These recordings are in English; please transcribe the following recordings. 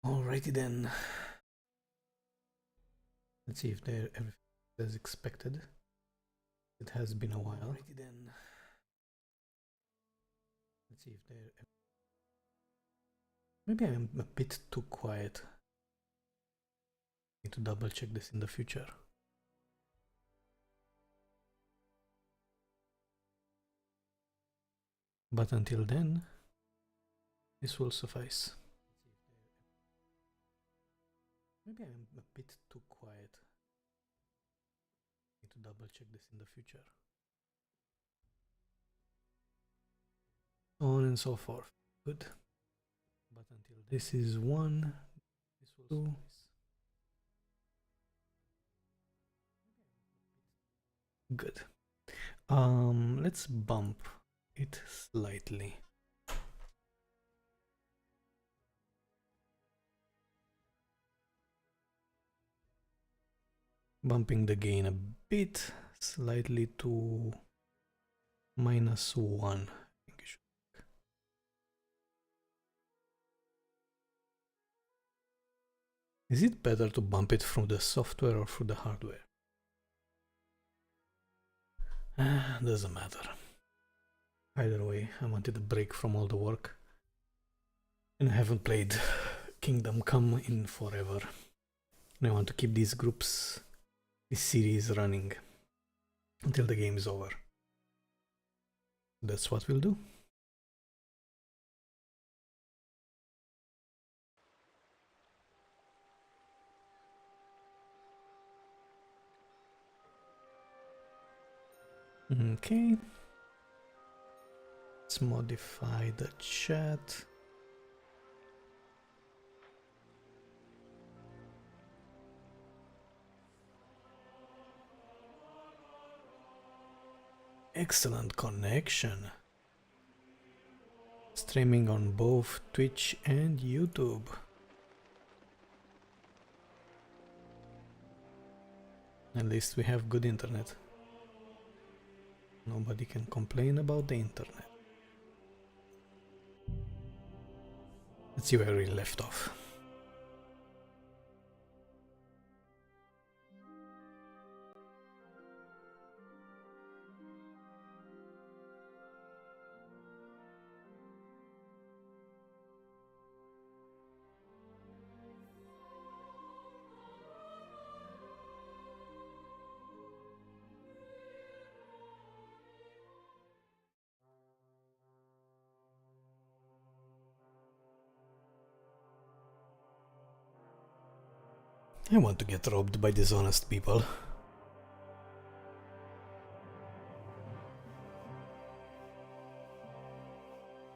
Alrighty then. Let's see if they're everything as expected. It has been a while. Alrighty then. Let's see if they're... Maybe I'm a bit too quiet. Need to double check this in the future. But until then, this will suffice. Maybe I'm a bit too quiet. Need to double check this in the future. So on and so forth. Good. But until this is 1, this will suffice. Good. Let's bump it slightly. Bumping the gain a bit, slightly to -1. I think it should. Is it better to bump it through the software or through the hardware? Doesn't matter. Either way, I wanted a break from all the work. And I haven't played Kingdom Come in forever. And I want to keep these groups, this series running until the game is over. That's what we'll do. Okay. Let's modify the chat. Excellent connection. Streaming on both Twitch and YouTube. At least we have good internet. Nobody can complain about the internet. Let's see where we left off. I want to get robbed by dishonest people.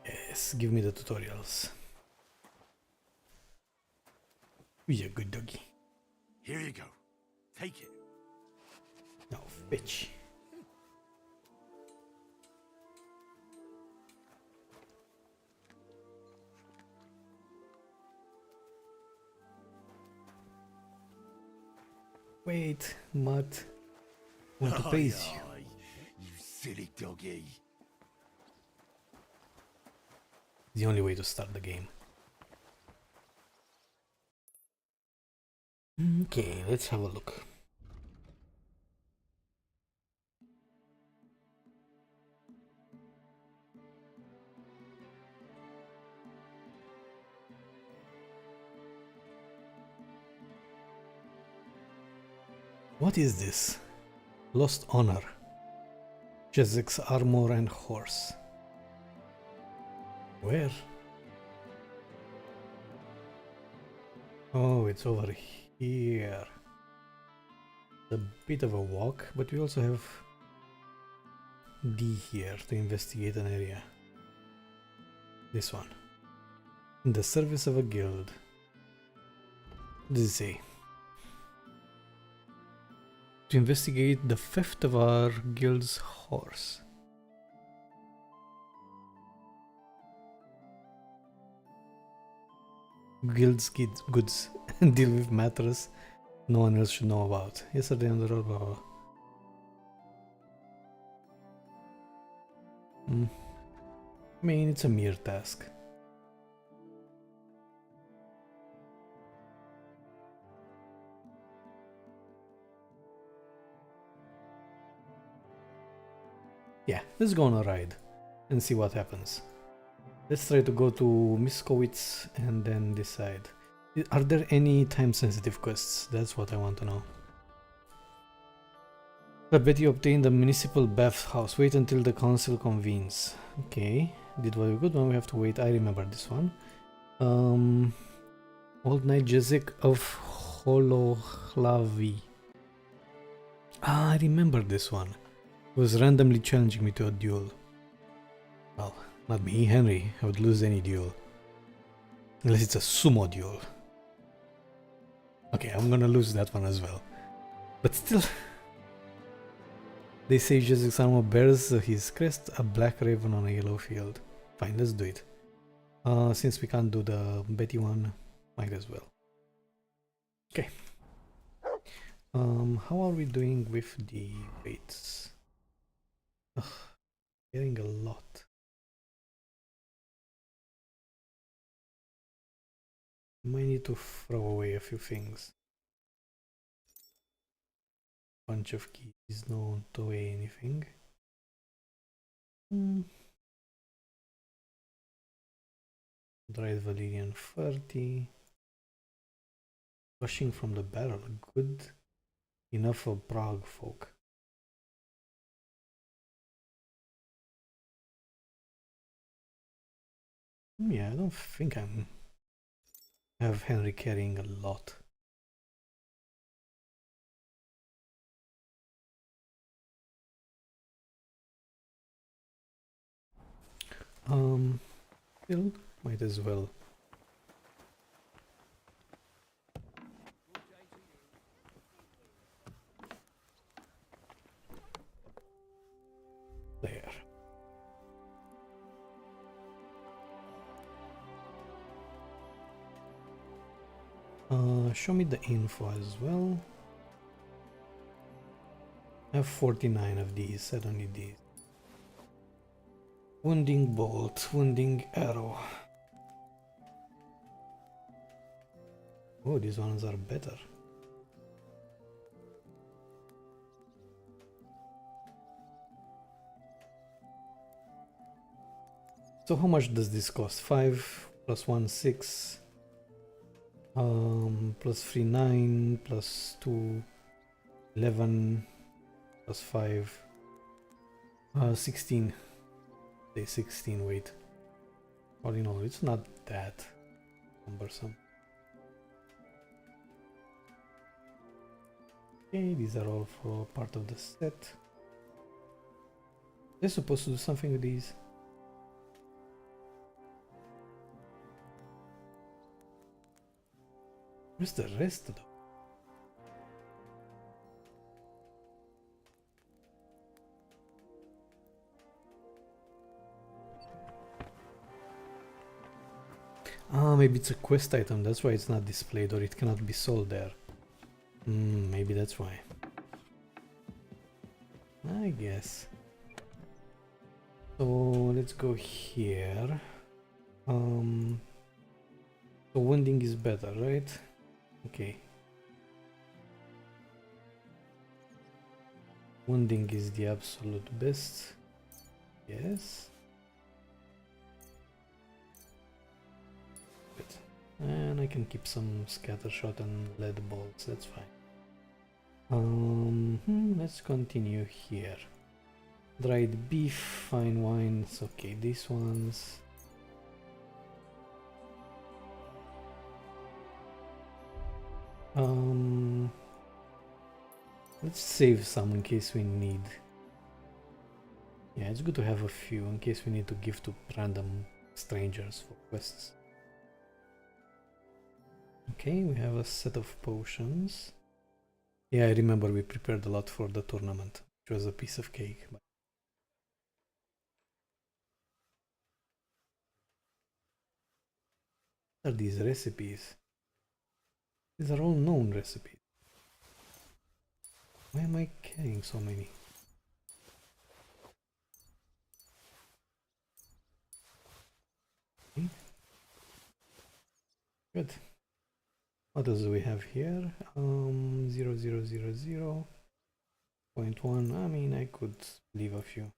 Yes, give me the tutorials. Be a good doggy. Here you go. Take it. Now fetch. Wait, Matt. Want to praise you. Aye, you silly doggy. The only way to start the game. Okay, let's have a look. What is this? Lost honor. Jezek's armor and horse. Where? Oh, it's over here. A bit of a walk, but we also have D here to investigate an area. This one. In the service of a guild. What does it say? To investigate the theft of our guild's horse. Guild's goods. Deal with matters no one else should know about. Yesterday on the road, blah, blah. I mean, it's a mere task. Yeah, let's go on a ride and see what happens. Let's try to go to Miskowitz and then decide. Are there any time-sensitive quests? That's what I want to know. I bet you obtained the municipal bathhouse. Wait until the council convenes. Okay, did very good one. We have to wait. I remember this one. Old Knight Jezek of Holochlavi. Ah, I remember this one. He was randomly challenging me to a duel. Well, not me, Henry. I would lose any duel. Unless it's a sumo duel. Okay, I'm gonna lose that one as well. But still... They say Jezek's armor bears his crest, a black raven on a yellow field. Fine, let's do it. Since we can't do the Betty one, might as well. Okay. How are we doing with the weights? Ugh, getting a lot. Might need to throw away a few things. Bunch of keys, don't throw away anything. Dried Valerian 30. Rushing from the barrel, good enough for Prague folk. Yeah, I don't think I have Henry carrying a lot. Still might as well. There. Show me the info as well. I have 49 of these, I don't need these. Wounding bolt, wounding arrow. Oh, these ones are better. So how much does this cost? 5 plus 1, 6. Plus 3, 9. Plus 2, 11. Plus 5. 16. Say 16, wait. All in all, it's not that cumbersome. Okay, these are all for part of the set. They're supposed to do something with these. Where's the rest of them? Ah, maybe it's a quest item, that's why it's not displayed, or it cannot be sold there. Maybe that's why. I guess. So let's go here. So wounding is better, right? Okay. Wounding is the absolute best. Yes. Good. And I can keep some scatter shot and lead balls, that's fine. Let's continue here. Dried beef, fine wines, okay, these ones. Let's save some in case we need. Yeah, it's good to have a few in case we need to give to random strangers for quests. Okay, we have a set of potions. Yeah, I remember we prepared a lot for the tournament, which was a piece of cake. What are these recipes? These are all known recipes. Why am I carrying so many? Okay. Good. What else do we have here? 0000.1. I mean, I could leave a few.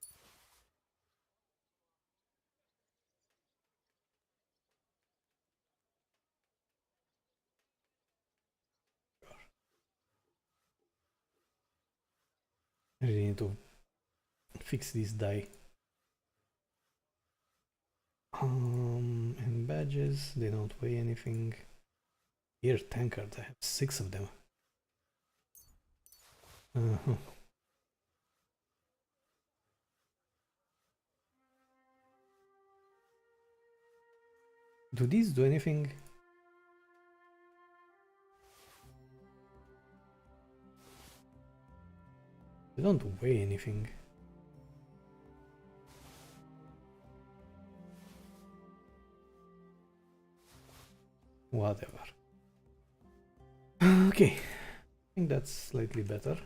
I really need to fix this die. And badges, they don't weigh anything. Here, tankards, I have 6 of them. Do these do anything? They don't weigh anything. Whatever. Okay, I think that's slightly better.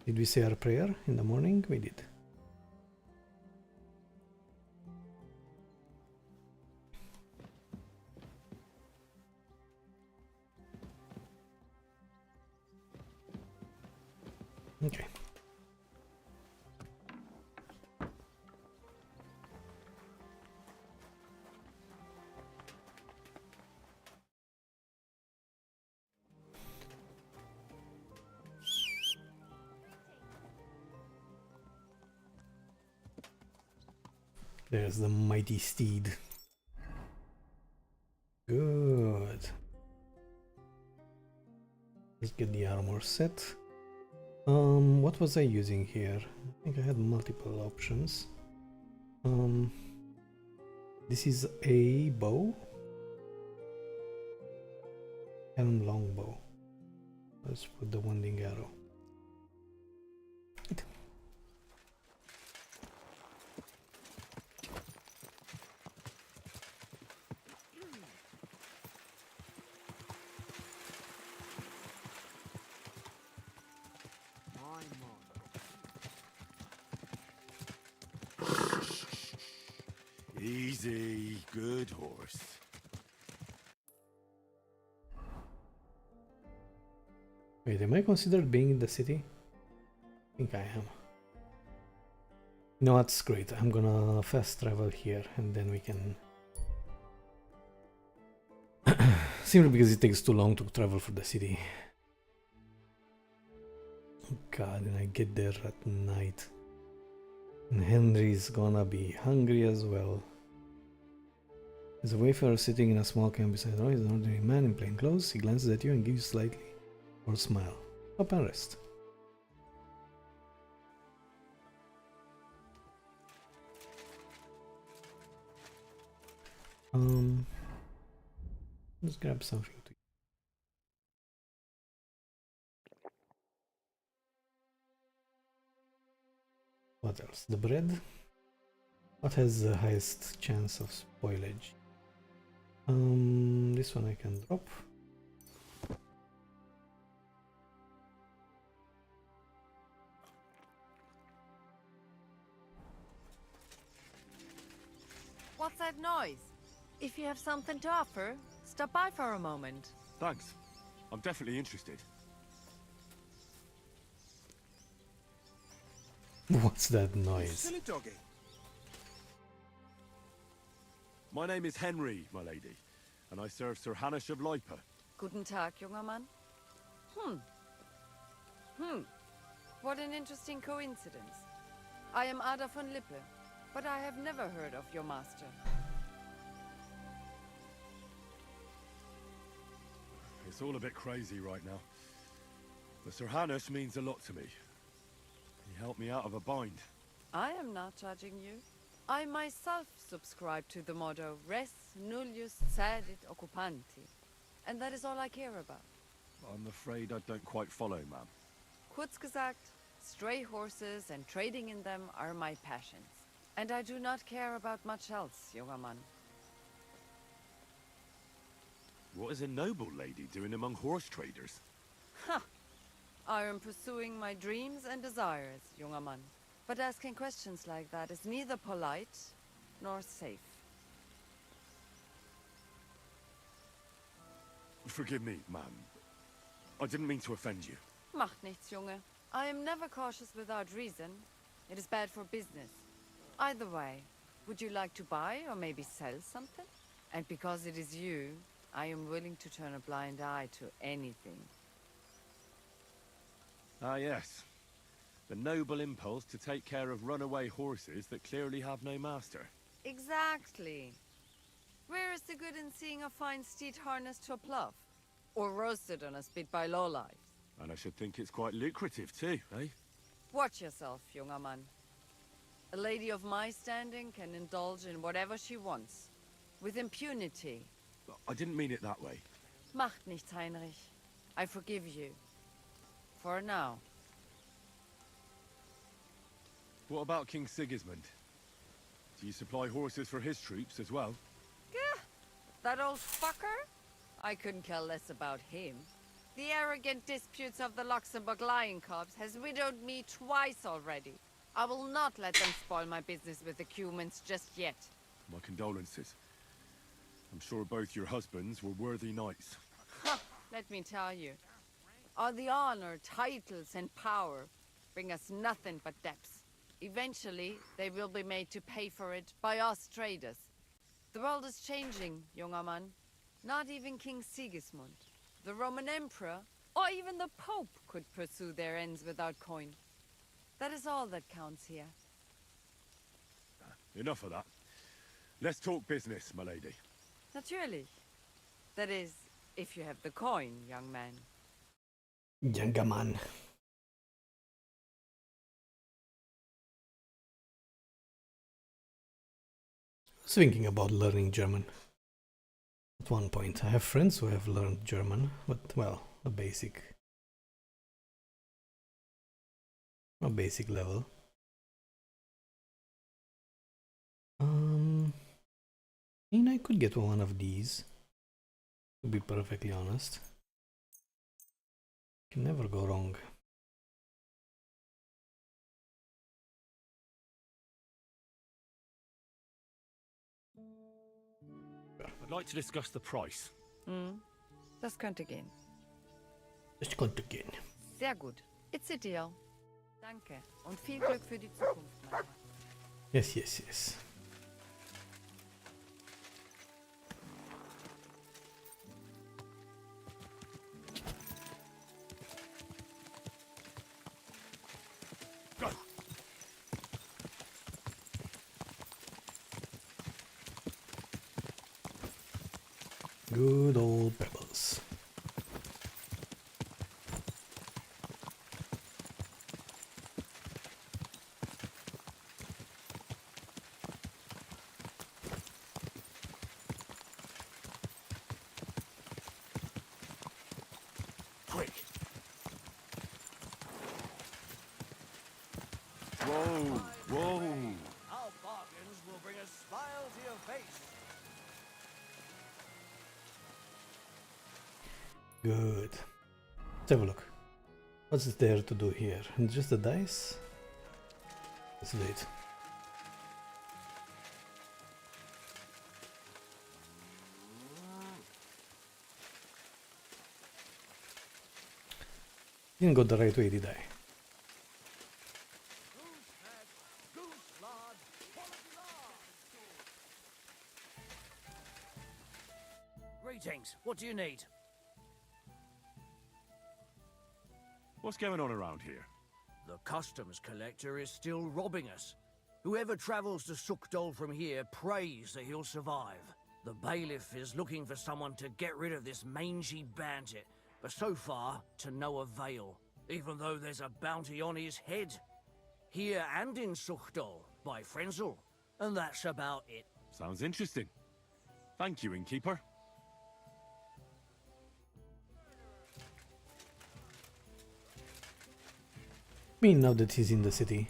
Did we say our prayer in the morning? We did. Okay. There's the mighty steed. Good. Let's get the armor set. What was I using here? I think I had multiple options. This is a bow and longbow. Let's put the wounding arrow. Easy, good horse. Wait, am I considered being in the city? I think I am. No, that's great. I'm gonna fast travel here and then we can... Simply because it takes too long to travel for the city. Oh god, and I get there at night. And Henry's gonna be hungry as well. There's a wayfarer sitting in a small camp beside the road. He's an ordinary man in plain clothes. He glances at you and gives you slightly or smile. Stop and rest. Let's grab something to eat. What else? The bread? What has the highest chance of spoilage? This one I can drop. What's that noise? If you have something to offer, stop by for a moment. Thanks. I'm definitely interested. What's that noise? Silly doggy. My name is Henry, my lady, and I serve Sir Hanish of Leipa. Guten Tag, junger Mann. What an interesting coincidence. I am Ada von Lippe, but I have never heard of your master. It's all a bit crazy right now. But Sir Hanish means a lot to me. He helped me out of a bind. I am not judging you. I myself subscribe to the motto Res nullius cedit occupanti. And that is all I care about. I'm afraid I don't quite follow, ma'am. Kurz gesagt, stray horses and trading in them are my passions. And I do not care about much else, junger Mann. What is a noble lady doing among horse traders? I am pursuing my dreams and desires, junger Mann. But asking questions like that is neither polite nor safe. Forgive me, ma'am. I didn't mean to offend you. Macht nichts, Junge. I am never cautious without reason. It is bad for business. Either way, would you like to buy or maybe sell something? And because it is you, I am willing to turn a blind eye to anything. Ah, yes. The noble impulse to take care of runaway horses that clearly have no master. Exactly. Where is the good in seeing a fine steed harnessed to a plough? Or roasted on a spit by lowlifes? And I should think it's quite lucrative too, eh? Watch yourself, junger Mann. A lady of my standing can indulge in whatever she wants. With impunity. I didn't mean it that way. Macht nichts, Heinrich. I forgive you. For now. What about King Sigismund? Do you supply horses for his troops as well? Gah! That old fucker? I couldn't care less about him. The arrogant disputes of the Luxembourg Lion Cubs has widowed me twice already. I will not let them spoil my business with the Cumans just yet. My condolences. I'm sure both your husbands were worthy knights. Ha! Let me tell you. All the honor, titles, and power bring us nothing but debts. Eventually, they will be made to pay for it by us traders. The world is changing, junger Mann. Not even King Sigismund, the Roman Emperor, or even the Pope could pursue their ends without coin. That is all that counts here. Enough of that. Let's talk business, my lady. Natürlich. That is, if you have the coin, young man. Younger man. I was thinking about learning German. At one point, I have friends who have learned German, but well, a basic level. I mean, I could get one of these, to be perfectly honest. Can never go wrong. I'd like to discuss the price. Das könnte gehen. Just going to gehen. Sehr gut. It's a deal. Danke. Und viel Glück für die Zukunft, mein Herr. Yes, yes, yes. Go! Good old pebbles. Quick! Whoa, whoa. Our bargains will bring a smile to your face. Good. Let's have a look. What's there to do here? Just the dice? Let's do it. Didn't go the right way, did I? Goose lard, quality lard. Greetings. What do you need? What's going on around here? The customs collector is still robbing us. Whoever travels to Sukdol from here prays that he'll survive. The bailiff is looking for someone to get rid of this mangy bandit, but so far, to no avail, even though there's a bounty on his head. Here and in Sukdol, by Frenzel. And that's about it. Sounds interesting. Thank you, innkeeper. I mean, now that he's in the city.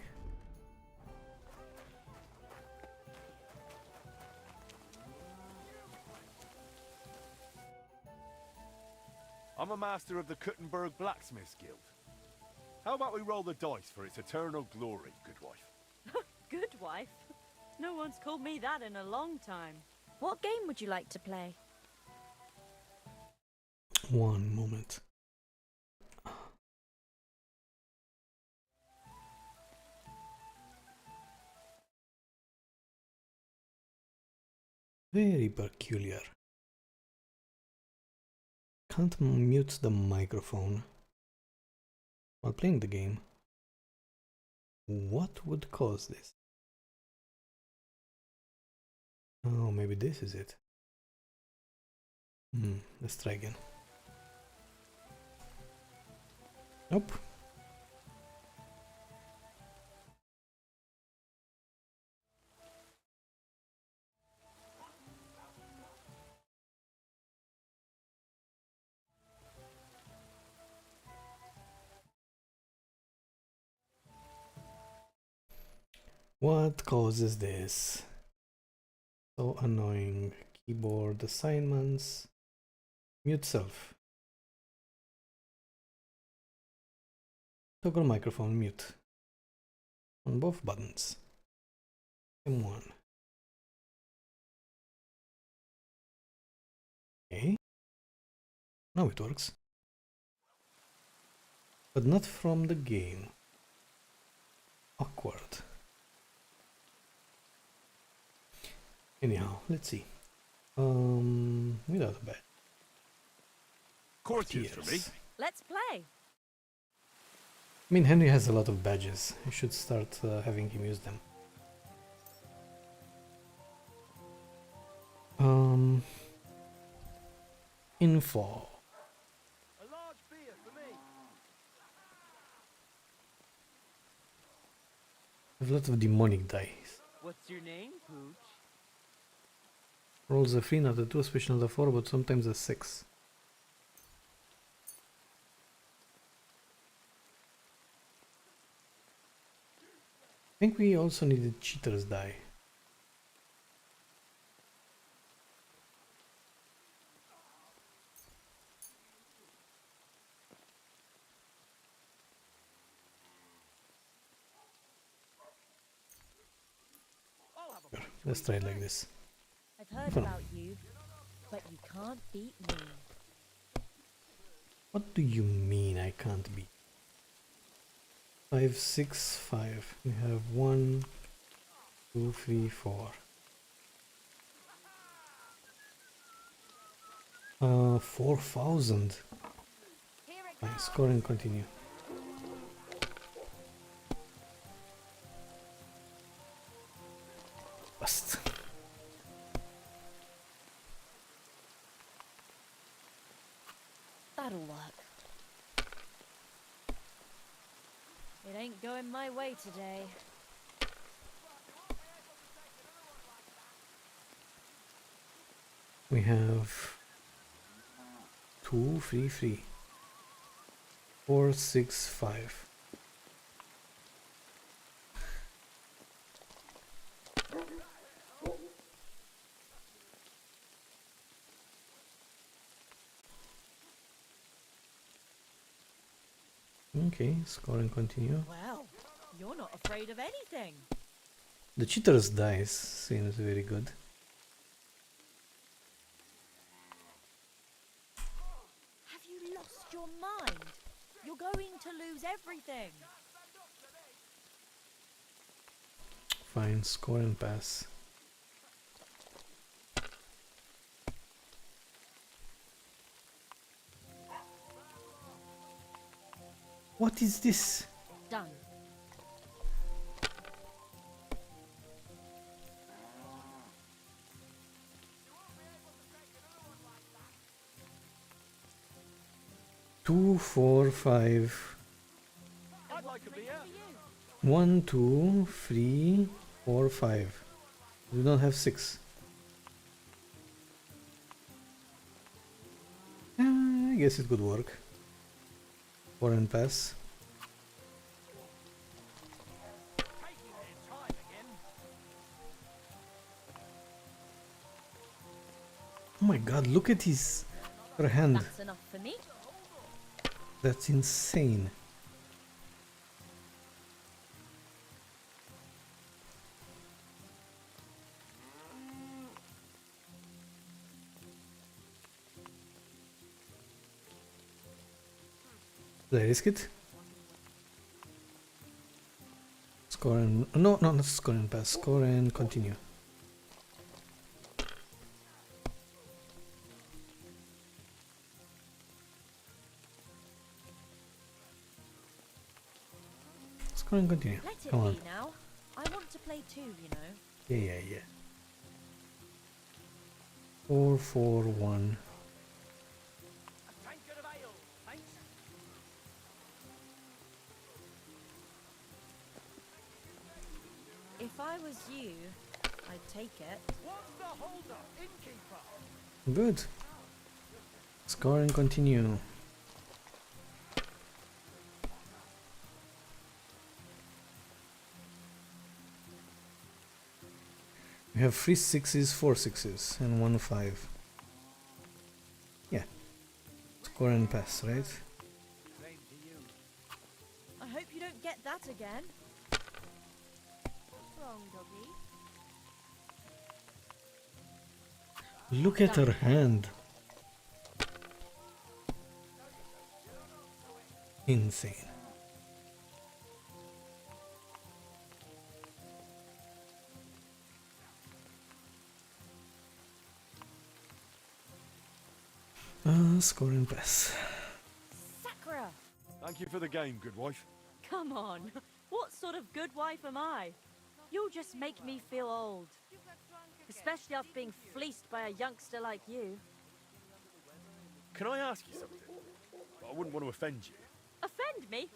I'm a master of the Kuttenberg Blacksmiths Guild. How about we roll the dice for its eternal glory, good wife? Good wife? No one's called me that in a long time. What game would you like to play? One moment. Very peculiar. Can't mute the microphone while playing the game. What would cause this? Oh, maybe this is it. Let's try again. Nope. What causes this? So annoying. Keyboard assignments. Mute self. Toggle microphone mute. On both buttons. M1. Okay. Now it works. But not from the game. Awkward. Anyhow, let's see. Without a bet. Courtiers for me. Let's play. I mean, Henry has a lot of badges. You should start having him use them. Info. A large beer for me. There's a lot of demonic dice. What's your name, Pooch? Rolls a 3, not a 2, especially not a 4, but sometimes a 6. I think we also needed cheater's die. Let's try it like this. I've heard Fun. about you, but you can't beat me. What do you mean I can't beat? 5, 6, 5. We have 1, 2, 3, 4. 4,000. Fine, score and continue. Bust. It ain't going my way today. We have 2, 3, 3, 4, 6, 5. Okay, score and continue. Well, you're not afraid of anything. The cheater's dice seems very good. Have you lost your mind? You're going to lose everything. Fine, score and pass. What is this? Done. Two, 4, 5. I'd like a beer. 1, 2, 3, 4, 5. We don't have 6. I guess it could work. 4 and pass. Oh my god, look at her hand. That's enough for me. That's insane. Did I risk it? Score and... No, not score and pass. Score and continue. Score and continue. Let it Come on. be now. I want to play too, you know. Yeah. 4, 4, 1. If I was you, I'd take it. What's the hold-up, innkeeper? Good. Score and continue. We have 3 6s, 4 6s, and 1 5. Yeah. Score and pass, right? Same to you. I hope you don't get that again. What's wrong, doggy? Look at her hand. Insane. Score and pass. Sakura! Thank you for the game, good wife. Come on. What sort of good wife am I? You'll just make me feel old. Especially after being fleeced by a youngster like you. Can I ask you something? I wouldn't want to offend you. Offend me?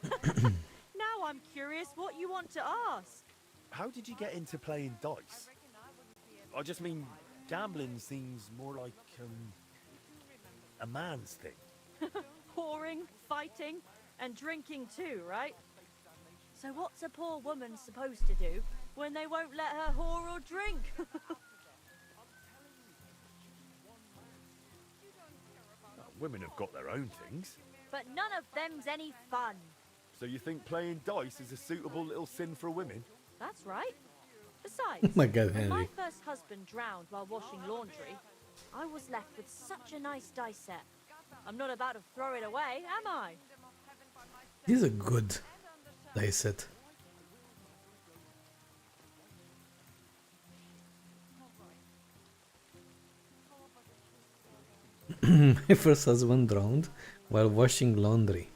Now I'm curious what you want to ask. How did you get into playing dice? I just mean, gambling seems more like, a man's thing. Whoring, fighting, and drinking too, right? So what's a poor woman supposed to do when they won't let her whore or drink? Women have got their own things. But none of them's any fun. So you think playing dice is a suitable little sin for women? That's right. Besides, Oh my god, when my Henry. first husband drowned while washing laundry, I was left with such a nice dice set. I'm not about to throw it away, am I? This is a good dice set. My first husband drowned while washing laundry.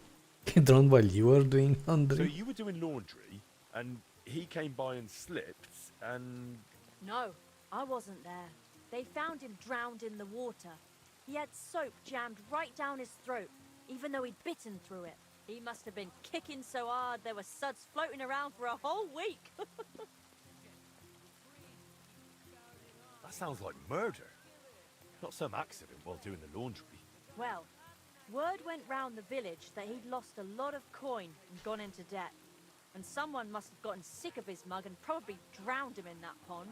He drowned while you were doing So laundry? you were doing laundry, and he came by and slipped, and... No, I wasn't there. They found him drowned in the water. He had soap jammed right down his throat, even though he'd bitten through it. He must have been kicking so hard there were suds floating around for a whole week. That sounds like murder. Not some accident while doing the laundry. Well, word went round the village that he'd lost a lot of coin and gone into debt. And someone must have gotten sick of his mug and probably drowned him in that pond.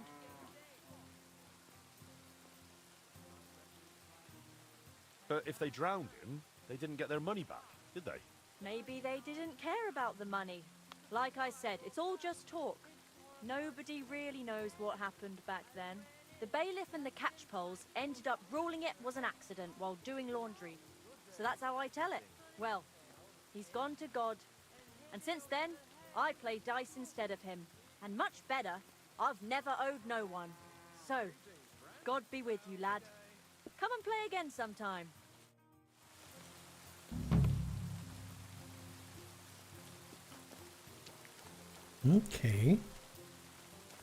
But if they drowned him, they didn't get their money back, did they? Maybe they didn't care about the money. Like I said, it's all just talk. Nobody really knows what happened back then. The bailiff and the catchpoles ended up ruling it was an accident while doing laundry. So that's how I tell it. Well, he's gone to God. And since then, I play dice instead of him. And much better, I've never owed no one. So, God be with you, lad. Come and play again sometime. Okay.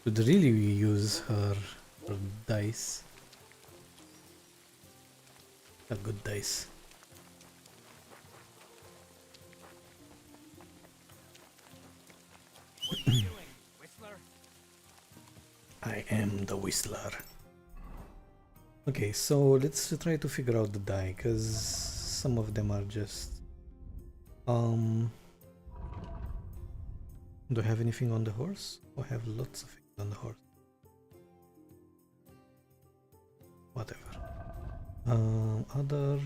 Could really use her dice. A good dice. I am the Whistler. Okay, so let's try to figure out the die, because some of them are just... Do I have anything on the horse? I have lots of things on the horse. Whatever. Other...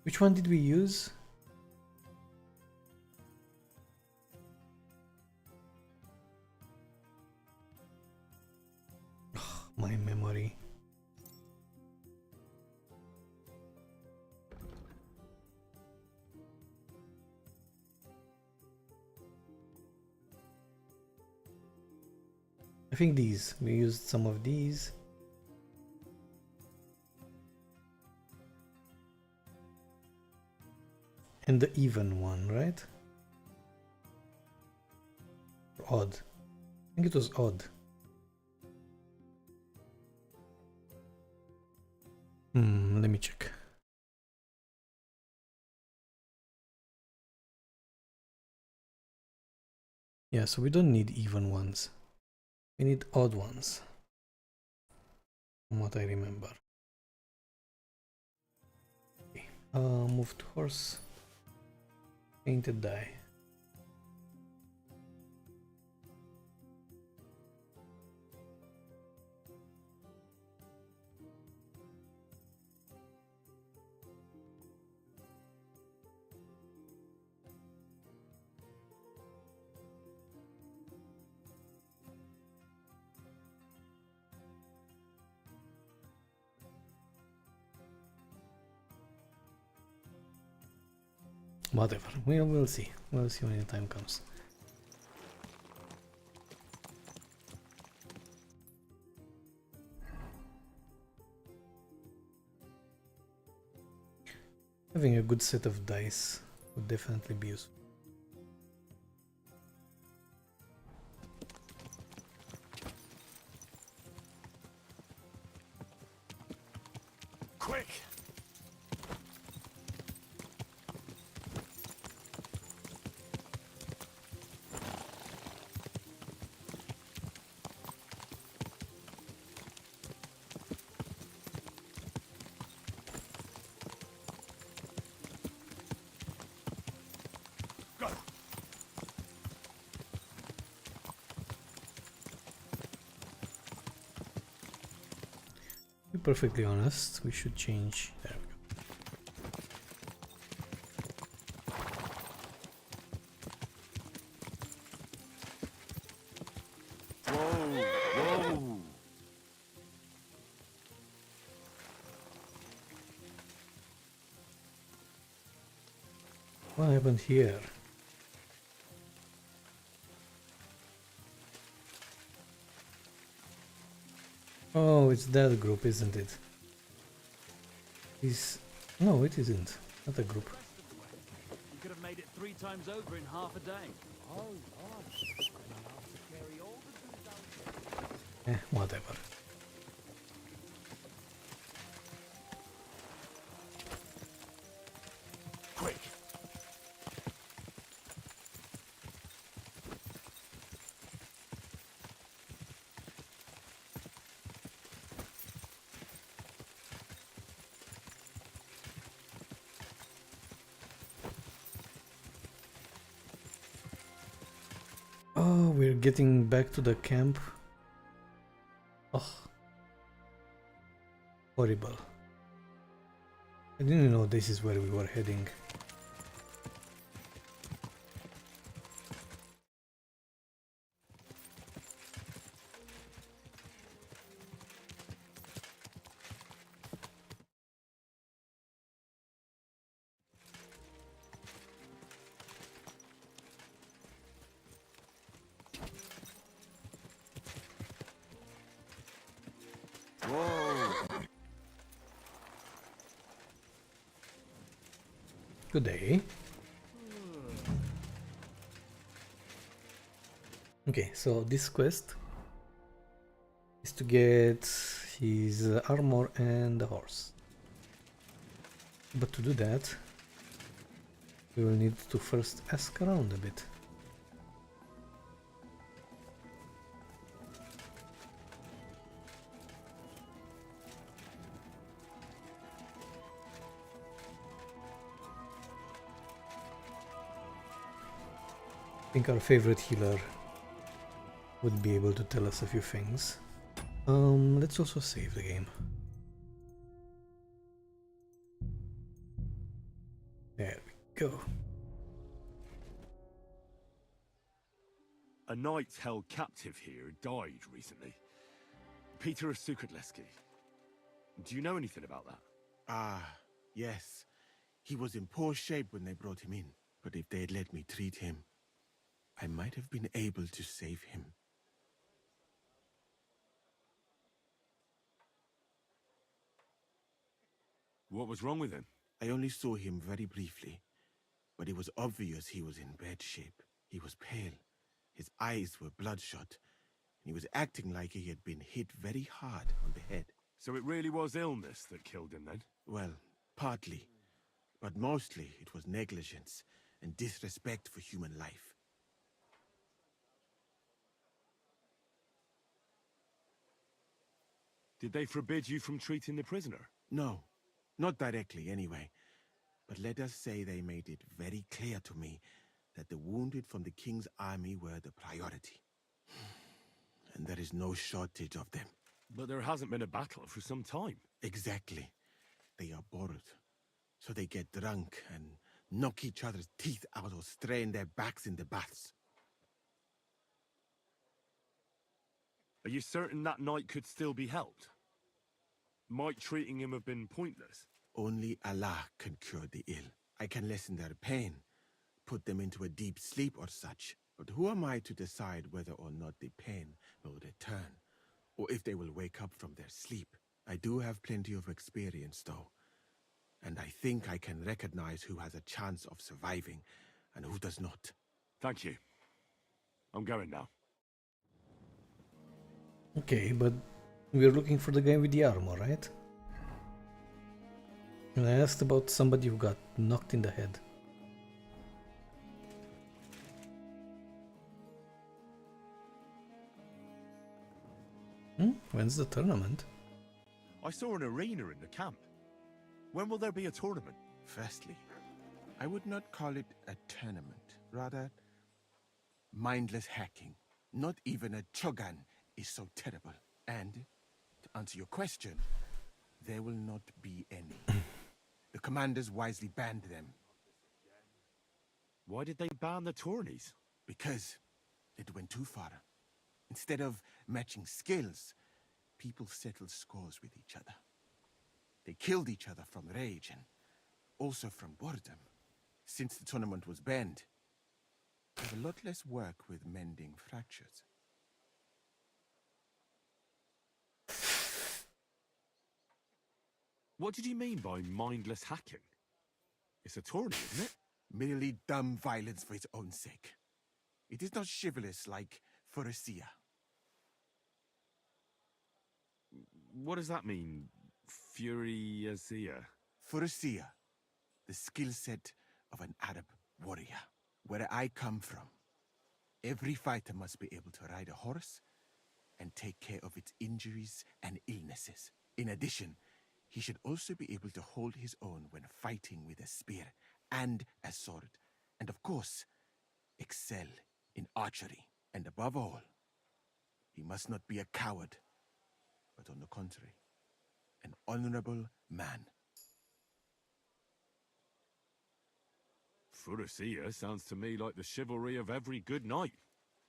Which one did we use? My memory. I think these. We used some of these. And the even one, right? Odd. I think it was odd. Let me check. Yeah, so we don't need even ones. We need odd ones. From what I remember. Okay. Move to horse. Painted die. Whatever, we'll see. We'll see when the time comes. Having a good set of dice would definitely be useful. Quick! To be perfectly honest, we should change. There we go. Whoa! What happened here? Oh, it's that group, isn't it? No, it isn't. Not a group. You could have made it 3 times over in half a day. Whatever. Oh, we're getting back to the camp. Oh, horrible. I didn't know this is where we were heading. Good day. Okay, so this quest is to get his armor and the horse. But to do that, we will need to first ask around a bit. I think our favorite healer would be able to tell us a few things. Let's also save the game. There we go. A knight held captive here died recently. Peter of Sukatleski. Do you know anything about that? Ah, yes. He was in poor shape when they brought him in. But if they had let me treat him, I might have been able to save him. What was wrong with him? I only saw him very briefly, but it was obvious he was in bad shape. He was pale, his eyes were bloodshot, and he was acting like he had been hit very hard on the head. So it really was illness that killed him then? Well, partly, but mostly it was negligence and disrespect for human life. Did they forbid you from treating the prisoner? No, not directly anyway. But let us say they made it very clear to me that the wounded from the king's army were the priority. And there is no shortage of them. But there hasn't been a battle for some time. Exactly. They are bored. So they get drunk and knock each other's teeth out or strain their backs in the baths. Are you certain that knight could still be helped? Might treating him have been pointless? Only Allah can cure the ill. I can lessen their pain, put them into a deep sleep or such. But who am I to decide whether or not the pain will return, or if they will wake up from their sleep? I do have plenty of experience, though. And I think I can recognize who has a chance of surviving, and who does not. Thank you. I'm going now. Okay, but we're looking for the guy with the armor, right? And I asked about somebody who got knocked in the head. When's the tournament? I saw an arena in the camp. When will there be a tournament? Firstly, I would not call it a tournament. Rather, mindless hacking. Not even a chogan is so terrible. And, to answer your question, there will not be any. The commanders wisely banned them. Why did they ban the tourneys? Because it went too far. Instead of matching skills, people settled scores with each other. They killed each other from rage and also from boredom. Since the tournament was banned, they have a lot less work with mending fractures. What did you mean by mindless hacking? It's a tourney, isn't it? Merely dumb violence for its own sake. It is not chivalrous like Pharisea. What does that mean? Fury Azia? Pharisea, the skill set of an Arab warrior. Where I come from, every fighter must be able to ride a horse and take care of its injuries and illnesses. In addition, he should also be able to hold his own when fighting with a spear and a sword. And of course, excel in archery. And above all, he must not be a coward, but on the contrary, an honorable man. Furusia sounds to me like the chivalry of every good knight.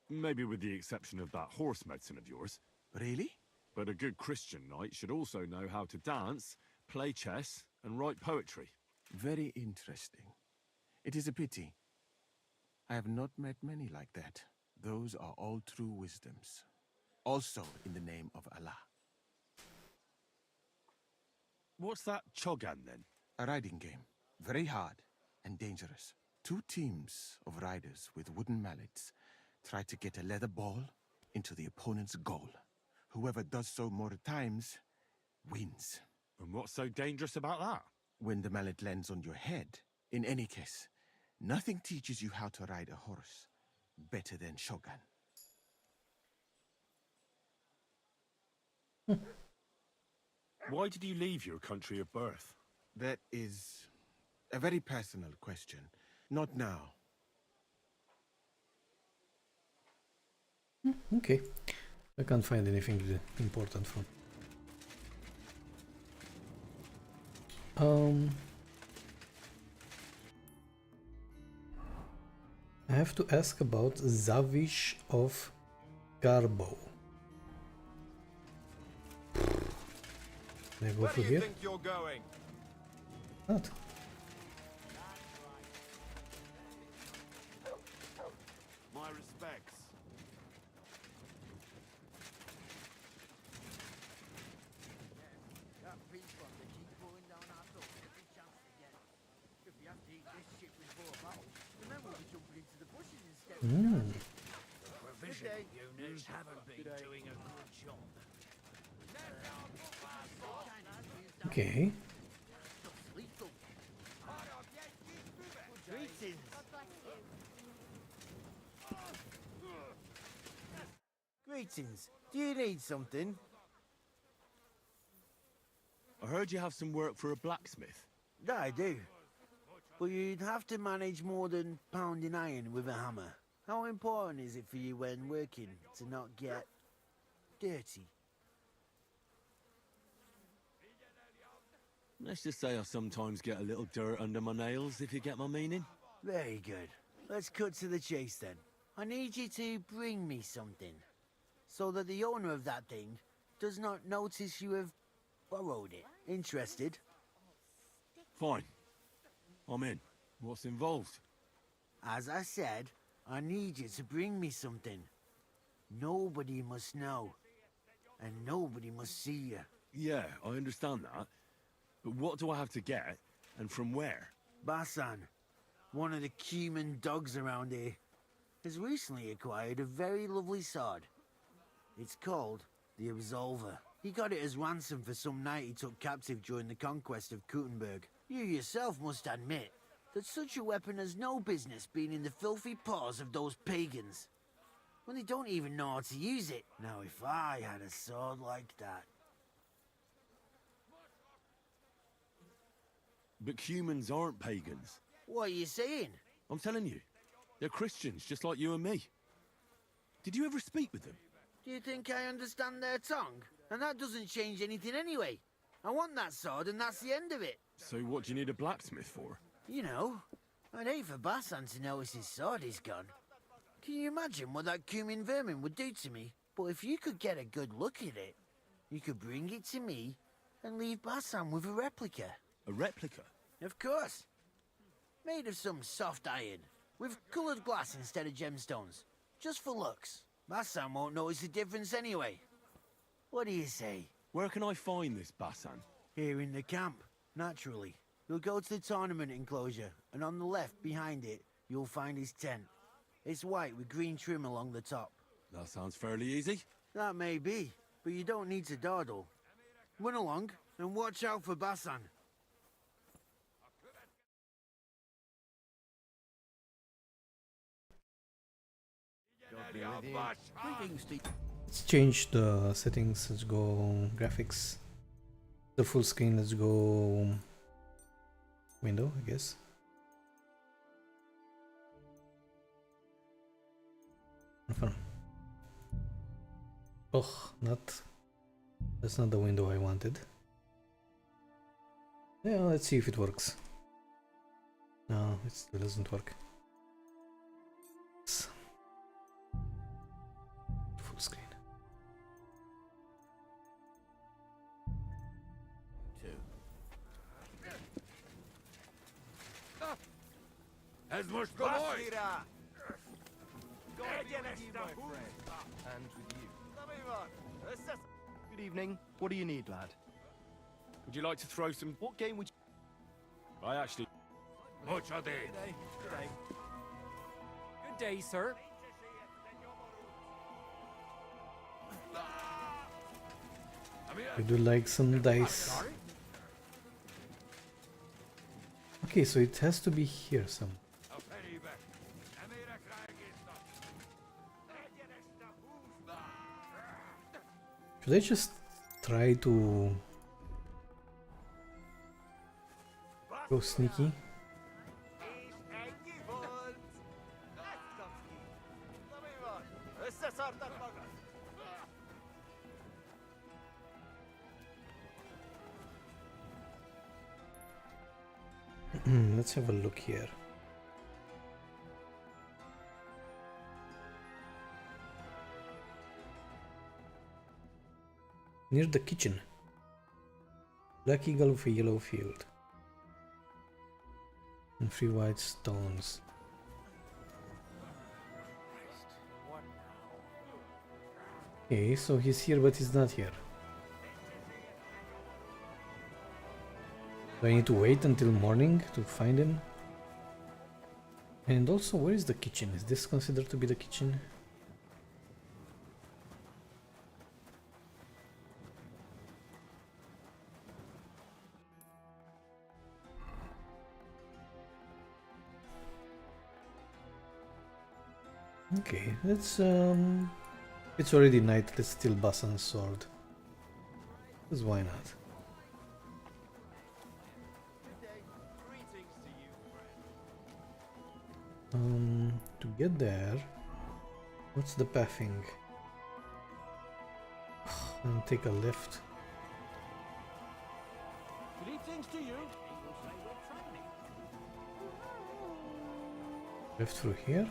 Maybe with the exception of that horse medicine of yours. Really? But a good Christian knight should also know how to dance, play chess, and write poetry. Very interesting. It is a pity. I have not met many like that. Those are all true wisdoms. Also in the name of Allah. What's that Chogan, then? A riding game. Very hard and dangerous. 2 teams of riders with wooden mallets try to get a leather ball into the opponent's goal. Whoever does so more times wins. And what's so dangerous about that? When the mallet lands on your head. In any case, nothing teaches you how to ride a horse better than Shogun. Why did you leave your country of birth? That is a very personal question. Not now. Okay. I can't find anything important from. I have to ask about Zavish of Garbo. Can I go through here? think you're going? Not. My respects. That beast one, they keep pouring down our throats every chance they get. If we have to eat this shit before a battle, the men will be jumping into the bushes instead. The provision units haven't been doing a good job. Okay. Lethal. Greetings. Greetings. Do you need something? I heard you have some work for a blacksmith. Yeah, I do. But you'd have to manage more than pounding iron with a hammer. How important is it for you when working to not get dirty? Let's just say I sometimes get a little dirt under my nails, if you get my meaning. Very good. Let's cut to the chase then. I need you to bring me something, so that the owner of that thing does not notice you have borrowed it. Interested? Fine. I'm in. What's involved? As I said, I need you to bring me something. Nobody must know, and nobody must see you. Yeah, I understand that. But what do I have to get, and from where? Basan, one of the Cuman dogs around here, has recently acquired a very lovely sword. It's called the Absolver. He got it as ransom for some knight he took captive during the conquest of Kuttenberg. You yourself must admit that such a weapon has no business being in the filthy paws of those pagans, when they don't even know how to use it. Now if I had a sword like that... But humans aren't pagans. What are you saying? I'm telling you. They're Christians, just like you and me. Did you ever speak with them? Do you think I understand their tongue? And that doesn't change anything anyway. I want that sword and that's the end of it. So what do you need a blacksmith for? You know, I'd hate for Basan to notice his sword is gone. Can you imagine what that Cumin vermin would do to me? But if you could get a good look at it, you could bring it to me and leave Basan with a replica. A replica? Of course. Made of some soft iron, with coloured glass instead of gemstones. Just for looks. Basan won't notice the difference anyway. What do you say? Where can I find this Basan? Here in the camp, naturally. You'll go to the tournament enclosure, and on the left, behind it, you'll find his tent. It's white with green trim along the top. That sounds fairly easy. That may be, but you don't need to dawdle. Run along, and watch out for Basan. Let's change the settings. Let's go graphics. The full screen. Let's go window, I guess. Confirm. Oh, not. That's not the window I wanted. Yeah, let's see if it works. No, it still doesn't work. Full screen. As much the boy. And with you. Good evening. What do you need, lad? Would you like to throw some? What game would you... I actually. Much of Good it. day. Good day. Good day, sir. I do like some dice. Okay, so it has to be here some. Should I just try to go sneaky? Let's have a look here. Near the kitchen. Black eagle with a yellow field. And 3 white stones. Okay, so he's here but he's not here. Do I need to wait until morning to find him? And also, where is the kitchen? Is this considered to be the kitchen? Okay, let's it's already night, let's steal Basan's sword. Because why not? To get there, what's the pathing? And take a left. Greetings to you. Left through here.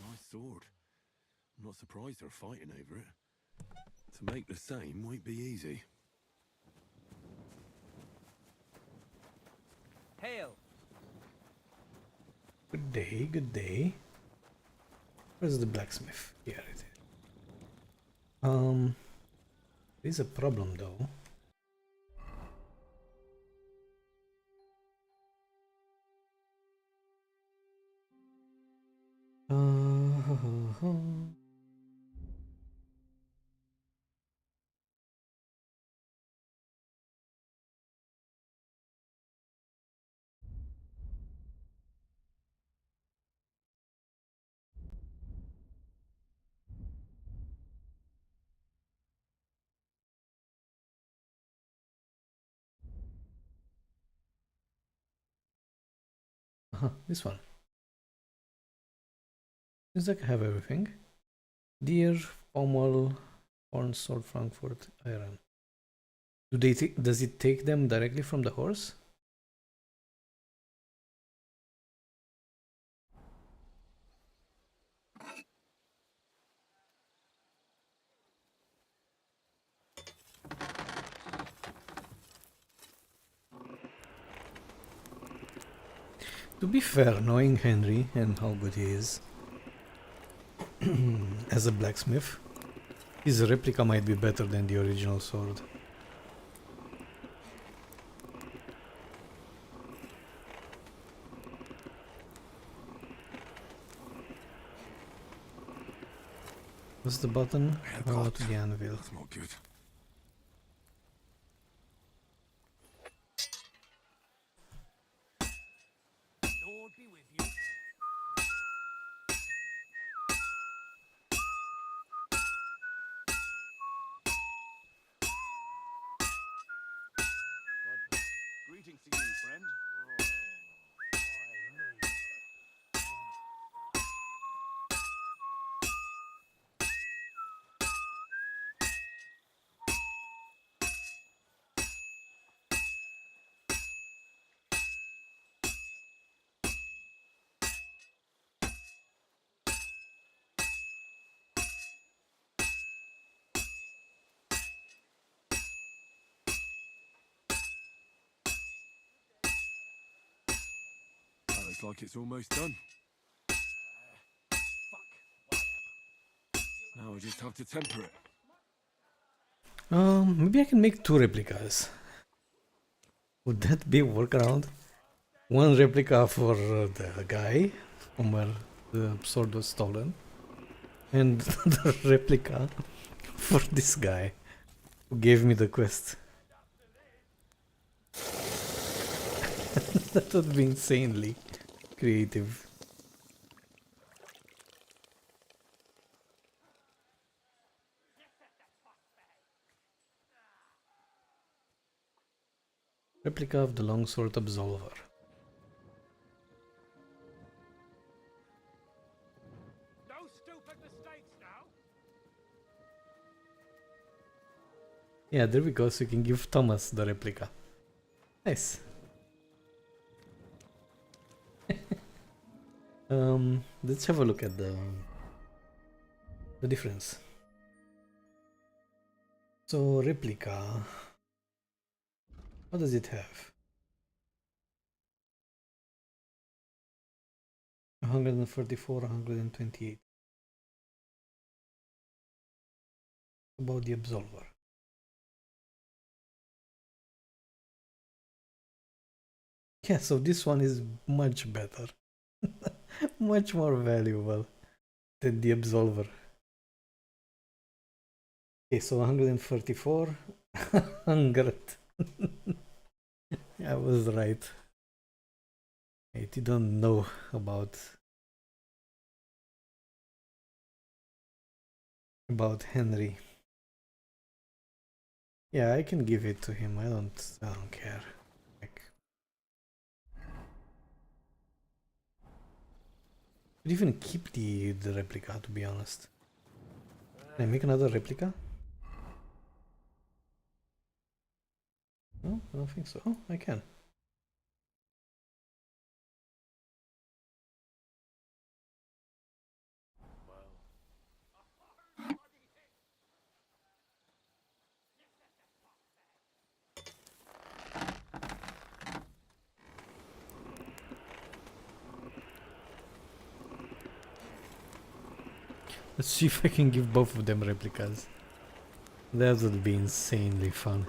Nice sword. I'm not surprised they're fighting over it. To make the same won't be easy. Hail. Good day, good day. Where's the blacksmith? Here it is. There's a problem though. This one. Seems like I have everything. Deer, pommel, horn, sword, Frankfurt, iron. Does it take them directly from the horse? To be fair, knowing Henry and how good he is as a blacksmith, his replica might be better than the original sword. What's the button? Oh, to the anvil. That's not good. Lord be with you. Greetings to you, friend. Looks like it's almost done. Now I just have to temper it. Maybe I can make 2 replicas. Would that be a workaround? One replica for the guy from where the sword was stolen, and the replica for this guy who gave me the quest. That would be insanely creative. Replica of the longsword absolver. No stupid mistakes now. Yeah, there we go, so you can give Thomas the replica. Nice. Let's have a look at the difference. So replica, what does it have? 144, 128. About the absolver. Yeah, so this one is much better. Much more valuable than the absolver. Okay, so 144, 100. I was right. I didn't know about Henry. Yeah, I can give it to him. I don't care. Like, could even keep the replica, to be honest. Can I make another replica? No, I don't think so. Oh, I can. Let's see if I can give both of them replicas. That would be insanely fun.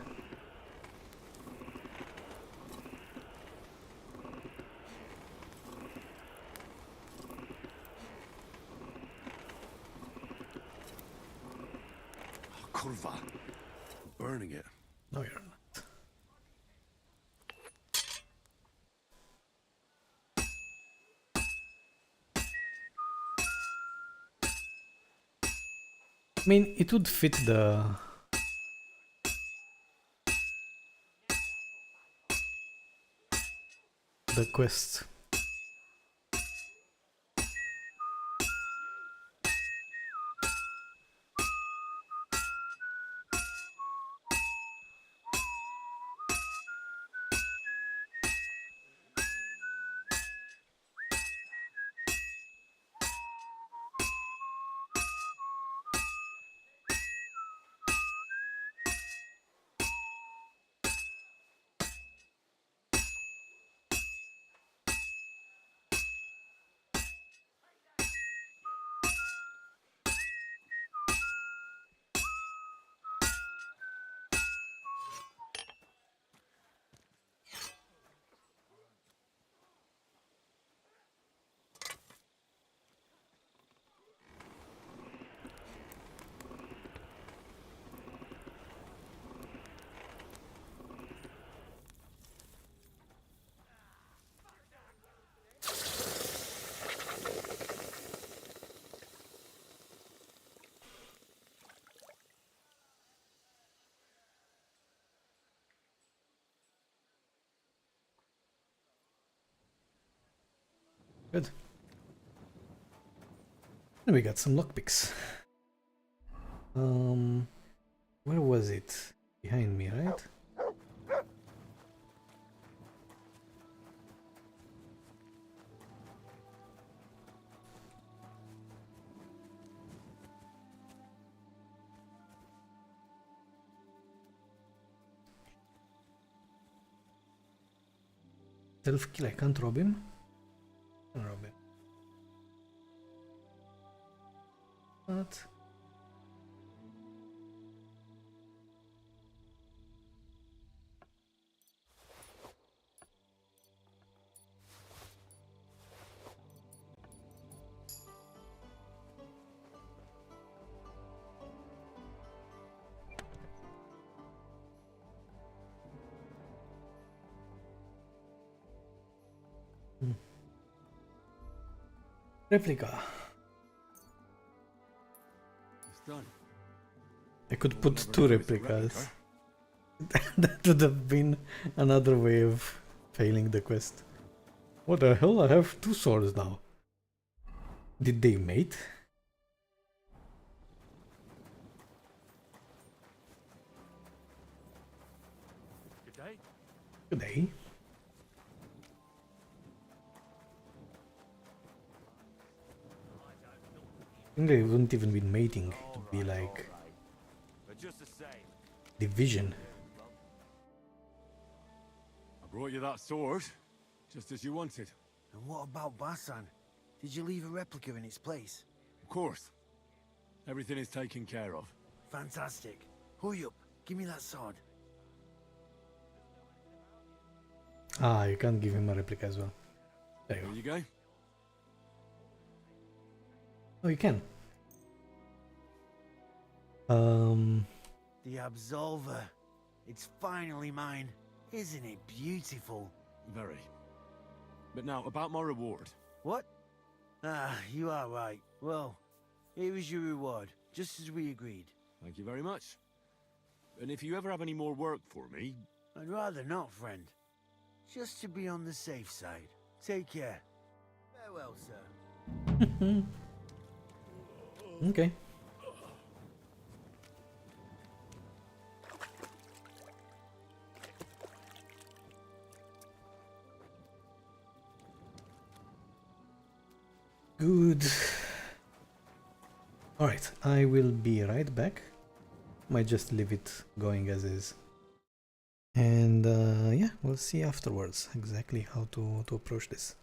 Kurva. Burning it. No, you're not. I mean, it would fit the quest. Good. And we got some lockpicks. Where was it? Behind me, right? Self-kill, I can't rob him. Can't rob him. What? Replica. It's done. I could put two replicas. That would have been another way of failing the quest. What the hell? I have two swords now. Did they mate? Good day. Good day. I think they wouldn't even be mating. It would be like But just the same. division. I brought you that sword, just as you wanted. And what about Basan? Did you leave a replica in its place? Of course. Everything is taken care of. Fantastic. Hurry up, give me that sword. Ah, you can't give him a replica as well. There you There go. you go. Oh, you can. The Absolver. It's finally mine. Isn't it beautiful? Very. But now, about my reward. What? Ah, you are right. Well, here is your reward, just as we agreed. Thank you very much. And if you ever have any more work for me... I'd rather not, friend. Just to be on the safe side. Take care. Farewell, sir. Okay. Good. Alright, I will be right back. Might just leave it going as is. And yeah, we'll see afterwards exactly how to approach this.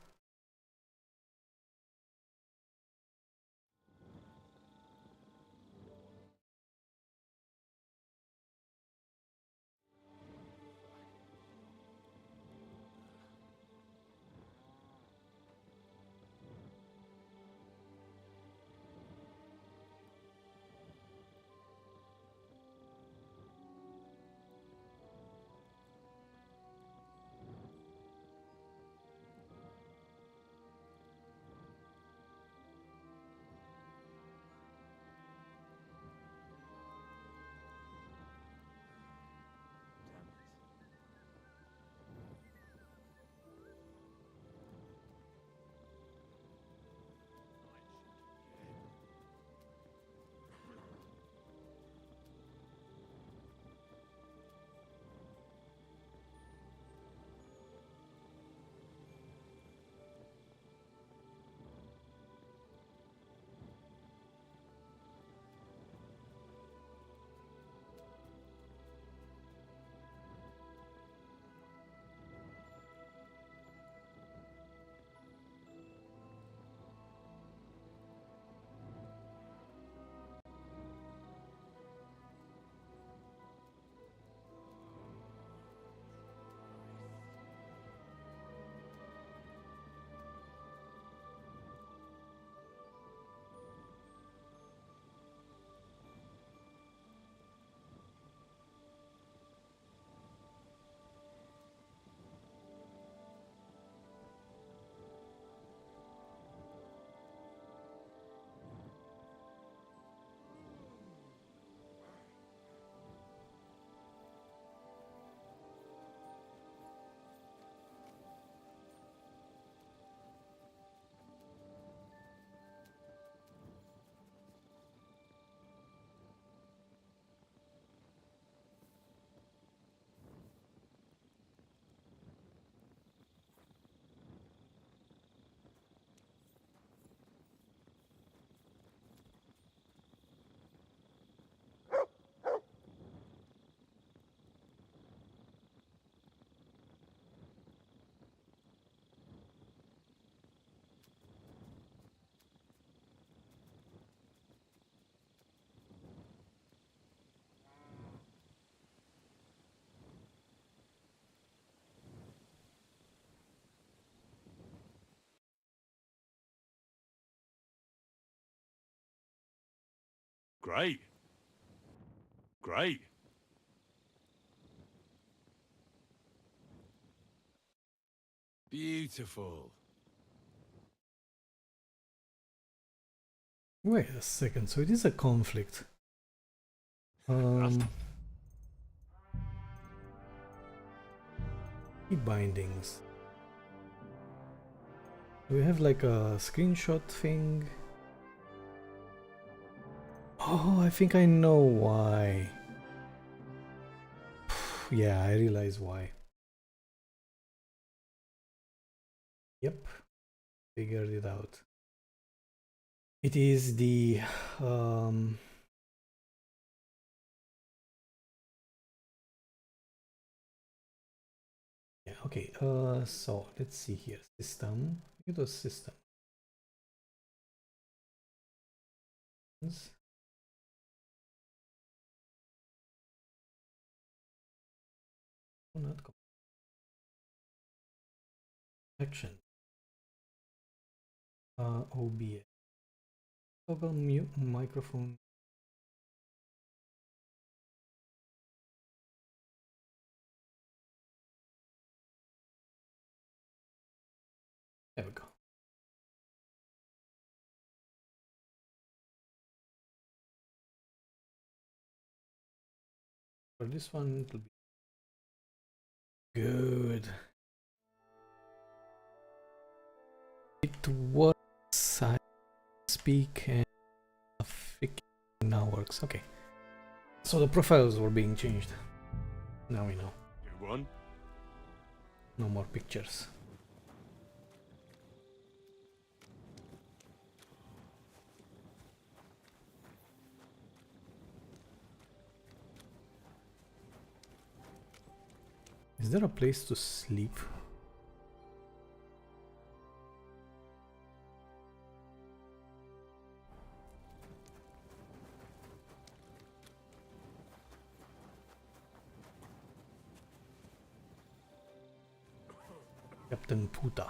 Great. Great. Beautiful. Wait a second, so it is a conflict. Key bindings. Do we have like a screenshot thing? Oh, I think I know why. Yeah, I realize why. Yep, figured it out. It is the yeah, okay, so let's see here. System. It was system. Not action. OBS. Toggle mute microphone. There we go. For this one, it'll be good. It works. I speak and now works. Okay. So the profiles were being changed. Now we know. Good one. No more pictures. Is there a place to sleep? Captain Puta.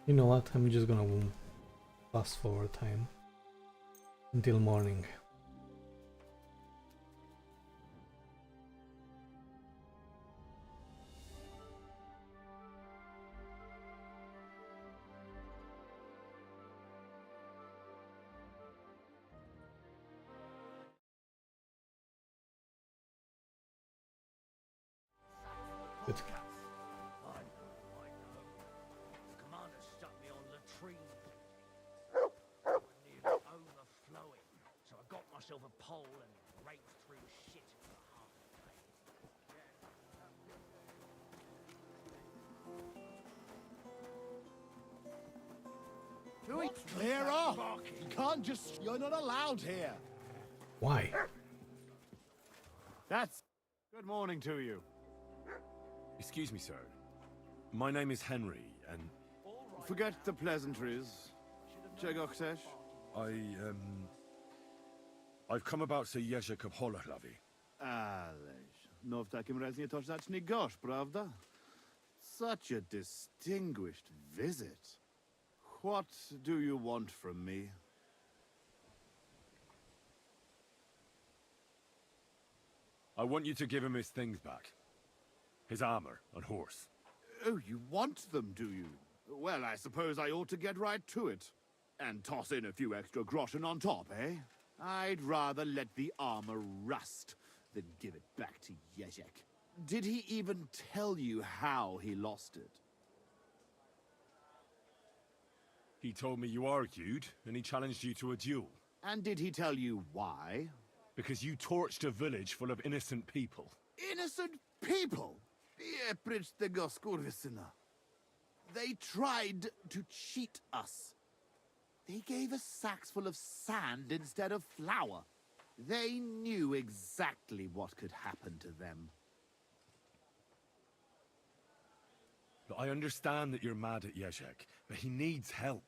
You know what? I'm just gonna fast forward time until morning. Good. I know. The commander stuck me on latrine. Nearly overflowing. So I got myself a pole and raked through shit for half a day. Clear off! You can't just... You're not allowed here. Why? That's... Good morning to you. Excuse me, sir. My name is Henry, and Forget the pleasantries. Czego chcesz? I've come about Sir Jerzy Kopholachlavi. Ależ, no w takim razie to zacznij gość, prawda? Such a distinguished visit. What do you want from me? I want you to give him his things back. His armor and horse. Oh, you want them, do you? Well, I suppose I ought to get right to it. And toss in a few extra groschen on top, eh? I'd rather let the armor rust than give it back to Jezek. Did he even tell you how he lost it? He told me you argued, and he challenged you to a duel. And did he tell you why? Because you torched a village full of innocent people. Innocent people? Precz tego skurwysyna. They tried to cheat us. They gave us sacks full of sand instead of flour. They knew exactly what could happen to them. Look, I understand that you're mad at Jezek, but he needs help.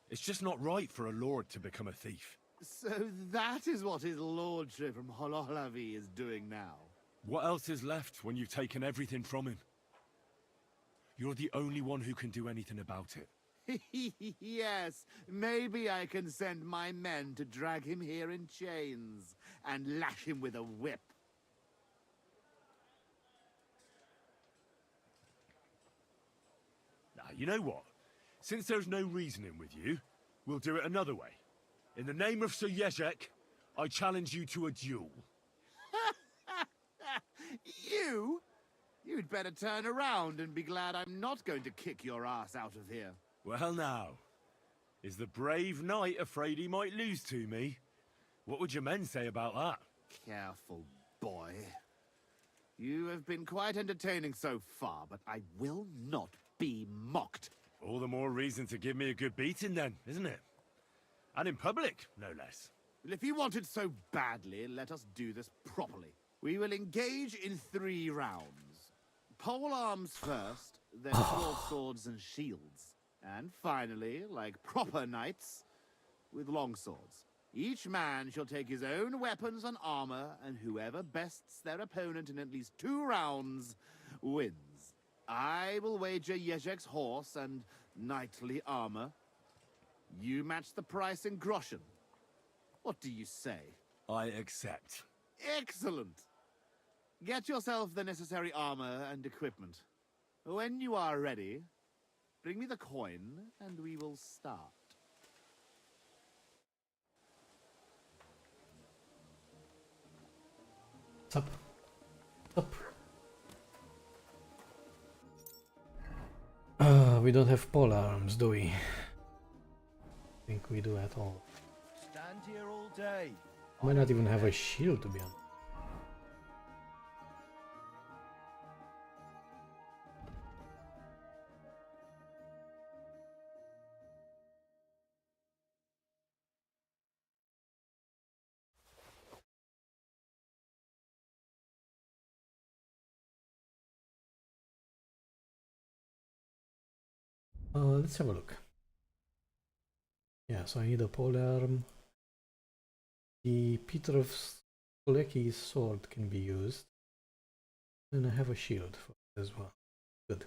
It's just not right for a lord to become a thief. So that is what his lordship from Hololavi is doing now. What else is left when you've taken everything from him? You're the only one who can do anything about it. Yes, maybe I can send my men to drag him here in chains and lash him with a whip. Now, you know what? Since there's no reasoning with you, we'll do it another way. In the name of Sir Jezek, I challenge you to a duel. You? You'd better turn around and be glad I'm not going to kick your ass out of here. Well now, is the brave knight afraid he might lose to me? What would your men say about that? Careful, boy. You have been quite entertaining so far, but I will not be mocked. All the more reason to give me a good beating then, isn't it? And in public, no less. Well, if you want it so badly, let us do this properly. We will engage in 3 rounds. Pole arms first, then short swords and shields. And finally, like proper knights, with long swords. Each man shall take his own weapons and armor, and whoever bests their opponent in at least 2 rounds wins. I will wager Jezek's horse and knightly armor. You match the price in groschen. What do you say? I accept. Excellent! Get yourself the necessary armor and equipment. When you are ready, bring me the coin, and we will start. Up. Up. We don't have pole arms, do we? I think we do at all. Stand here all day. Might not even have a shield, to be honest. Let's have a look. Yeah, so I need a polearm. The Peter of Skolecki's sword can be used. And I have a shield for it as well. Good.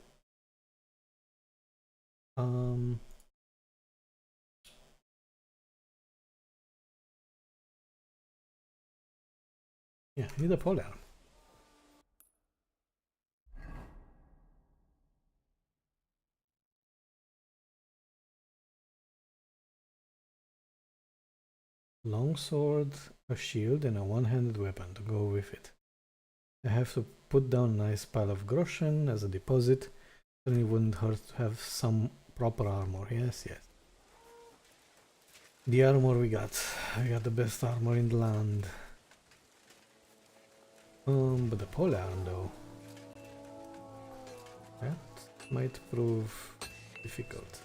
Yeah, I need a polearm. Longsword, a shield, and a one-handed weapon to go with it. I have to put down a nice pile of groschen as a deposit. Then it wouldn't hurt to have some proper armor. Yes, yes. The armor we got. We got the best armor in the land. But the polearm though. That might prove difficult.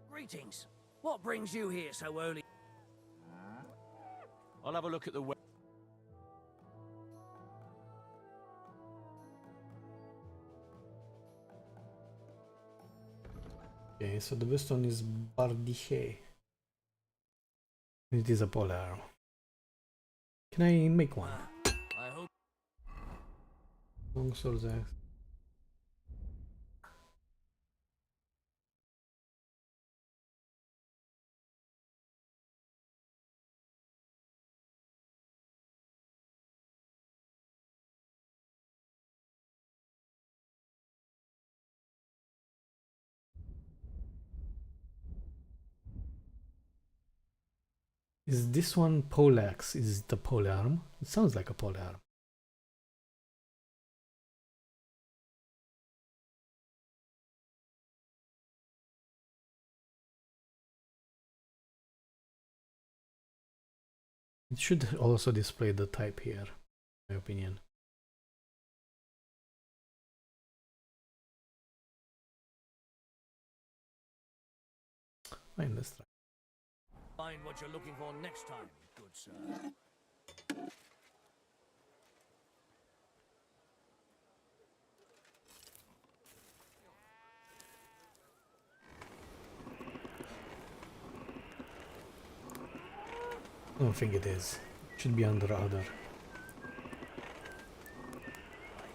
Greetings. What brings you here so early? I'll have a look at the Okay, so the best one is Bardiche. It is a polearm. Can I make one? I hope. Longsword axe. Is this one poleaxe? Is it a polearm? It sounds like a polearm. It should also display the type here, in my opinion. Fine, let's try. Find what you're looking for next time, good sir. I don't think it is. It should be under other. I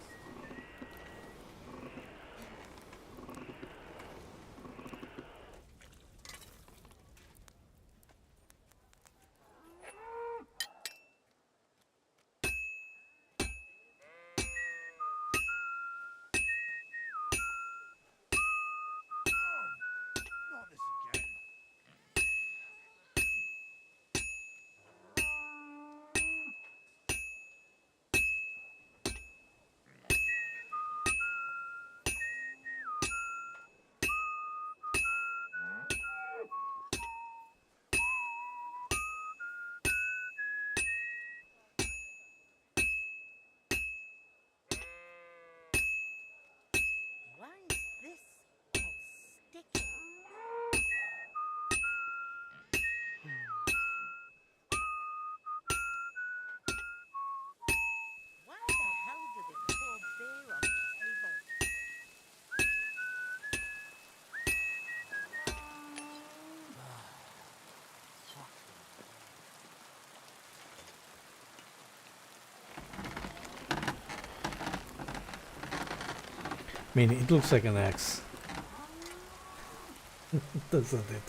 mean, it looks like an axe. Doesn't it?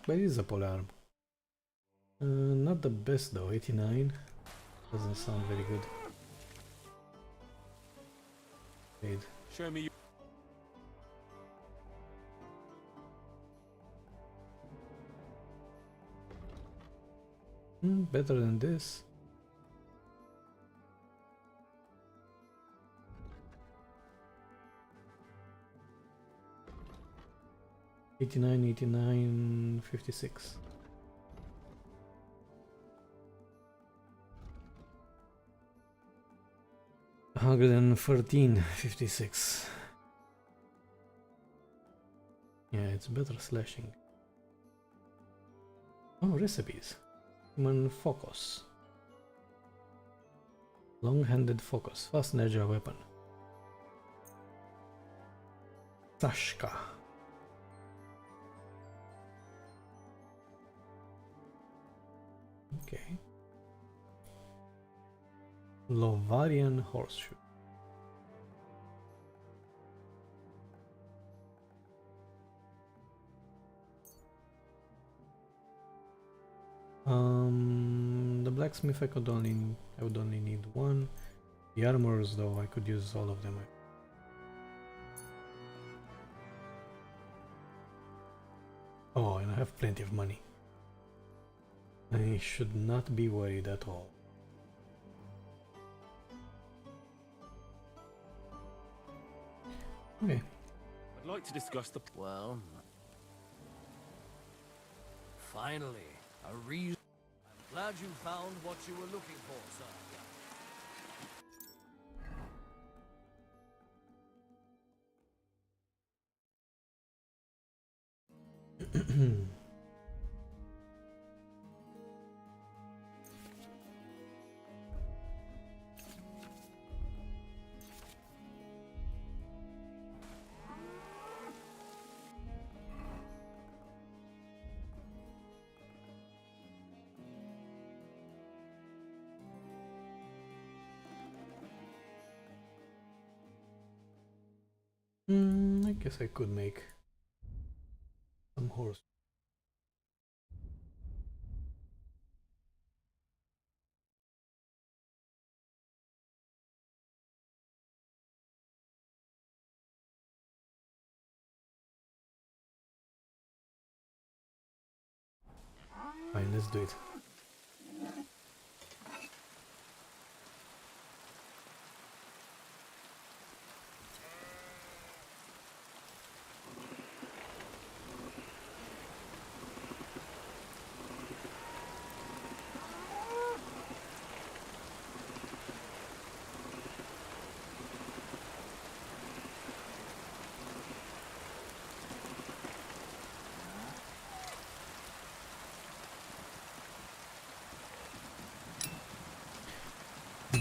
But it is a polearm. Not the best though, 89. Doesn't sound very good. Wait. Show me. Better than this. $89, $89, $56. $113.56. Yeah, it's better slashing. Oh, recipes. Human focus. Long-handed focus. Fast ninja weapon. Sashka. Okay. Lovarian horseshoe. The blacksmith I would only need one. The armors though, I could use all of them. Oh, and I have plenty of money. I should not be worried at all. Okay. I'd like to discuss the. Well, finally, a reason. I'm glad you found what you were looking for, sir. I guess I could make some horse. Fine, let's do it.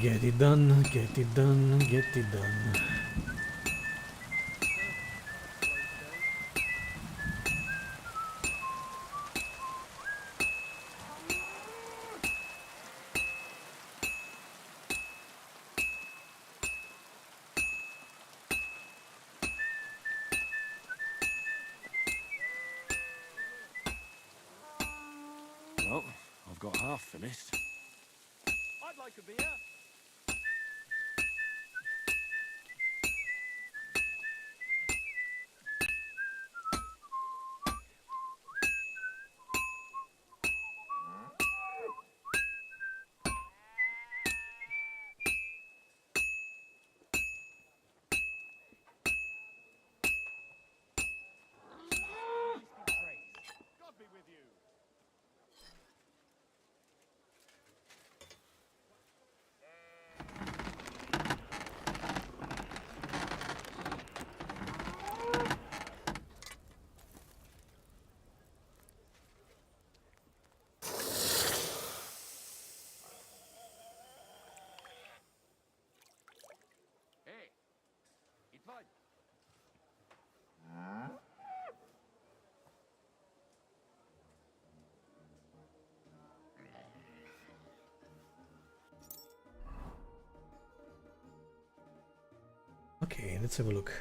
Get it done, get it done, get it done. Well, I've got half finished. I'd like a beer. God be with you. Okay, let's have a look.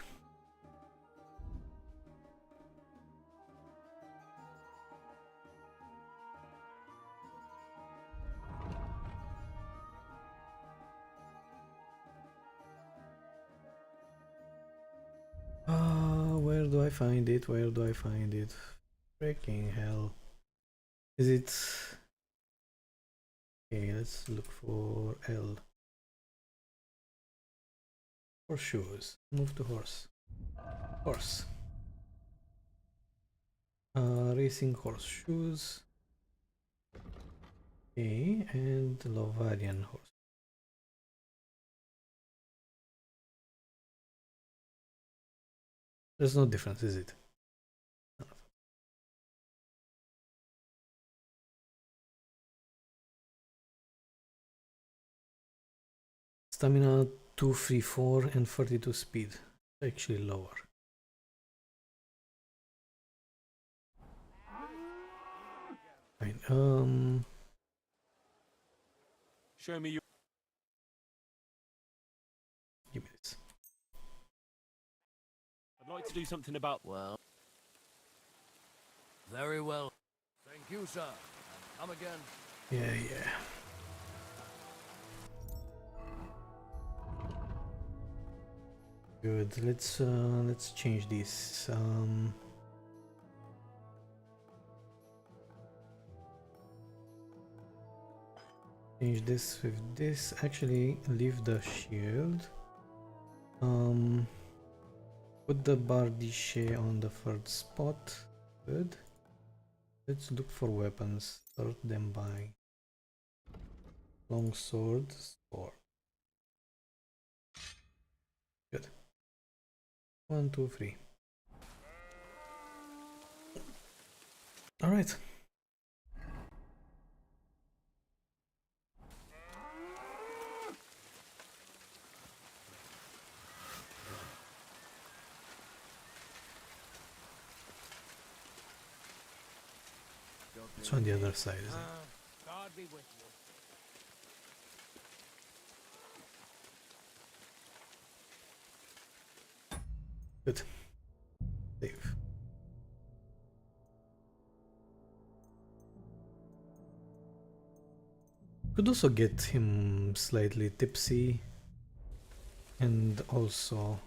Where do I find it? Where do I find it? Freaking hell. Is it... Okay, let's look for L. Horseshoes. Move to horse. Horse. Racing horseshoes. Okay, and Lovarian horse. There's no difference, is it? Stamina 234 and 42 speed. Actually lower. Fine. Show me your... Give me this. I'd like to do something about... Well. Very well. Thank you, sir. And come again. Yeah. Good. Let's change this. Change this with this. Actually, leave the shield. Put the bardiche on the third spot. Good. Let's look for weapons. Sort them by long sword, sword. Good. 1, 2, 3. All right. It's on the other side, isn't it? God be with you. Good. Save. Could also get him slightly tipsy and also...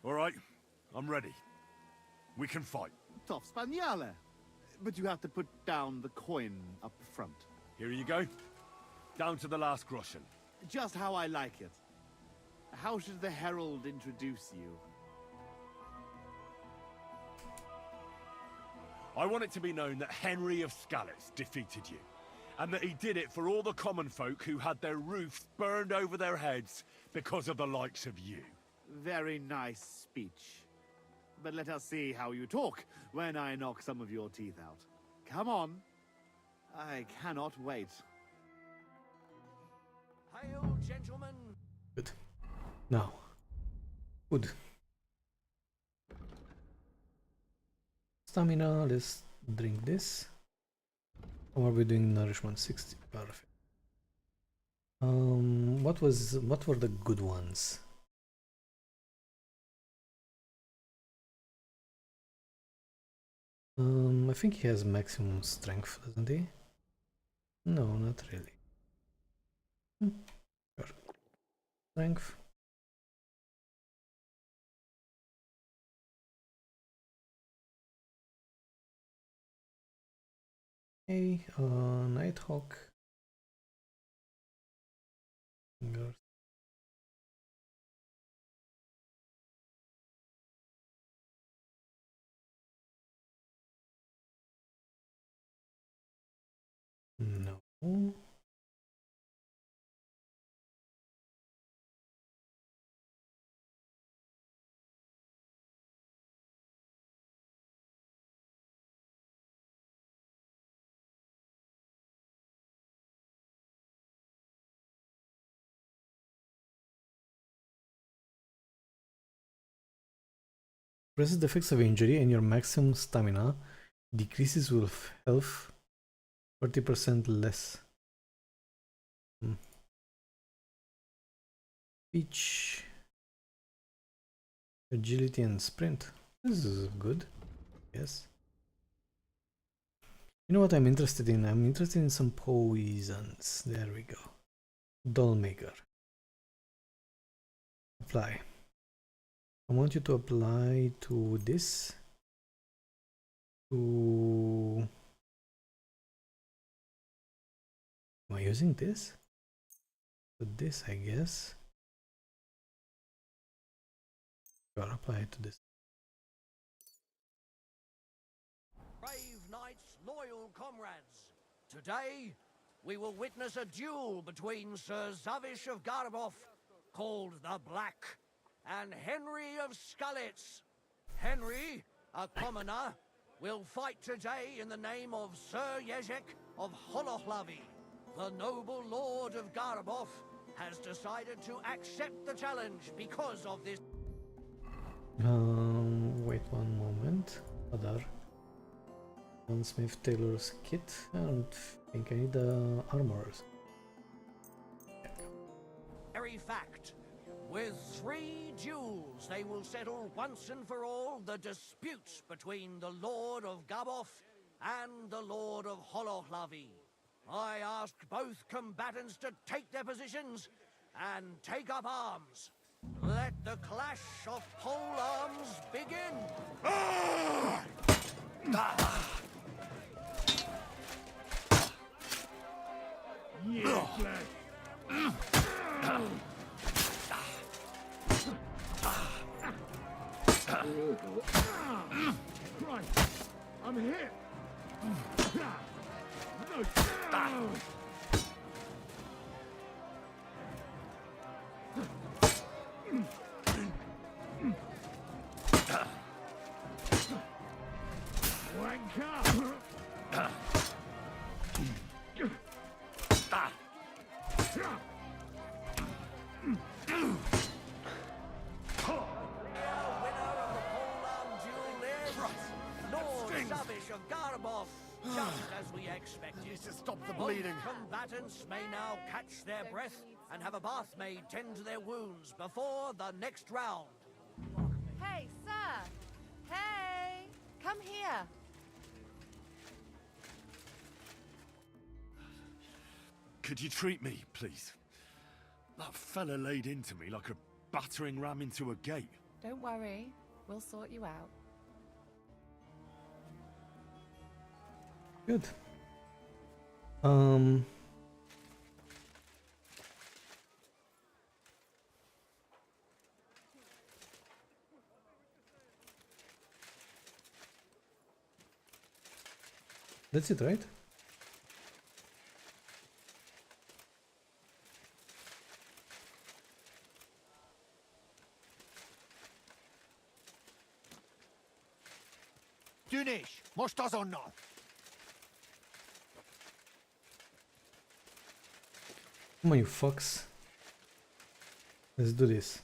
Alright, I'm ready. We can fight. Top Spaniale. But you have to put down the coin up front. Here you go. Down to the last groschen. Just how I like it. How should the herald introduce you? I want it to be known that Henry of Skalitz defeated you, and that he did it for all the common folk who had their roofs burned over their heads because of the likes of you. Very nice speech. But let us see how you talk when I knock some of your teeth out. Come on. I cannot wait. Hail, gentlemen. Good. Now. Good. Stamina, let's drink this. Or are we doing nourishment 60? Perfect. What were the good ones? I think he has maximum strength, doesn't he? No, not really. Sure. Strength. Okay, Nighthawk. Fingers. No. Presses the effects of injury and your maximum stamina decreases with health 30% less. Speech, agility, and sprint. This is good. Yes. You know what I'm interested in? I'm interested in some poisons. There we go. Dollmaker. Apply. I want you to apply to this. To... Am I using this? To this, I guess. Gotta apply it to this. Brave knights, loyal comrades. Today, we will witness a duel between Sir Zavish of Garabov, called the Black, and Henry of Skullets. Henry, a commoner, will fight today in the name of Sir Yezek of Holohlavi. The noble lord of Garabov has decided to accept the challenge because of this. Wait one moment. Other. Gunsmith Tailor's kit. I don't think I need the armors. Very fact. With 3 duels, they will settle once and for all the disputes between the Lord of Gaboth and the Lord of Holohlavi. I ask both combatants to take their positions and take up arms. Let the clash of pole arms begin. Christ, I'm hit! No! Just as we expected. Needs to stop the Both bleeding. combatants may now catch their breath and have a bath maid tend to their wounds before the next round. Hey, sir! Hey! Come here! Could you treat me, please? That fella laid into me like a battering ram into a gate. Don't worry, we'll sort you out. Good. That's it, right? Dünisch, most azonnal! Come on, you fucks. Let's do this.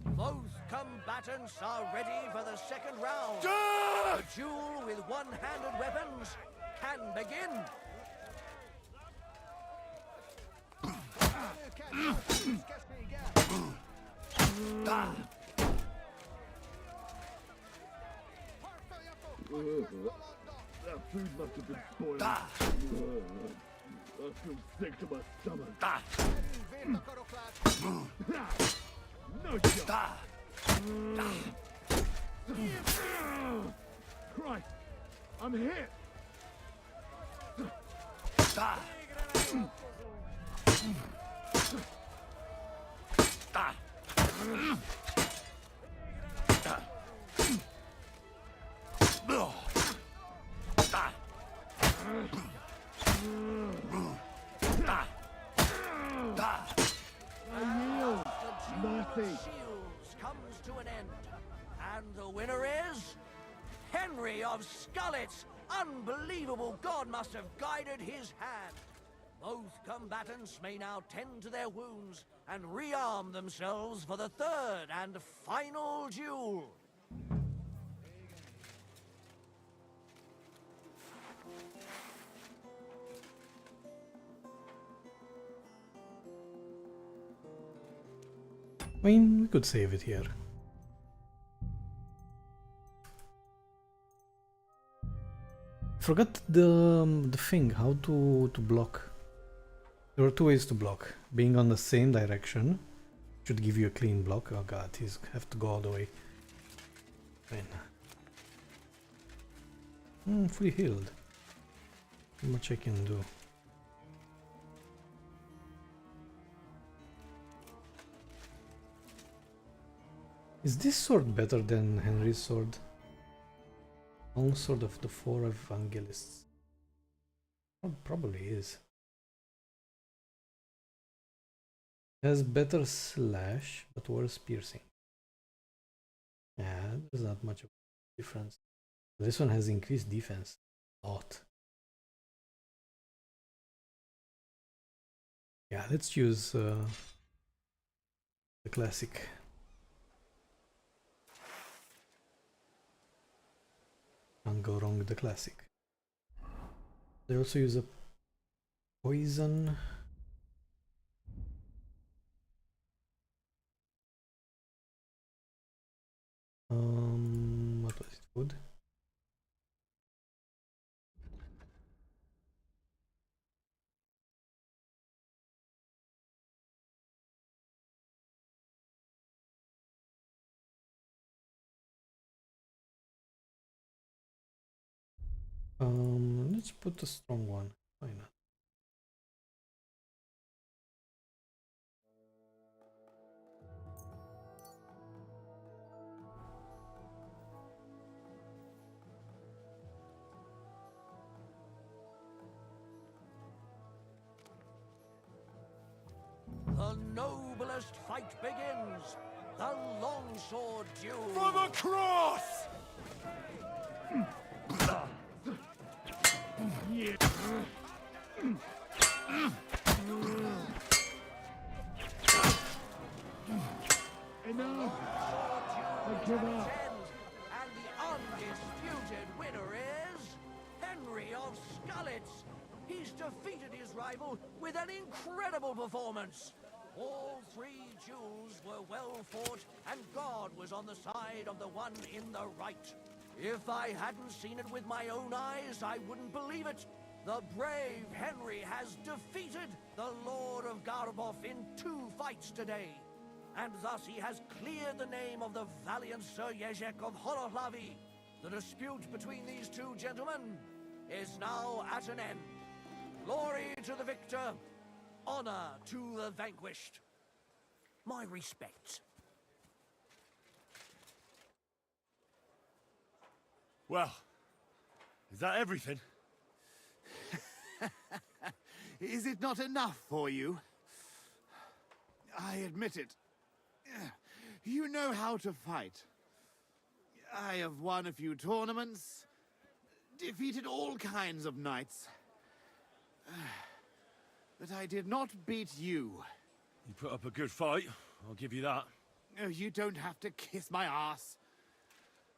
Both combatants are ready for the second round. The duel with one-handed weapons can begin. That food must have been spoiled. I feel sick to my stomach. No shot. Christ, I'm hit. Shields comes to an end. And the winner is... Henry of Skullets. Unbelievable, God must have guided his hand. Both combatants may now tend to their wounds and rearm themselves for the third and final duel. I mean, we could save it here. Forgot the thing, how to block. There are two ways to block. Being on the same direction should give you a clean block. Oh god, he's have to go all the way. Man. Fully healed. How much I can do. Is this sword better than Henry's sword? Long sword of the four evangelists. Probably is. Has better slash, but worse piercing. Yeah, there's not much of a difference. This one has increased defense. A lot. Yeah, let's use the classic. Can't go wrong with the classic. They also use a poison. What was it? Wood? Let's put a strong one. Why not? The noblest fight begins. The longsword duel. For the cross! Enough! I give up. And the undisputed winner is Henry of Scullets. He's defeated his rival with an incredible performance. All three duels were well fought, and God was on the side of the one in the right. If I hadn't seen it with my own eyes, I wouldn't believe it. The brave Henry has defeated the Lord of Garboff in 2 fights today. And thus he has cleared the name of the valiant Sir Jezek of Horohlavi. The dispute between these two gentlemen is now at an end. Glory to the victor, honor to the vanquished. My respects. Well, is that everything? Is it not enough for you? I admit it. You know how to fight. I have won a few tournaments, defeated all kinds of knights. But I did not beat you. You put up a good fight, I'll give you that. Oh, you don't have to kiss my ass.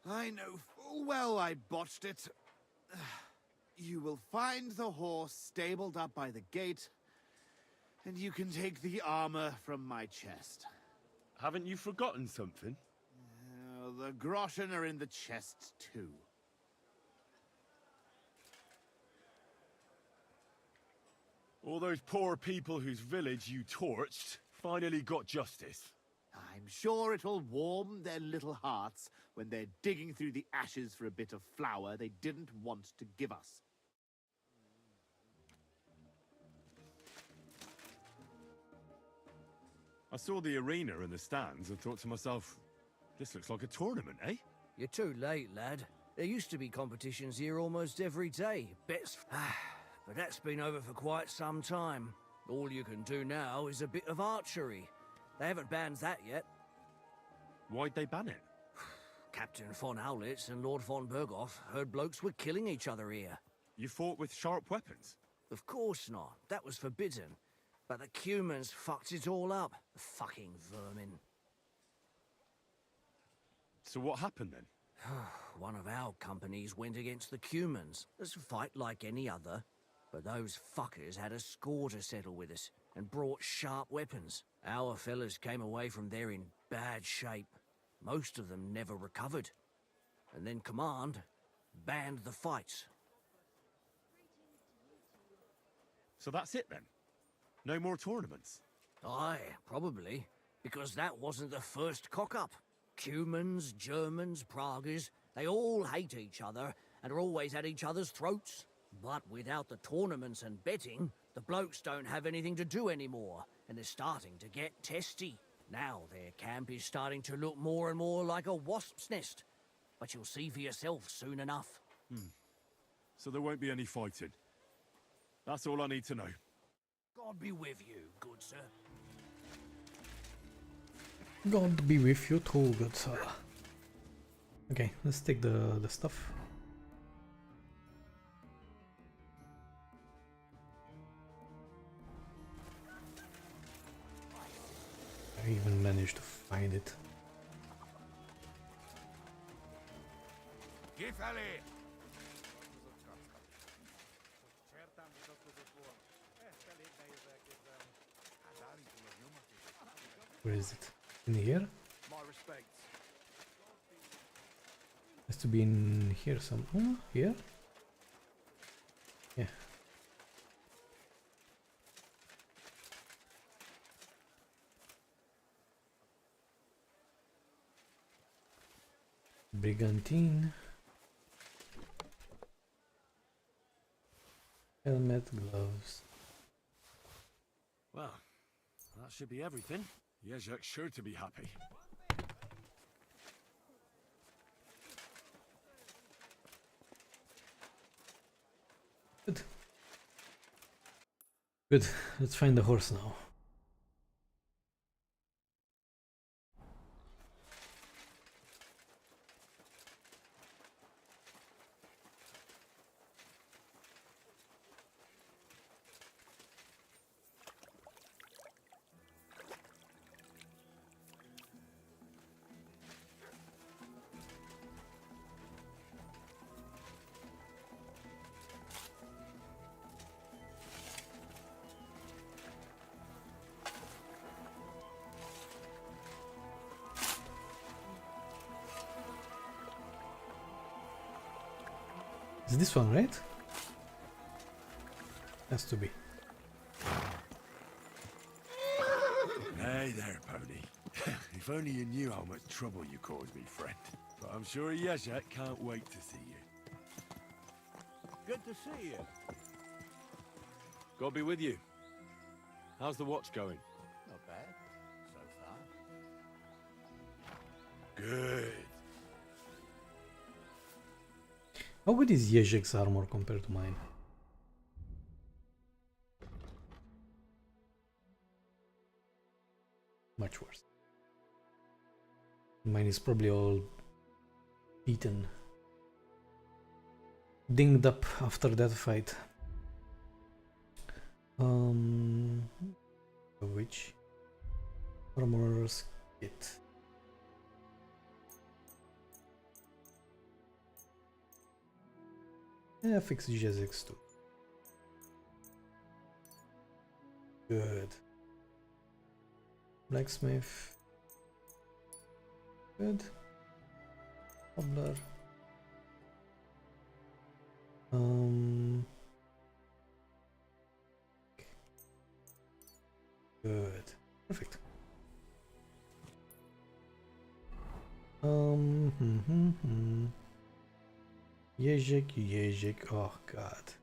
I know full well I botched it. You will find the horse stabled up by the gate, and you can take the armor from my chest. Haven't you forgotten something? The groschen are in the chest too. All those poor people whose village you torched finally got justice. I'm sure it'll warm their little hearts when they're digging through the ashes for a bit of flour they didn't want to give us. I saw the arena and the stands and thought to myself, this looks like a tournament, eh? You're too late, lad. There used to be competitions here almost every day. Bets. But that's been over for quite some time. All you can do now is a bit of archery. They haven't banned that yet. Why'd they ban it? Captain von Owlitz and Lord von Berghoff heard blokes were killing each other here. You fought with sharp weapons? Of course not. That was forbidden. But the Cumans fucked it all up. The fucking vermin. So what happened then? One of our companies went against the Cumans. It's a fight like any other. But those fuckers had a score to settle with us and brought sharp weapons. Our fellas came away from there in bad shape. Most of them never recovered. And then Command banned the fights. So that's it then? No more tournaments? Aye, probably. Because that wasn't the first cock-up. Cumans, Germans, Praguers, they all hate each other and are always at each other's throats. But without the tournaments and betting, the blokes don't have anything to do anymore, and they're starting to get testy. Now their camp is starting to look more and more like a wasp's nest. But you'll see for yourself soon enough. So there won't be any fighting. That's all I need to know. God be with you, good sir. God be with you too, good sir. Okay, let's take the stuff. I even managed to find it. Where is it? In here? My respects. Has to be in here somewhere. Here? Yeah. Brigantine. Helmet, gloves. Well, that should be everything. Jezek's sure to be happy. Good. Good. Let's find the horse now. Is this one, right? Has to be. Hey there, pony. If only you knew how much trouble you caused me, friend. But I'm sure Jezek can't wait to see you. Good to see you. God be with you. How's the watch going? Not bad, so far. Good. How good is Jezek's armor compared to mine? Much worse. Mine is probably all beaten. Dinged up after that fight. Which armor's kit? Yeah, fix Jezek's too. Good. Blacksmith. Good. Cobbler. Good. Perfect. Jezek. Oh God.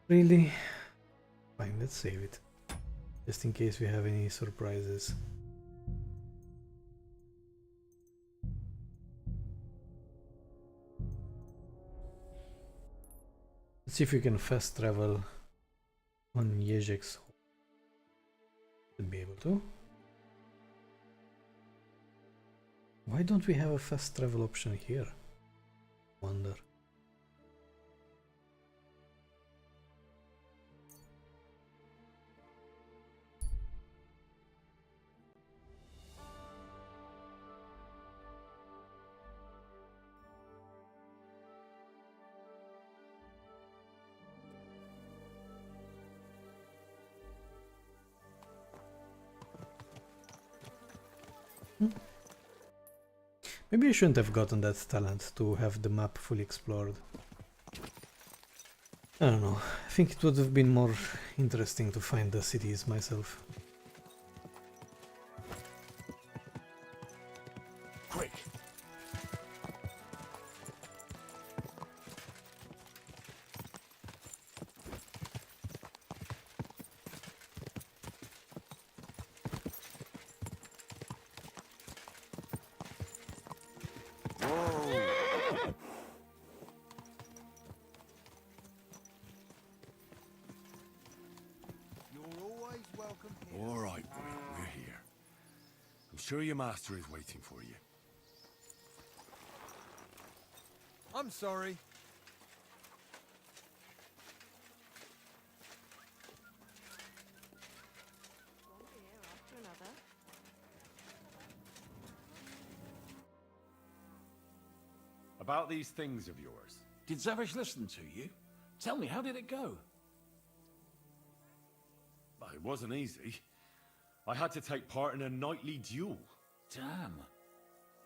Really? Fine, let's save it. Just in case we have any surprises. Let's see if we can fast travel on Jezek's. Should be able to. Why don't we have a fast travel option here? Wonder. Maybe I shouldn't have gotten that talent to have the map fully explored. I don't know. I think it would have been more interesting to find the cities myself. Quick! All right, we're here. I'm sure your master is waiting for you. I'm sorry. About these things of yours. Did Zavish listen to you? Tell me, how did it go? Well, it wasn't easy. I had to take part in a nightly duel. Damn.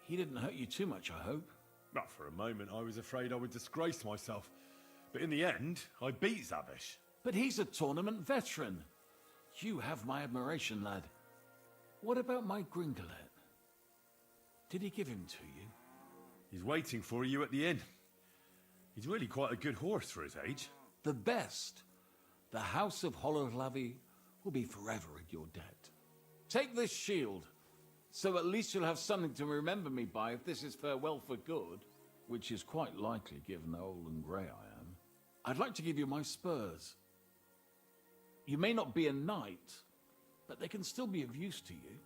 He didn't hurt you too much, I hope. Well, for a moment, I was afraid I would disgrace myself. But in the end, I beat Zavish. But he's a tournament veteran. You have my admiration, lad. What about my Gringolet? Did he give him to you? He's waiting for you at the inn. He's really quite a good horse for his age. The best. The House of Hollowlavy will be forever in your debt. Take this shield, so at least you'll have something to remember me by if this is farewell for good, which is quite likely given how old and grey I am. I'd like to give you my spurs. You may not be a knight, but they can still be of use to you.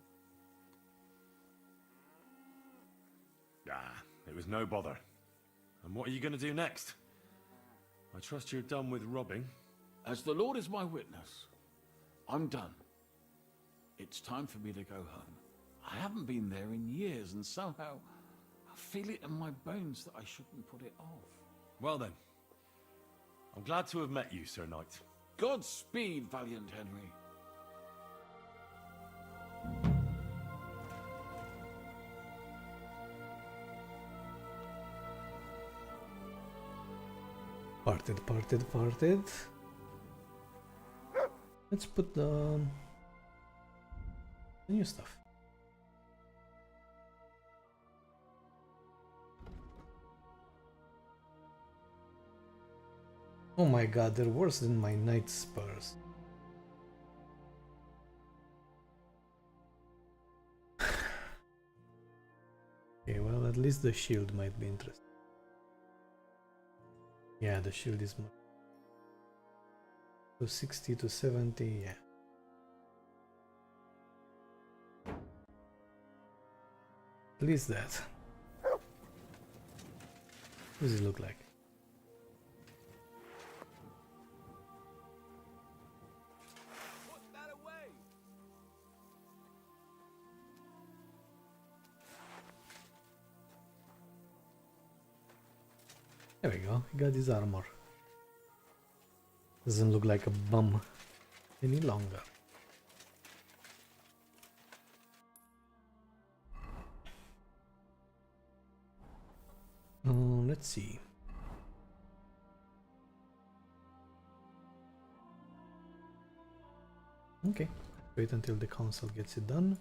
Ah, it was no bother. And what are you going to do next? I trust you're done with robbing. As the Lord is my witness, I'm done. It's time for me to go home. I haven't been there in years, and somehow I feel it in my bones that I shouldn't put it off. Well then, I'm glad to have met you, Sir Knight. Godspeed, valiant Henry. Parted. Let's put the new stuff. Oh my god, they're worse than my knight spurs. Okay, well, at least the shield might be interesting. Yeah, the shield is more. So 60 to 70, yeah. At least that. What does it look like? Put that away! There we go, he got his armor. Doesn't look like a bum any longer. Let's see. Okay, wait until the council gets it done.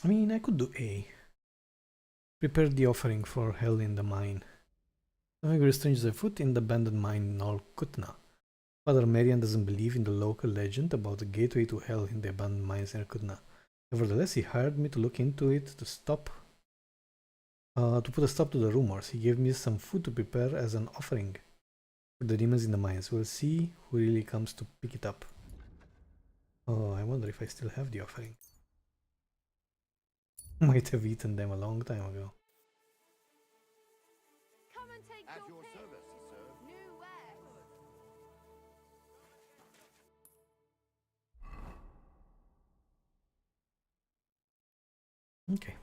I mean, I could do A. Prepare the offering for hell in the mine. Something very strange is afoot in the abandoned mine in Al Kutna. Father Marian doesn't believe in the local legend about the gateway to hell in the abandoned mines in Al Kutna. Nevertheless, he hired me to look into it to put a stop to the rumors. He gave me some food to prepare as an offering for the demons in the mines. We'll see who really comes to pick it up. Oh, I wonder if I still have the offering. Might have eaten them a long time ago. Come and take At your your pick. service, sir. New wares. Okay.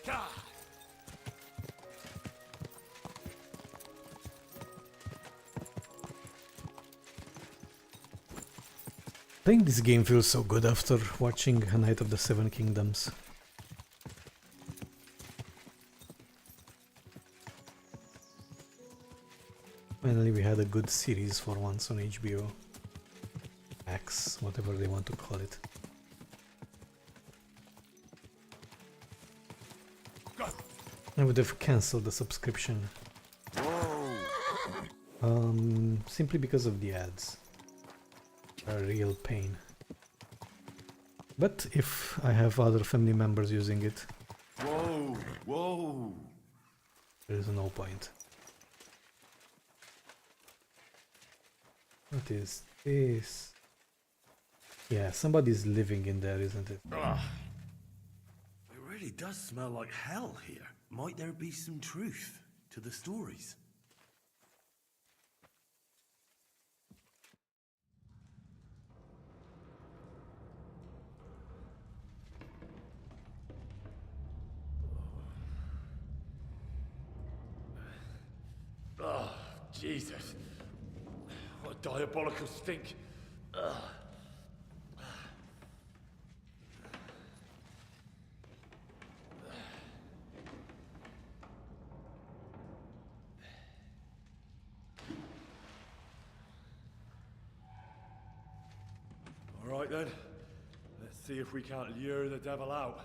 God. Playing this game feels so good after watching A Night of the Seven Kingdoms. Finally we had a good series for once on HBO. Max, whatever they want to call it. I would have cancelled the subscription. Simply because of the ads. A real pain. But if I have other family members using it, Whoa, whoa. there is no point. What is this? Yeah, somebody's living in there, isn't it? Ugh. It really does smell like hell here. Might there be some truth to the stories? Oh, Jesus. What a diabolical stink. Ugh. All right then. Let's see if we can't lure the devil out.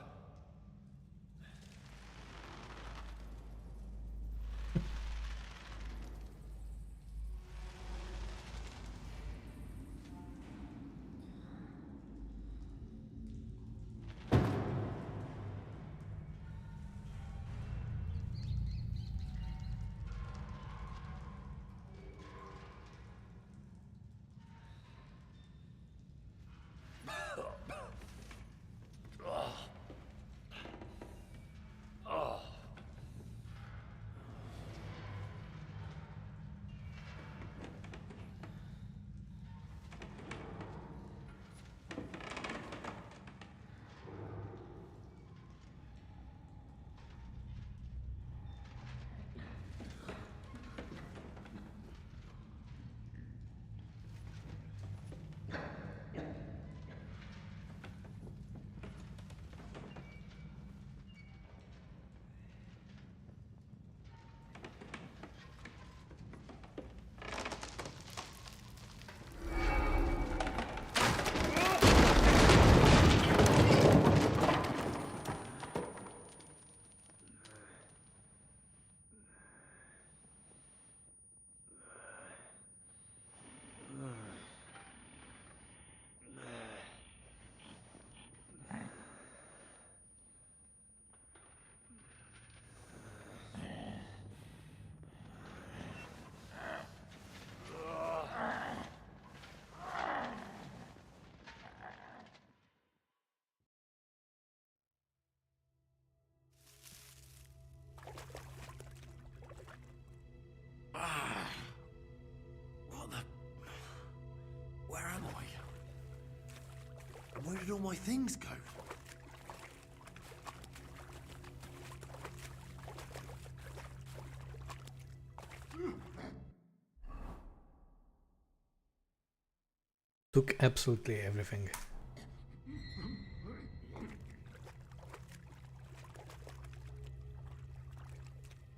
What the... Where am I? And where did all my things go? Took absolutely everything.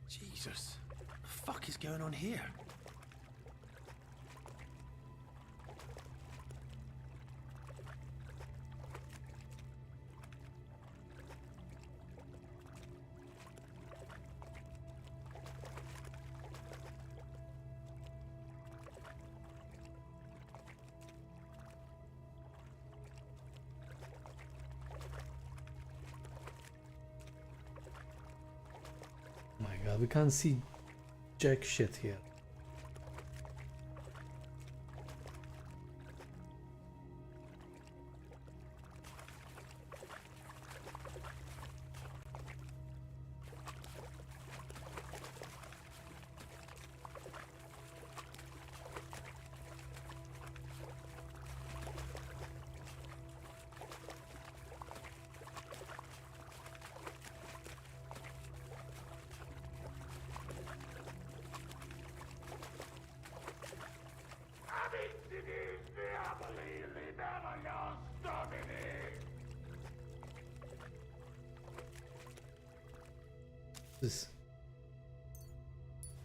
Jesus. What the fuck is going on here? My god, we can't see jack shit here. This.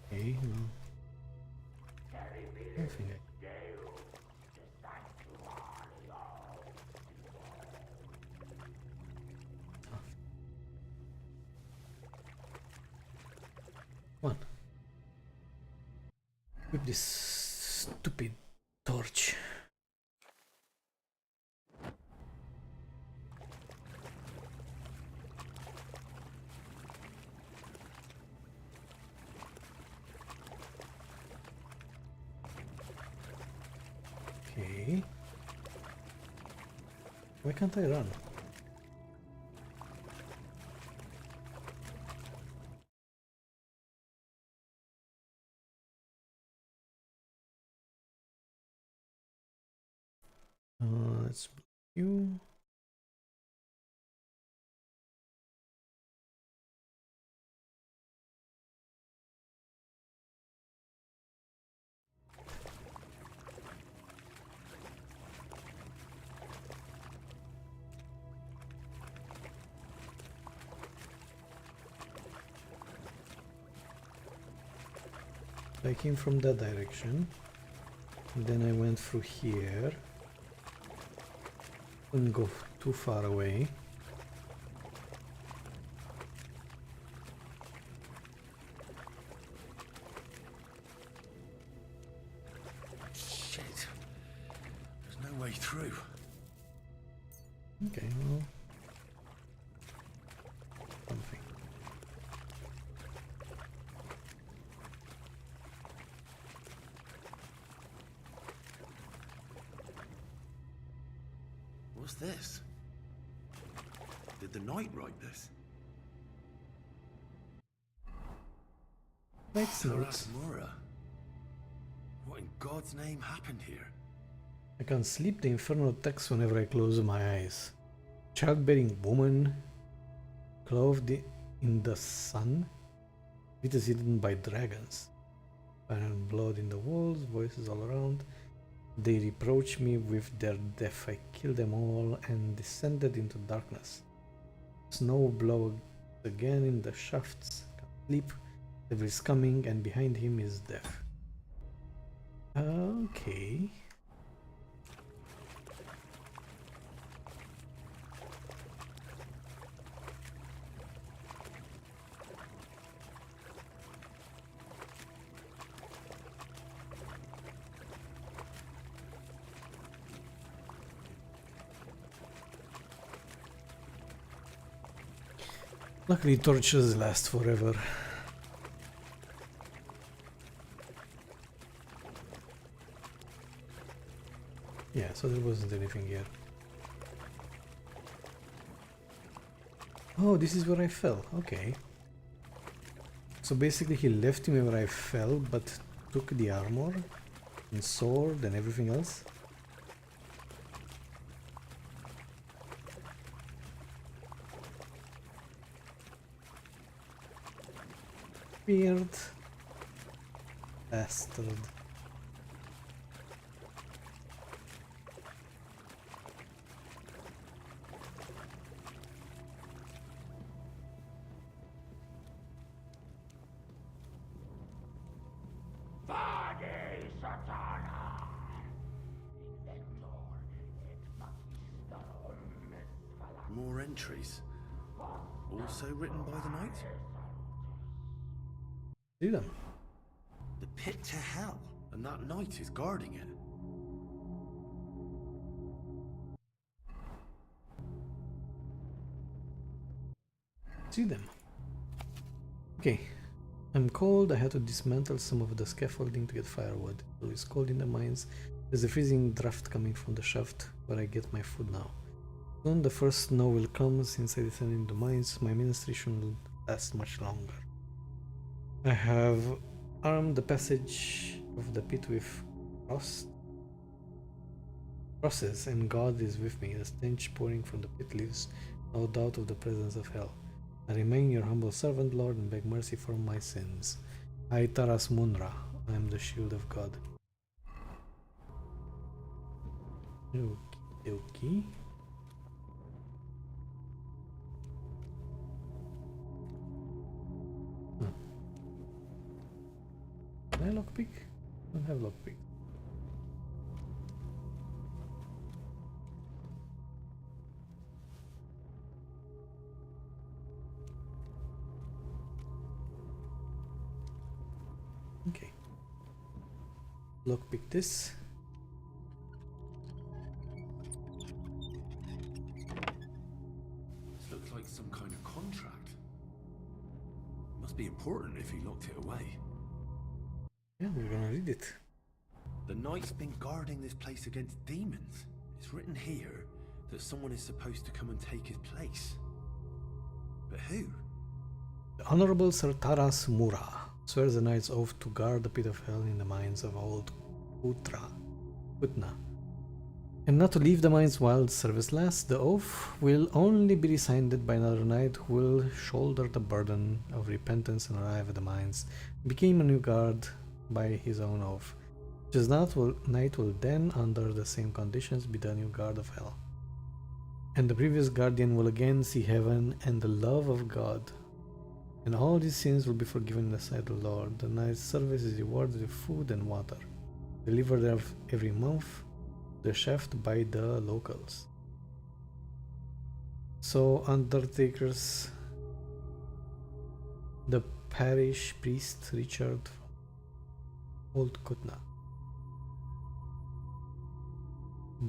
Okay, no. I don't think I... One. With this stupid torch. Okay. Why can't I run? Let's you. I came from that direction, and then I went through here. Couldn't go too far away. Shit. There's no way through. Okay, well, something. What's this? Did the knight write this? Makes notes. Mura. What in God's name happened here? I can sleep the infernal text whenever I close my eyes. Childbearing woman, clothed in the sun, it is hidden by dragons. Fire and blood in the walls, voices all around. They reproach me with their death. I killed them all and descended into darkness. Snow blows again in the shafts. Can't sleep. Devil is coming, and behind him is death. Okay. Luckily torches last forever. Yeah, so there wasn't anything here. Oh, this is where I fell. Okay. So basically he left me where I fell, but took the armor and sword and everything else. Weird bastard. More entries. Also written by the knight? See them. The pit to hell, and that knight is guarding it. See them. Okay. I'm cold. I had to dismantle some of the scaffolding to get firewood. It is cold in the mines. There's a freezing draft coming from the shaft where I get my food now. Soon the first snow will come. Since I descended into mines, my ministry shouldn't last much longer. I have armed the passage of the pit with crosses, and God is with me. The stench pouring from the pit leaves no doubt of the presence of hell. I remain your humble servant, Lord, and beg mercy for my sins. I, Taras Munra, I am the shield of God. Okay. Can I lockpick? I don't have lockpick. Okay. Lockpick this. This looks like some kind of contract. Must be important if he locked it away. Yeah, we're gonna read it. The knight's been guarding this place against demons. It's written here that someone is supposed to come and take his place. But who? The Honorable Sir Taras Mura swears the knight's oath to guard the pit of hell in the mines of old Putna, and not to leave the mines while service lasts. The oath will only be rescinded by another knight who will shoulder the burden of repentance and arrive at the mines, became a new guard by his own oath. This knight will then, under the same conditions, be the new guard of hell. And the previous guardian will again see heaven and the love of God. And all these sins will be forgiven in the sight of the Lord. The knight's service is rewarded with food and water, delivered every month, the shaft by the locals. So undertakers, the parish priest Richard from Old Kutna.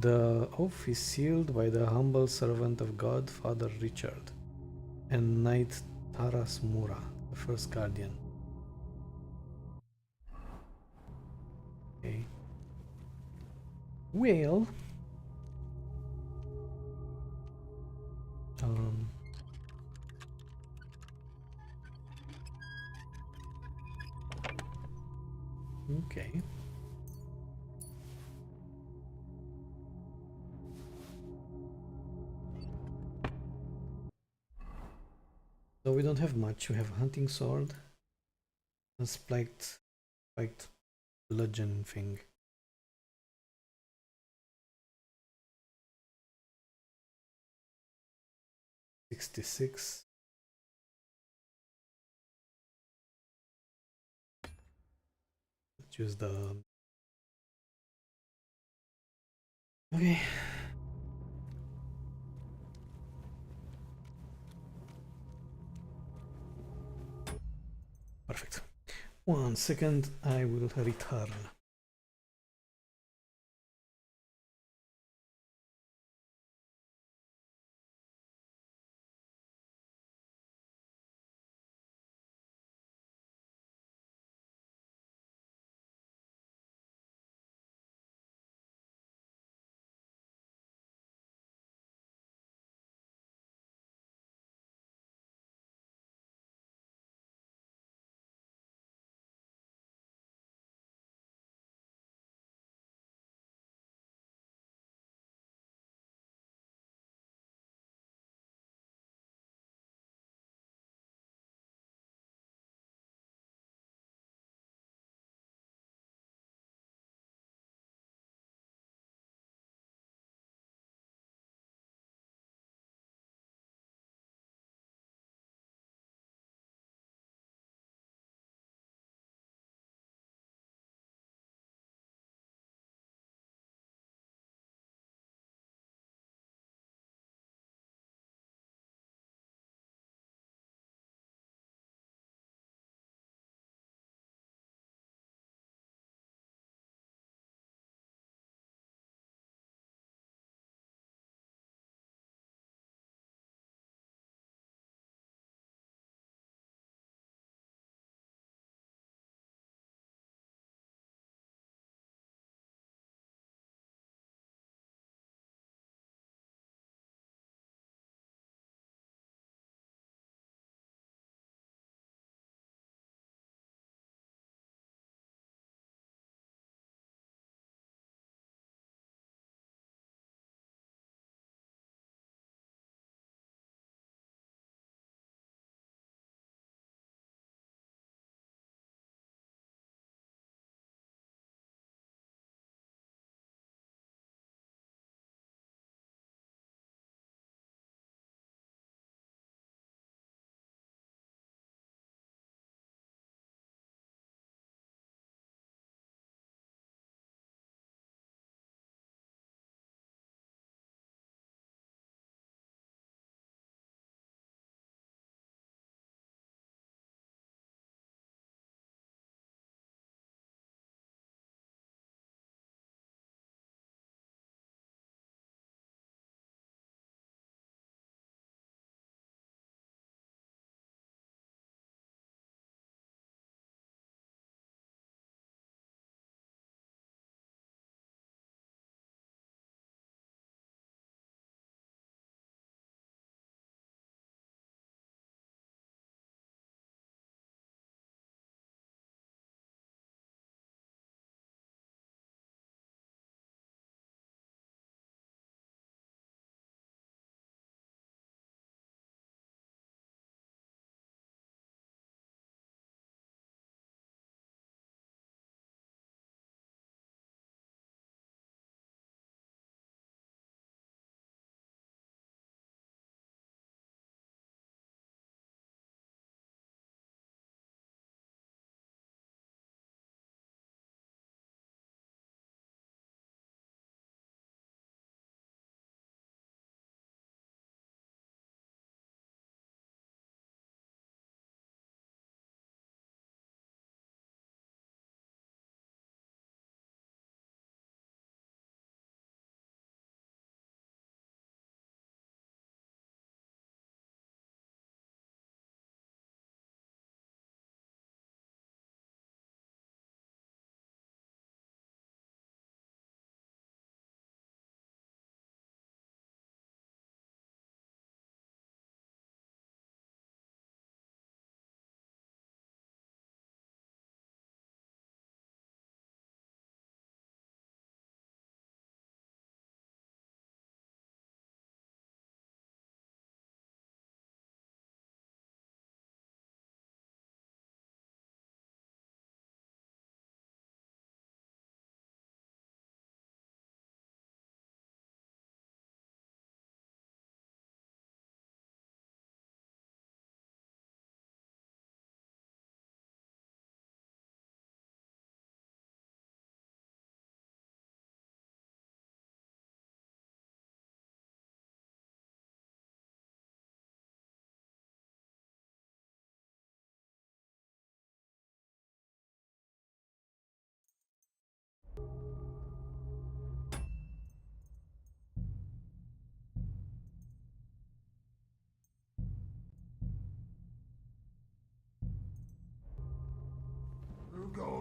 The oath is sealed by the humble servant of God, Father Richard, and Knight Taras Mura, the first guardian. Okay. Well, okay. So we don't have much. We have a hunting sword, a spiked bludgeon thing. $66. Let's use the... Okay. Perfect. 1 second, I will return.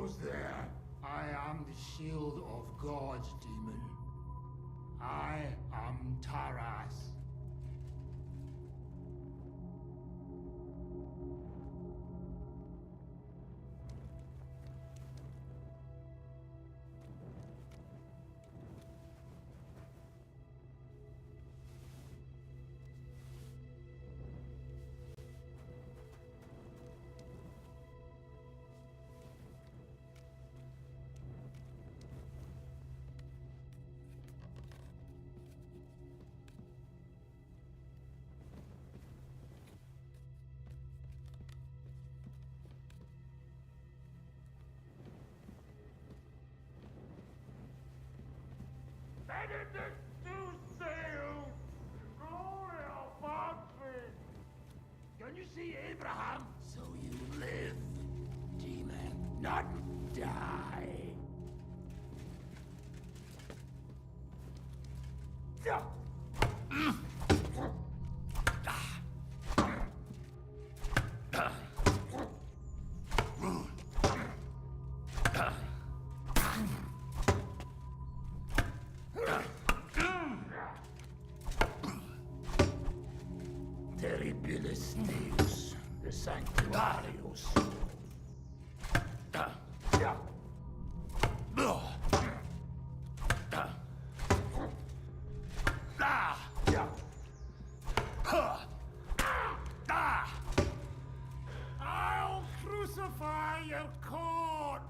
goes there. I am the shield of gods, demon. I am Taras. Benedict to sail! Glory of Godfrey! Can you see Abraham? So you live, demon, not die. Terribilis Deus, the Sanctuarius. I'll crucify your corpse!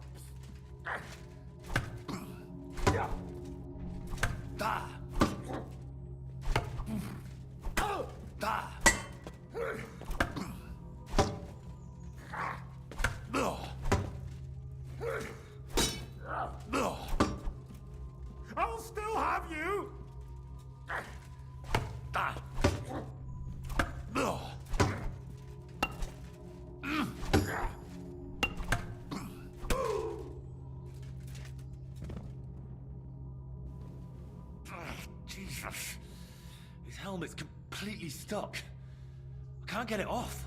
I'll still have you! Jesus. His helmet's completely stuck. I can't get it off.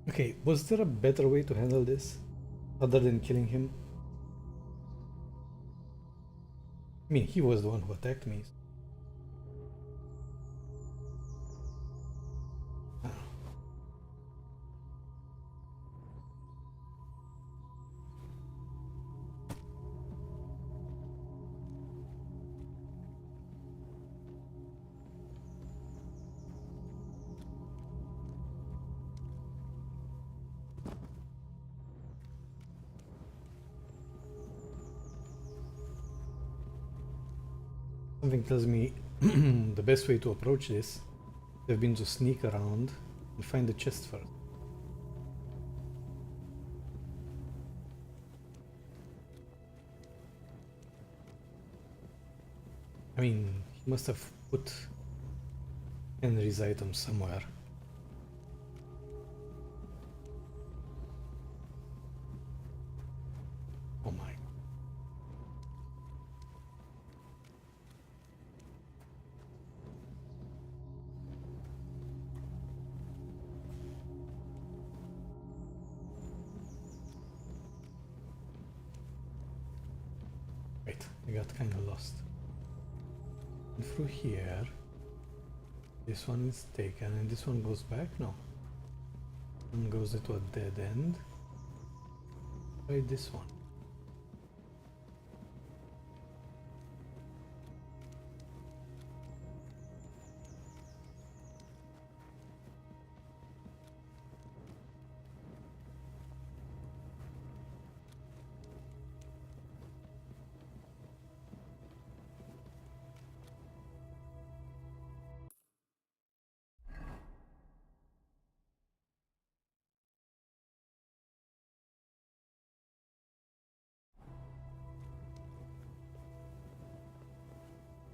Okay, was there a better way to handle this other than killing him? I mean, he was the one who attacked me. I don't know. Something tells me the best way to approach this would have been to sneak around and find the chest first. I mean, he must have put Henry's item somewhere. Oh my. Wait, I got kind of lost. And through here, this one is taken and this one goes back? No. One goes into a dead end. Try this one.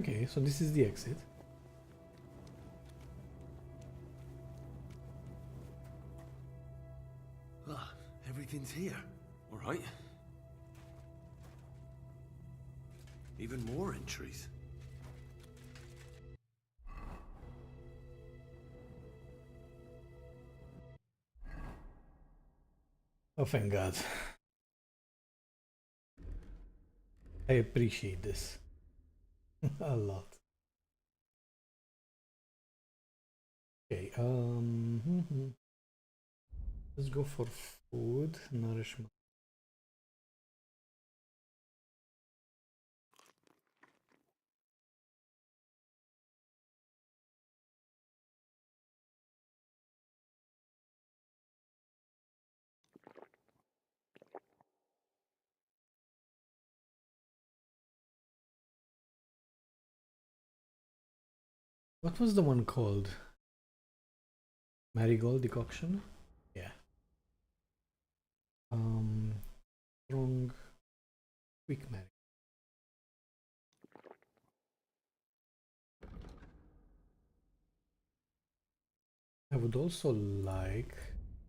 Okay, so this is the exit. Ah, everything's here. All right. Even more entries. Oh, thank God. I appreciate this a lot. Okay, let's go for food, nourishment. What was the one called? Marigold decoction? Yeah. Strong, quick marigold. I would also like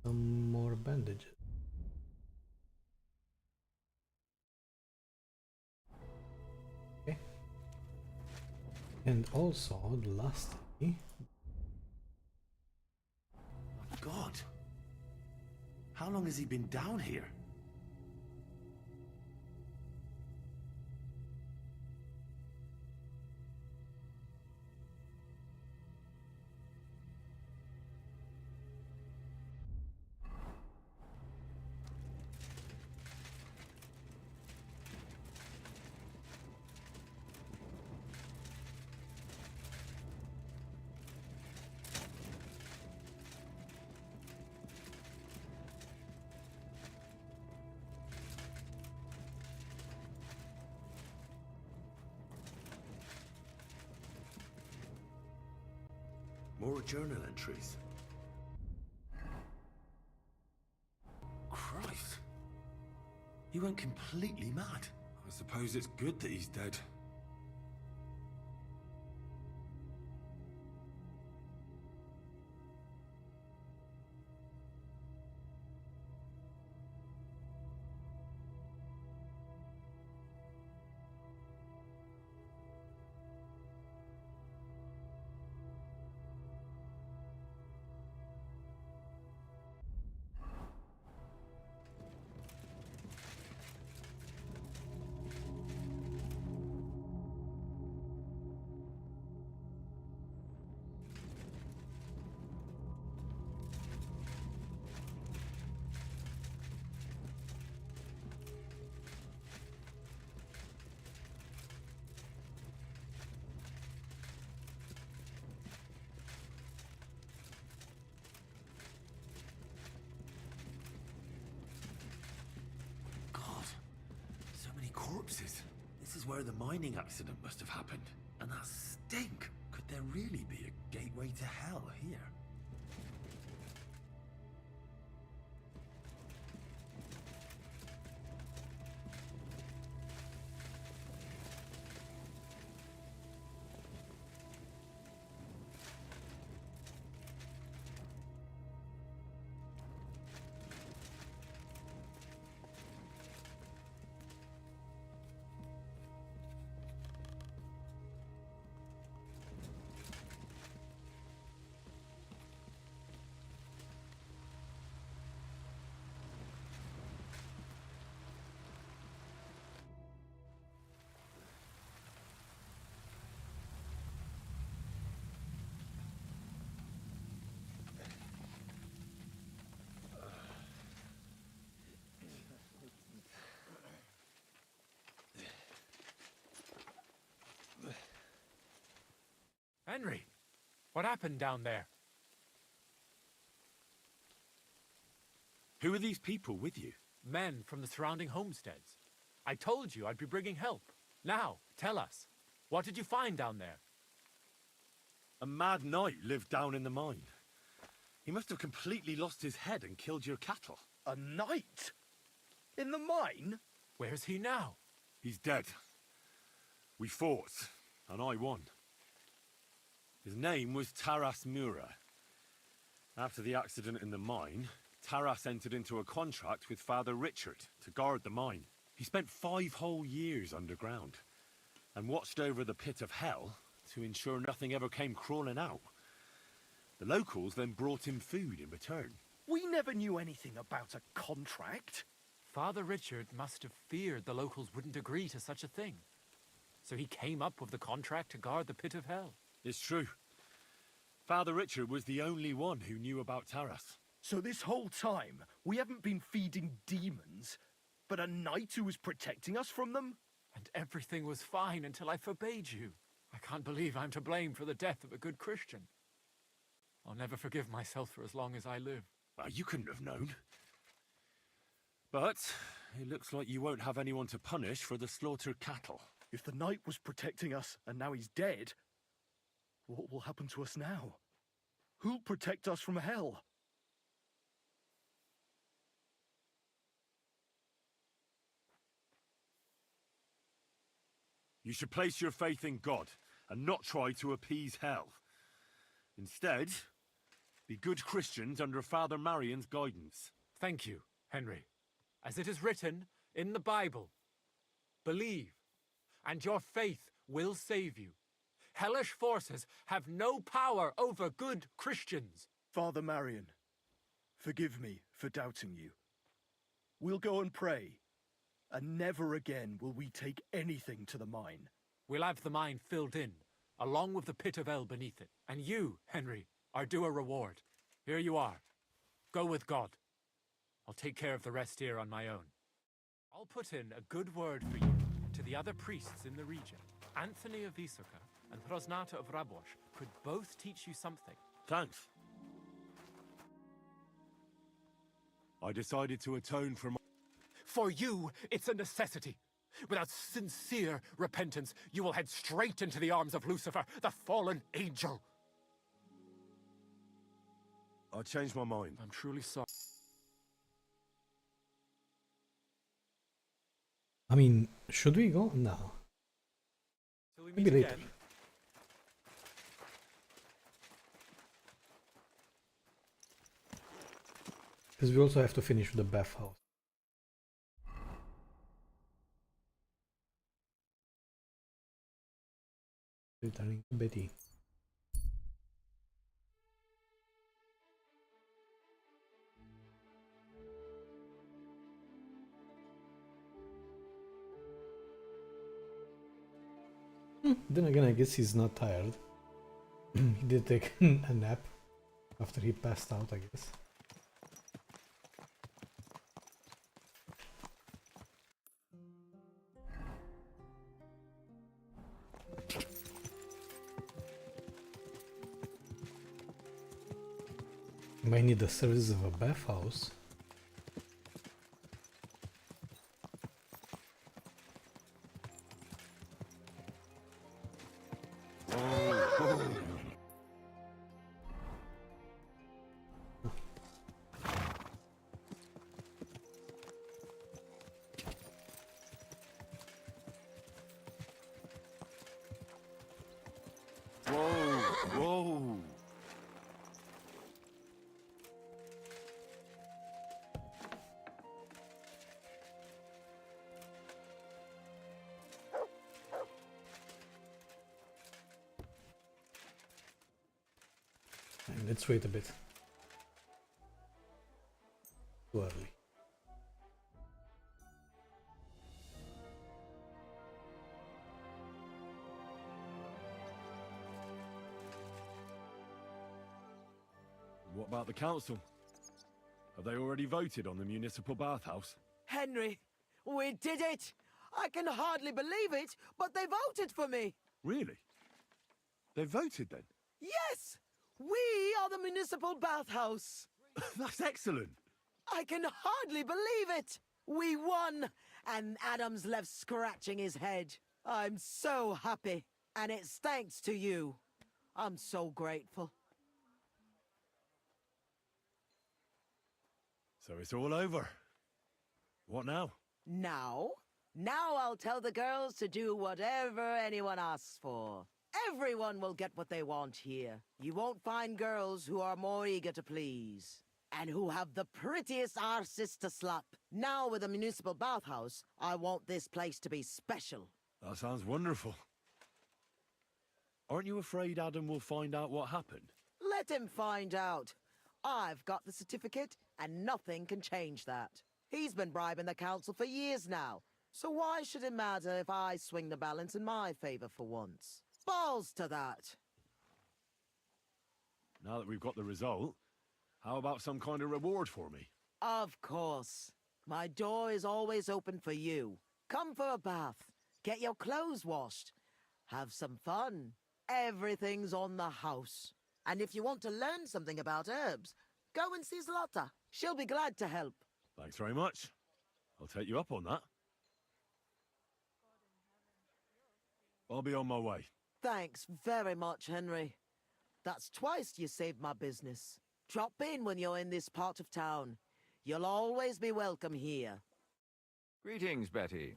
some more bandages. Okay. And also, lastly, God. How long has he been down here? More journal entries. Christ. He went completely mad. I suppose it's good that he's dead. Corpses. This is where the mining accident must have happened. And that stink. Could there really be a gateway to hell here? Henry, what happened down there? Who are these people with you? Men from the surrounding homesteads. I told you I'd be bringing help. Now, tell us, what did you find down there? A mad knight lived down in the mine. He must have completely lost his head and killed your cattle. A knight? In the mine? Where's he now? He's dead. We fought. and I won. His name was Taras Mura. After the accident in the mine, Taras entered into a contract with Father Richard to guard the mine. He spent 5 whole years underground and watched over the pit of hell to ensure nothing ever came crawling out. The locals then brought him food in return. We never knew anything about a contract. Father Richard must have feared the locals wouldn't agree to such a thing. So he came up with the contract to guard the pit of hell. It's true. Father Richard was the only one who knew about Taras. So this whole time, we haven't been feeding demons, but a knight who was protecting us from them? And everything was fine until I forbade you. I can't believe I'm to blame for the death of a good Christian. I'll never forgive myself for as long as I live. Well, you couldn't have known. But it looks like you won't have anyone to punish for the slaughtered cattle. If the knight was protecting us and now he's dead, what will happen to us now? Who'll protect us from hell? You should place your faith in God and not try to appease hell. Instead, be good Christians under Father Marion's guidance. Thank you, Henry. As it is written in the Bible, believe, and your faith will save you. Hellish forces have no power over good Christians. Father Marion, forgive me for doubting you. We'll go and pray, and never again will we take anything to the mine. We'll have the mine filled in, along with the pit of hell beneath it. And you, Henry, are due a reward. Here you are. Go with God. I'll take care of the rest here on my own. I'll put in a good word for you to the other priests in the region. Anthony of Visuka and Prosnata of Rabosh could both teach you something. Thanks. I decided to atone for my... For you, it's a necessity. Without sincere repentance, you will head straight into the arms of Lucifer, the fallen angel. I changed my mind. I'm truly sorry. I mean, should we go? No. Till we Maybe meet later. again. Because we also have to finish with the bathhouse. Returning to Betty. Then again, I guess he's not tired. He did take a nap after he passed out, I guess. You might need the services of a bathhouse. Whoa! And let's wait a bit. Too early. What about the council? Have they already voted on the municipal bathhouse? Henry, we did it! I can hardly believe it, but they voted for me! Really? They voted then? Yes! We are the municipal bathhouse! That's excellent! I can hardly believe it! We won! And Adam's left scratching his head. I'm so happy. And it's thanks to you. I'm so grateful. So it's all over. What now? Now, Now I'll tell the girls to do whatever anyone asks for. Everyone will get what they want here. You won't find girls who are more eager to please. And who have the prettiest arses to slap. Now with a municipal bathhouse, I want this place to be special. That sounds wonderful. Aren't you afraid Adam will find out what happened? Let him find out. I've got the certificate, and nothing can change that. He's been bribing the council for years now, so why should it matter if I swing the balance in my favor for once? Balls to that. Now that we've got the result, how about some kind of reward for me? Of course. My door is always open for you. Come for a bath. Get your clothes washed. Have some fun. Everything's on the house. And if you want to learn something about herbs, go and see Zlata. She'll be glad to help. Thanks very much. I'll take you up on that. I'll be on my way. Thanks very much, Henry. That's twice you saved my business. Drop in when you're in this part of town. You'll always be welcome here. Greetings, Betty.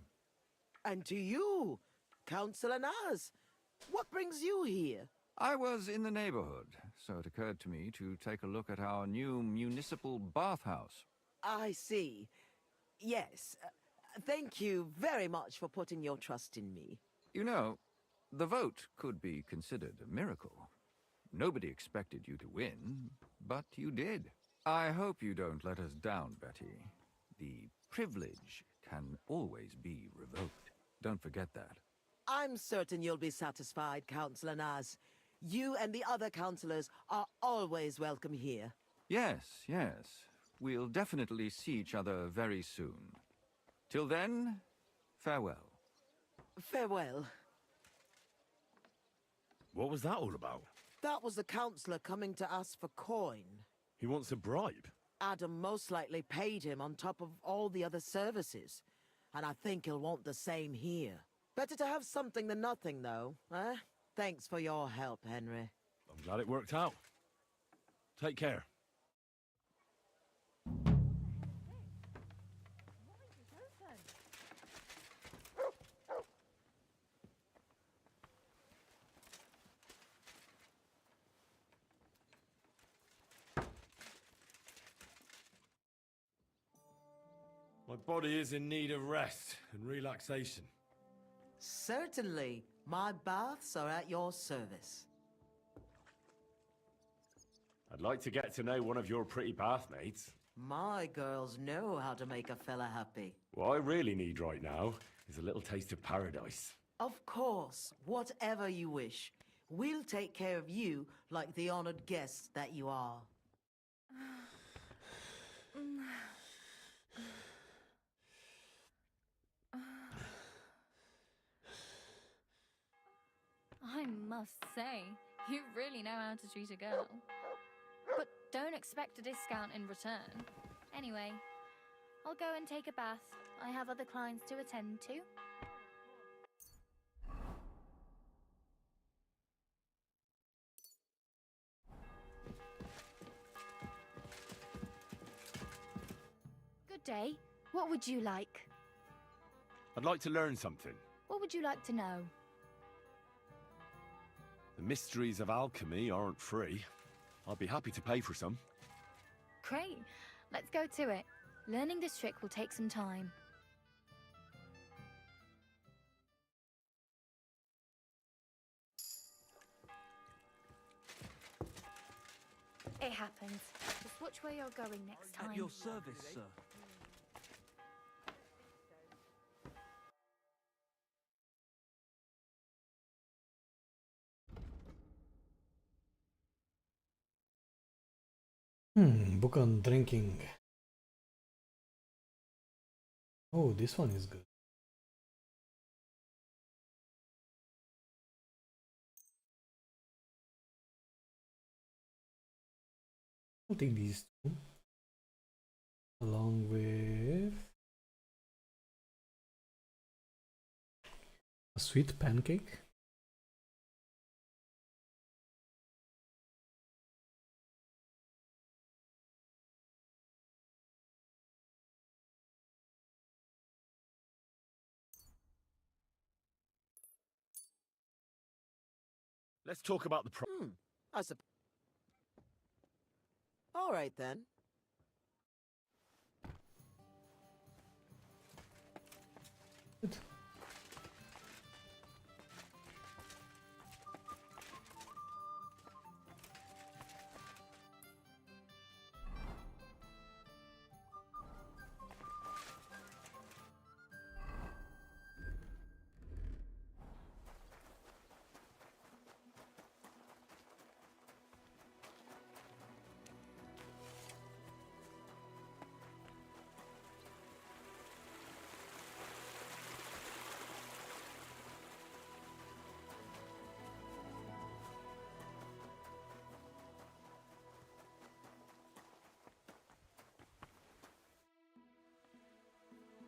And to you, Councillor Naz. What brings you here? I was in the neighborhood, so it occurred to me to take a look at our new municipal bathhouse. I see. Yes. Thank you very much for putting your trust in me. You know, the vote could be considered a miracle. Nobody expected you to win, but you did. I hope you don't let us down, Betty. The privilege can always be revoked. Don't forget that. I'm certain you'll be satisfied, Councillor Naz. You and the other councillors are always welcome here. Yes, yes. We'll definitely see each other very soon. Till then, farewell. Farewell. What was that all about? That was the councillor coming to ask for coin. He wants a bribe. Adam most likely paid him on top of all the other services. And I think he'll want the same here. Better to have something than nothing, though, eh? Thanks for your help, Henry. I'm glad it worked out. Take care. My body is in need of rest and relaxation. Certainly. My baths are at your service. I'd like to get to know one of your pretty bathmaids. My girls know how to make a fella happy. What I really need right now is a little taste of paradise. Of course, whatever you wish. We'll take care of you like the honored guests that you are. I must say, you really know how to treat a girl. But don't expect a discount in return. Anyway, I'll go and take a bath. I have other clients to attend to. Good day. What would you like? I'd like to learn something. What would you like to know? The mysteries of alchemy aren't free. I'd be happy to pay for some. Great. Let's go to it. Learning this trick will take some time. It happens. Just watch where you're going next time. At your service, sir. Book on drinking. Oh, this one is good. I'll take these two along with a sweet pancake. Let's talk about the I suppose. All right then.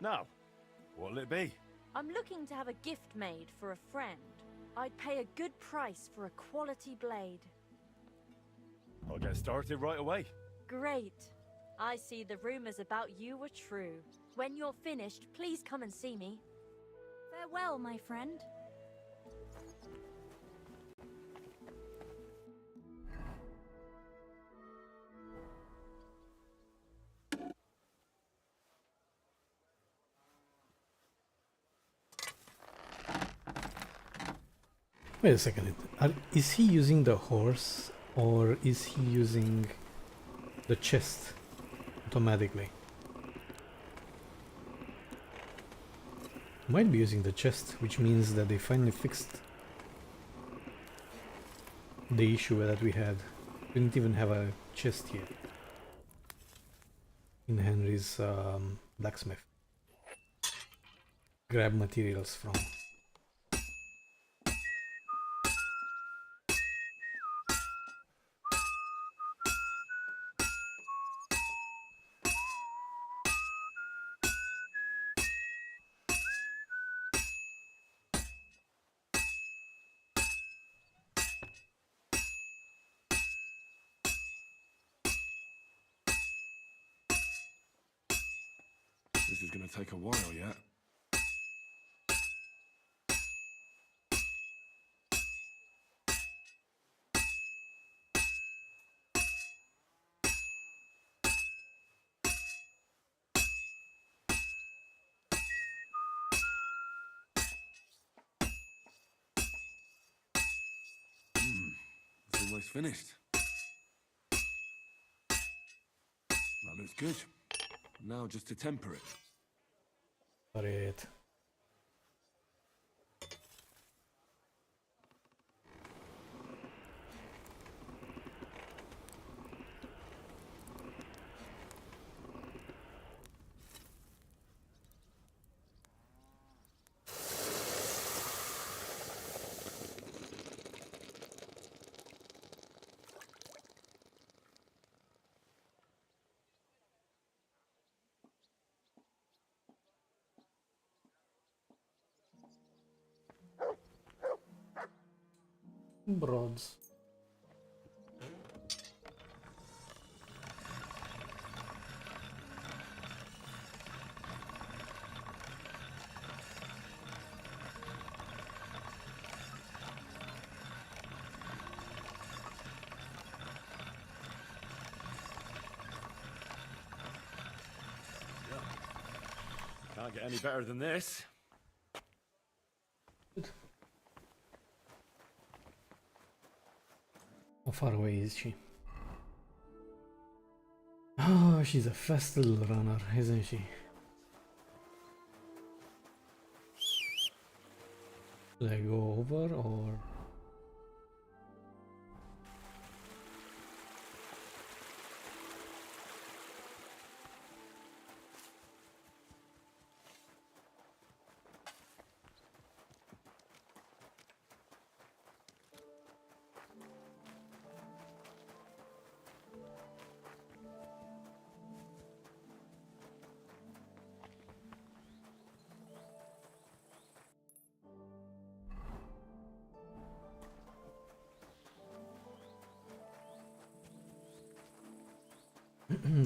Now, what'll it be? I'm looking to have a gift made for a friend. I'd pay a good price for a quality blade. I'll get started right away. Great. I see the rumors about you were true. When you're finished, please come and see me. Farewell, my friend. Wait a second. Is he using the horse or is he using the chest automatically? Might be using the chest, which means that they finally fixed the issue that we had. We didn't even have a chest here in Henry's blacksmith. Grab materials from. This is gonna take a while yet. It's almost finished. That looks good. Now just to temper it. Alright. Broads. Can't get any better than this. How far away is she? Oh, she's a fast little runner, isn't she? Should I go over or?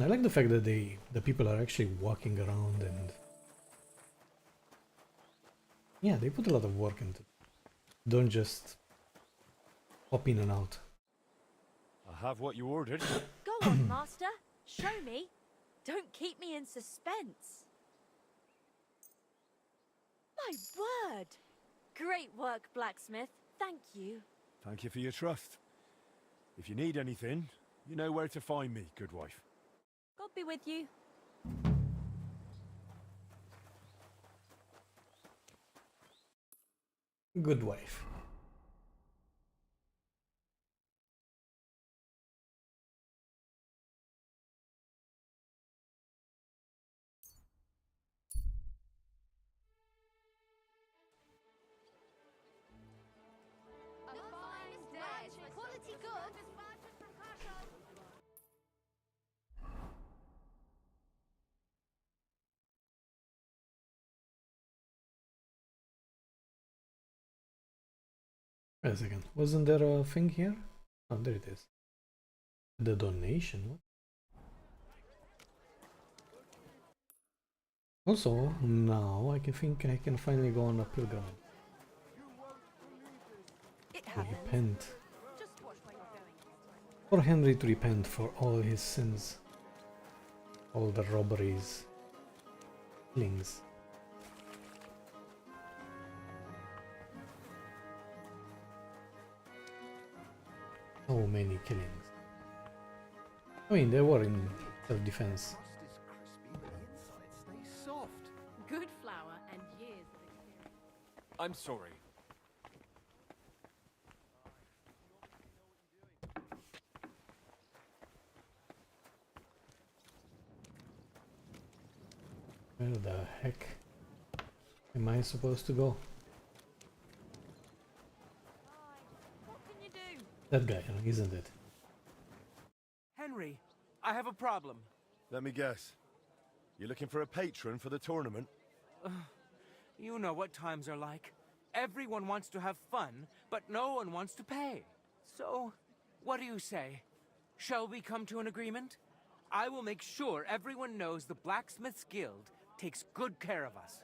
I like the fact that the people are actually walking around and yeah, they put a lot of work into it. Don't just Pop in and out. I have what you ordered. Go on, Master. Show me. Don't keep me in suspense. My word! Great work, blacksmith. Thank you. Thank you for your trust. If you need anything, you know where to find me, good wife. God be with you. Good wife. Quality good. Wait a second. Wasn't there a thing here? Oh, there it is. The donation. What? Also, now I can think I can finally go on a pilgrimage. Repent. For Henry to repent for all his sins. All the robberies. Killings. So many killings. I mean, they were in self-defense. Good flour and years of experience. I'm sorry. Where the heck am I supposed to go? What can you do? That guy, isn't it? Henry, I have a problem. Let me guess. You're looking for a patron for the tournament? You know what times are like. Everyone wants to have fun, but no one wants to pay. So, what do you say? Shall we come to an agreement? I will make sure everyone knows the Blacksmiths Guild takes good care of us.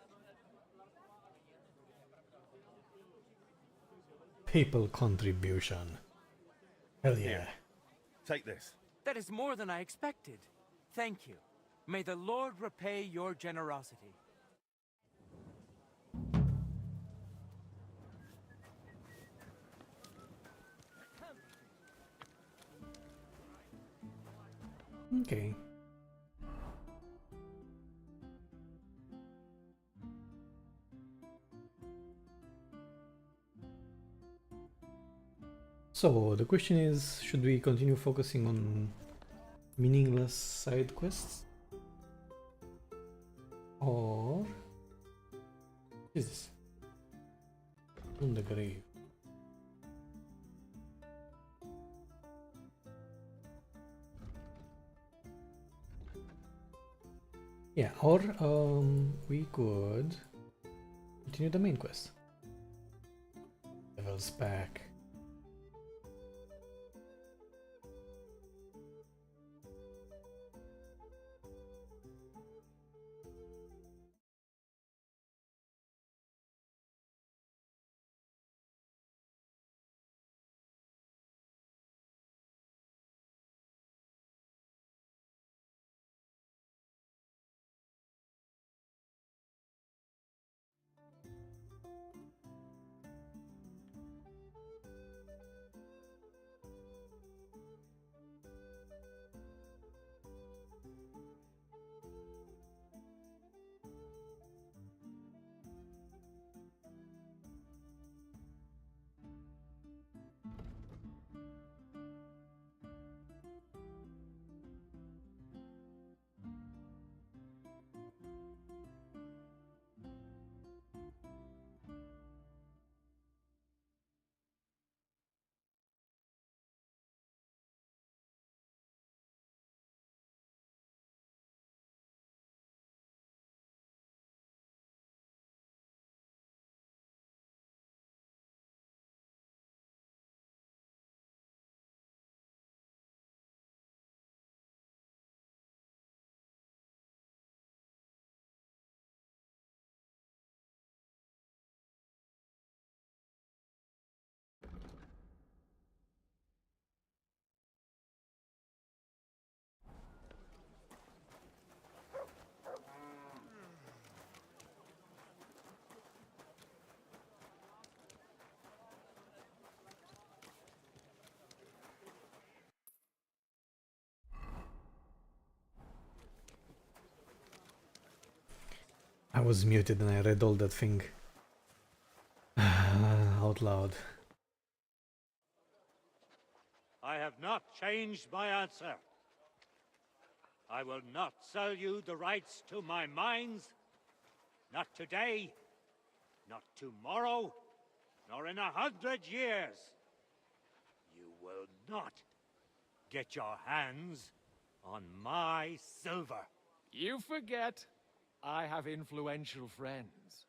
People contribution. Hell yeah. Here, take this. That is more than I expected. Thank you. May the Lord repay your generosity. Okay. So the question is, should we continue focusing on meaningless side quests? Or what is this? On the grave. Yeah, or we could continue the main quest. Levels back. was muted and I read all that thing out loud. I have not changed my answer. I will not sell you the rights to my mines. Not today, not tomorrow, nor in 100 years. You will not get your hands on my silver. You forget I have influential friends.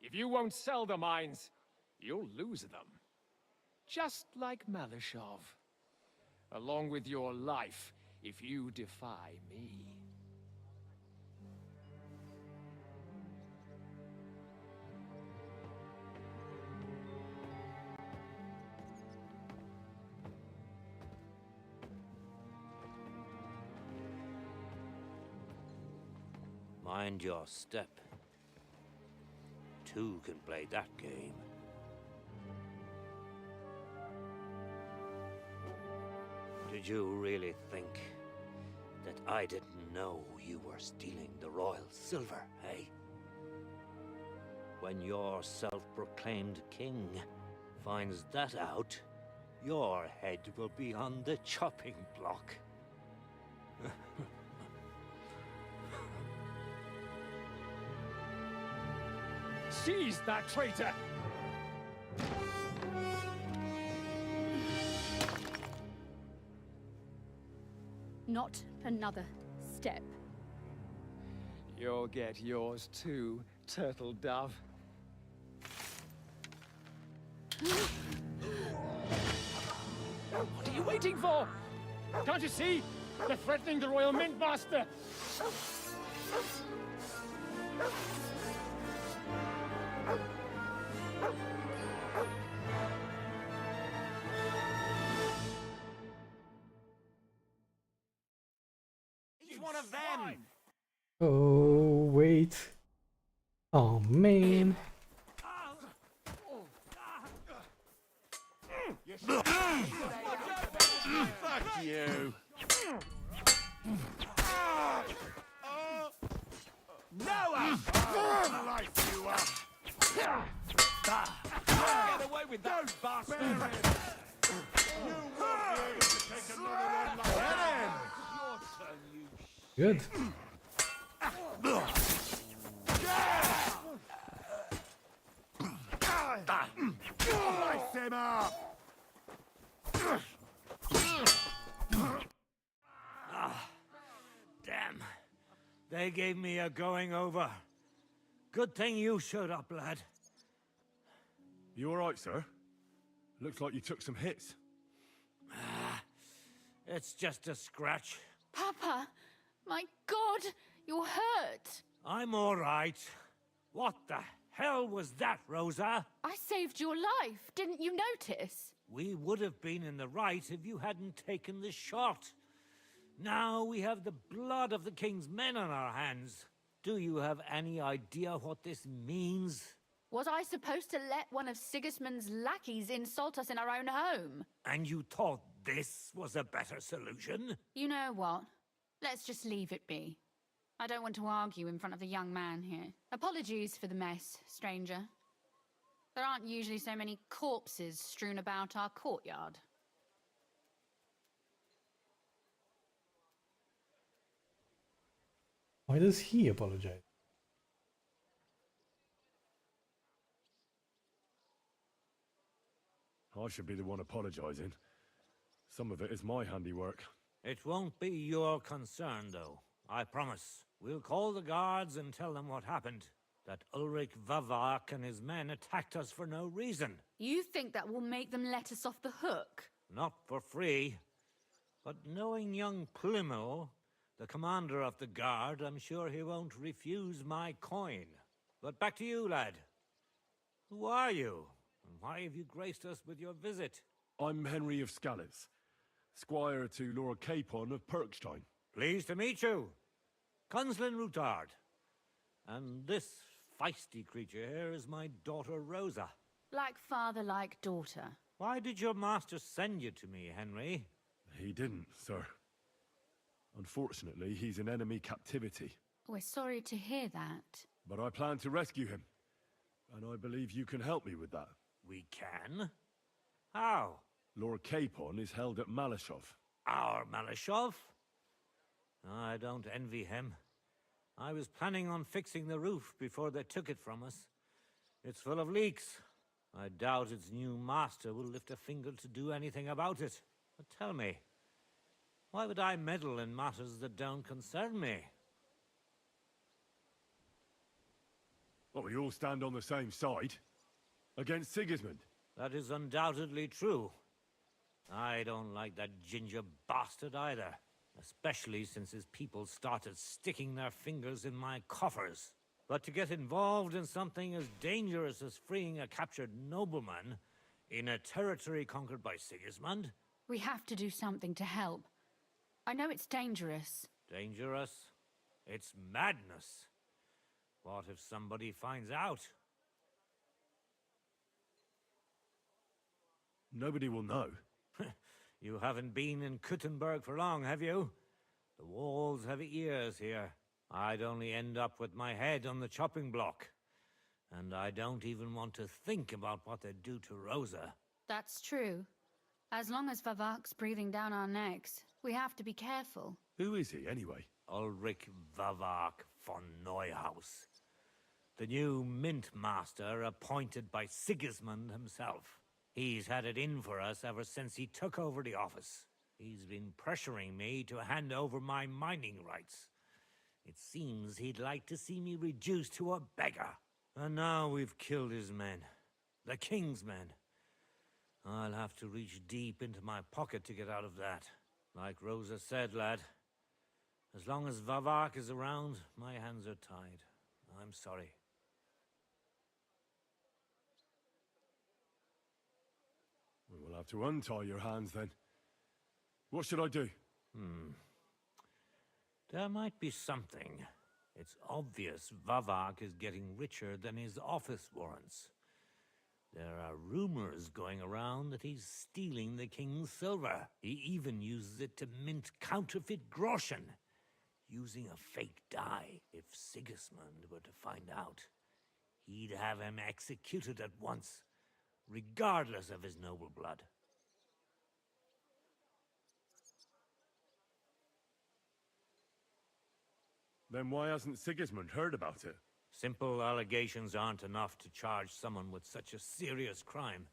If you won't sell the mines, you'll lose them. Just like Malishov. Along with your life, if you defy me. Mind your step. Two can play that game. Did you really think that I didn't know you were stealing the royal silver, eh? When your self-proclaimed king finds that out, your head will be on the chopping block. Seize that traitor! Not another step. You'll get yours too, turtle dove. What are you waiting for? Can't you see? They're threatening the Royal Mint Master! He's one of them! Oh, wait. Oh, man. Fuck you! Noah! Light you up! Get away with that, bastard! You won't be able to take another one like that! Good. Light him up! Damn. They gave me a going over. Good thing you showed up, lad. You alright, sir? Looks like you took some hits. It's just a scratch. Papa, my God, you're hurt. I'm all right. What the hell was that, Rosa? I saved your life. Didn't you notice? We would have been in the right if you hadn't taken the shot. Now we have the blood of the king's men on our hands. Do you have any idea what this means? Was I supposed to let one of Sigismund's lackeys insult us in our own home? And you thought this was a better solution? You know what? Let's just leave it be. I don't want to argue in front of the young man here. Apologies for the mess, stranger. There aren't usually so many corpses strewn about our courtyard. Why does he apologize? I should be the one apologizing. Some of it is my handiwork. It won't be your concern, though. I promise. We'll call the guards and tell them what happened. That Ulrich Vavak and his men attacked us for no reason. You think that will make them let us off the hook? Not for free. But knowing young Plimo, the commander of the guard, I'm sure he won't refuse my coin. But back to you, lad. Who are you? And why have you graced us with your visit? I'm Henry of Scalitz, squire to Lord Capon of Perkstein. Pleased to meet you. Conslin Routard. And this feisty creature here is my daughter Rosa. Like father, like daughter. Why did your master send you to me, Henry? He didn't, sir. Unfortunately, he's in enemy captivity. We're sorry to hear that. But I plan to rescue him. And I believe you can help me with that. We can? How? Lord Capon is held at Malashov. Our Malashov? I don't envy him. I was planning on fixing the roof before they took it from us. It's full of leaks. I doubt its new master will lift a finger to do anything about it. But tell me, why would I meddle in matters that don't concern me? Well, we all stand on the same side. Against Sigismund. That is undoubtedly true. I don't like that ginger bastard either. Especially since his people started sticking their fingers in my coffers. But to get involved in something as dangerous as freeing a captured nobleman in a territory conquered by Sigismund? We have to do something to help. I know it's dangerous. Dangerous? It's madness. What if somebody finds out? Nobody will know. You haven't been in Kuttenberg for long, have you? The walls have ears here. I'd only end up with my head on the chopping block. And I don't even want to think about what they'd do to Rosa. That's true. As long as Vavak's breathing down our necks, we have to be careful. Who is he, anyway? Ulrich Vavak von Neuhaus. The new mint master appointed by Sigismund himself. He's had it in for us ever since he took over the office. He's been pressuring me to hand over my mining rights. It seems he'd like to see me reduced to a beggar. And now we've killed his men. The king's men. I'll have to reach deep into my pocket to get out of that. Like Rosa said, lad. As long as Vavak is around, my hands are tied. I'm sorry. We'll have to untie your hands then. What should I do? There might be something. It's obvious Vavak is getting richer than his office warrants. There are rumors going around that he's stealing the king's silver. He even uses it to mint counterfeit groschen, using a fake die. If Sigismund were to find out, he'd have him executed at once, regardless of his noble blood. Then why hasn't Sigismund heard about it? Simple allegations aren't enough to charge someone with such a serious crime.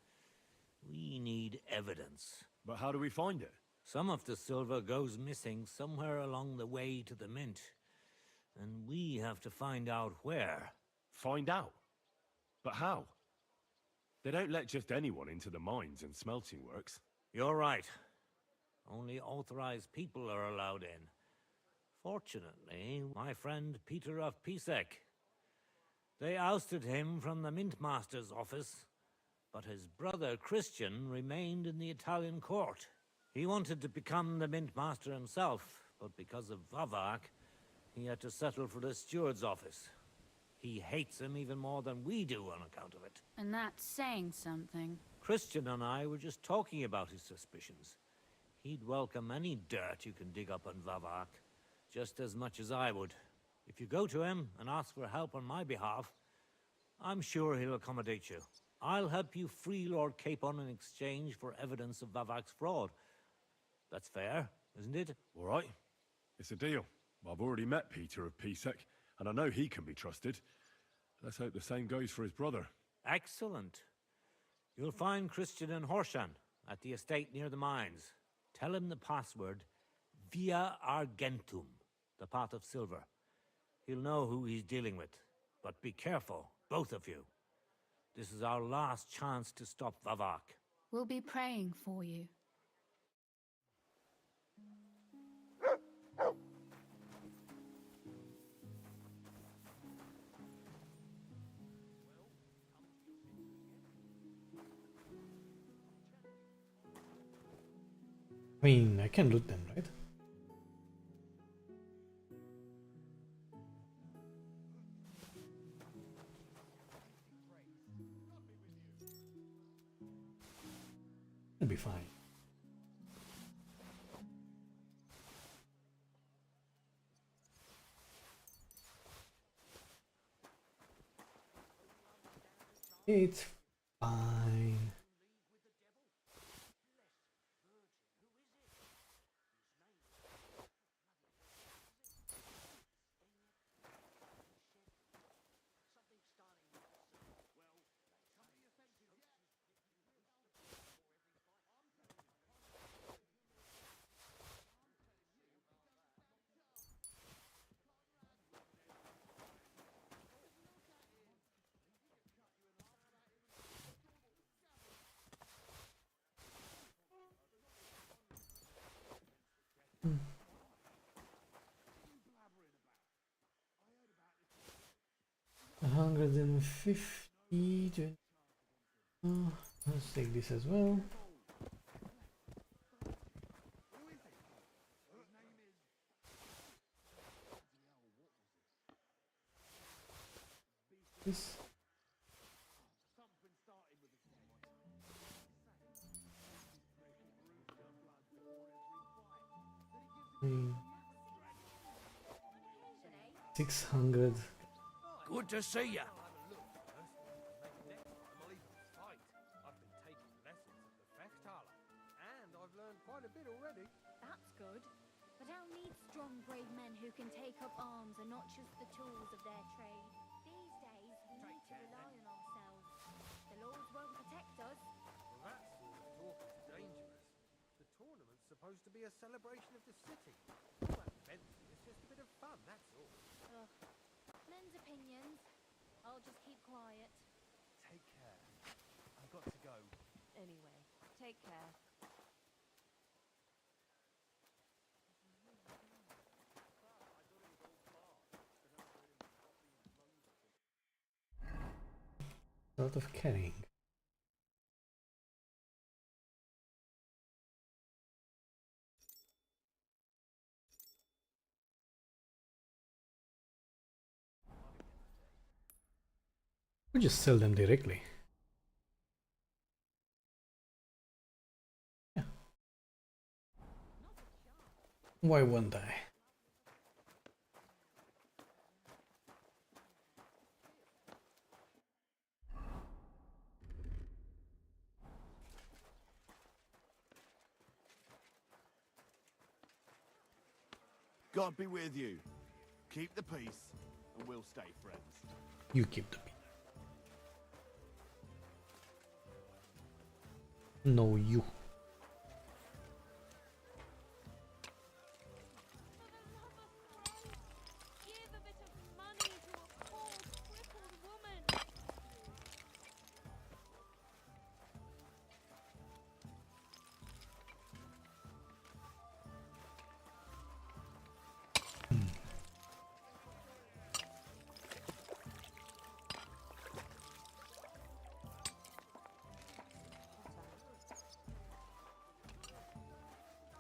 We need evidence. But how do we find it? Some of the silver goes missing somewhere along the way to the mint. And we have to find out where. Find out? But how? They don't let just anyone into the mines and smelting works. You're right. Only authorized people are allowed in. Fortunately, my friend Peter of P26. They ousted him from the Mintmaster's office, but his brother Christian remained in the Italian court. He wanted to become the Mintmaster himself, but because of Vavak, he had to settle for the steward's office. He hates him even more than we do on account of it. And that's saying something. Christian and I were just talking about his suspicions. He'd welcome any dirt you can dig up on Vavak, just as much as I would. If you go to him and ask for help on my behalf, I'm sure he'll accommodate you. I'll help you free Lord Capon in exchange for evidence of Vavak's fraud. That's fair, isn't it? All right. It's a deal. I've already met Peter of P26, and I know he can be trusted. Let's hope the same goes for his brother. Excellent. You'll find Christian in Horshan, at the estate near the mines. Tell him the password, Via Argentum, the pot of silver. He'll know who he's dealing with. But be careful, both of you. This is our last chance to stop Vavak. We'll be praying for you. I mean, I can loot them, right? It'll be fine. It's fine. Hmm. 150. Let's take this as well. This. 600. Good to see ya. That's good. But I'll need strong, brave men who can take up arms and not just the tools of their trade. These days, we need to rely on ourselves. The laws won't protect us. Well, that sort of talk is dangerous. The tournament's supposed to be a celebration of the city. All that fencing is just a bit of fun, that's all. Ugh. Men's opinions. I'll just keep quiet. Take care. I've got to go. Anyway, take care. Sort of carrying. We just sell them directly. Yeah. Why wouldn't I? God be with you. Keep the peace, and we'll stay friends. You keep the peace. No, you. Give a bit of money to a poor, crippled woman.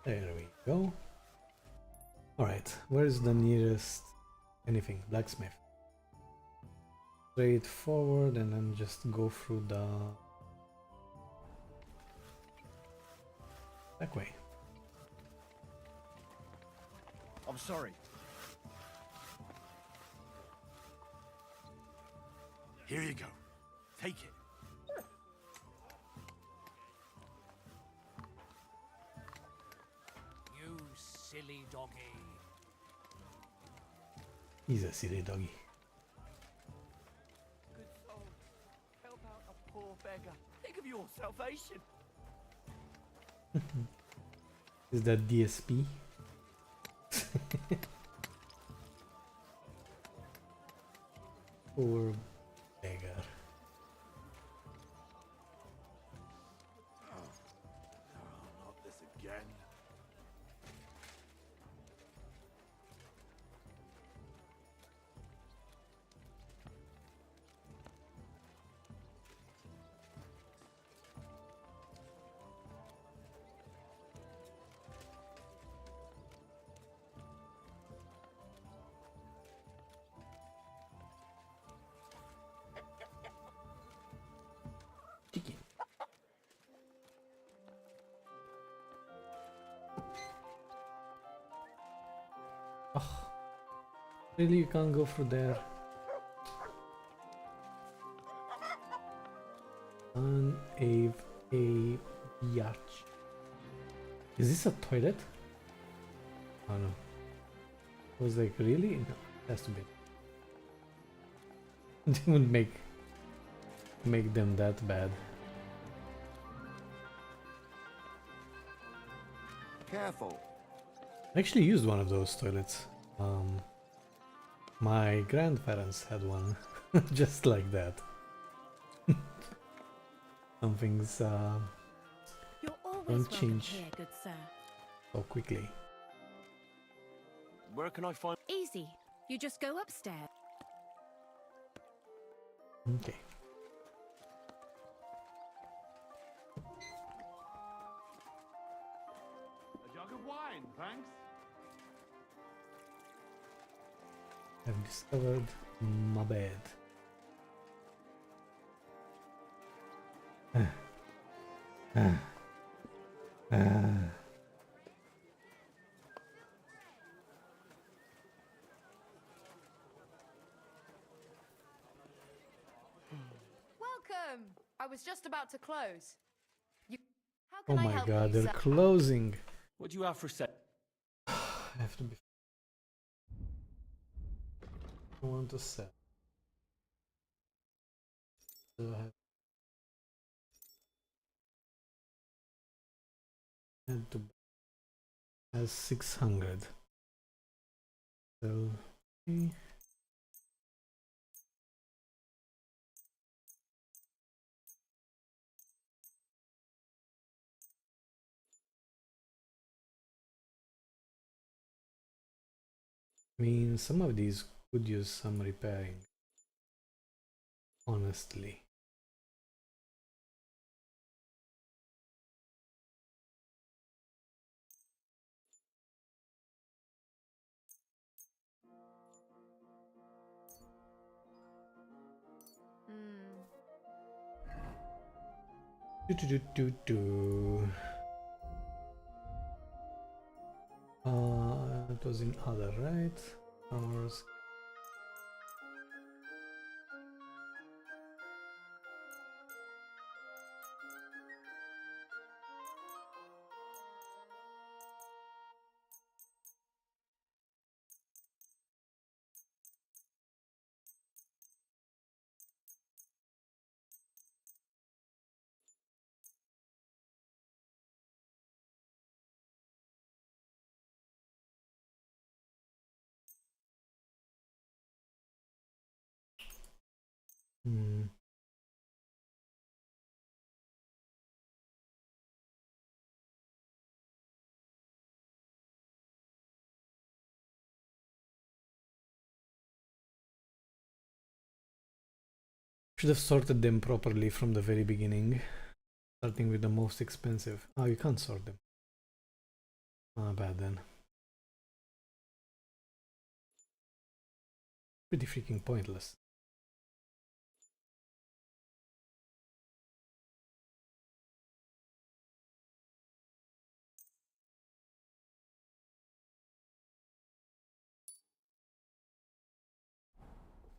There we go. Alright, where's the nearest anything? Blacksmith. Straight forward and then just go through the back way. I'm sorry. Here you go. Take it. You silly doggy. He's a silly doggy. Good soul. Help out a poor beggar. Think of your salvation. Is that DSP? Poor beggar. Not this again. Really, you can't go through there. An a biatch. Is this a toilet? Oh no. I was like, really? No, it has to be. They would make them that bad. Careful. I actually used one of those toilets. My grandparents had one, just like that. Some things You're always don't welcome change here, good sir. so quickly. Where can I find... Easy. You just go upstairs. Okay. A jug of wine, thanks. I've discovered my bed. Welcome! I was just about to close. How Oh can I my help god, you, they're sir? closing. What do you have for set? I have to be. I want to sell. So I have to has 600. So okay. I mean, some of these could use some repairing. Honestly. Do. It was in other, right? Ours. Hmm. Should have sorted them properly from the very beginning. Starting with the most expensive. Oh, you can't sort them. Ah, bad then. Pretty freaking pointless.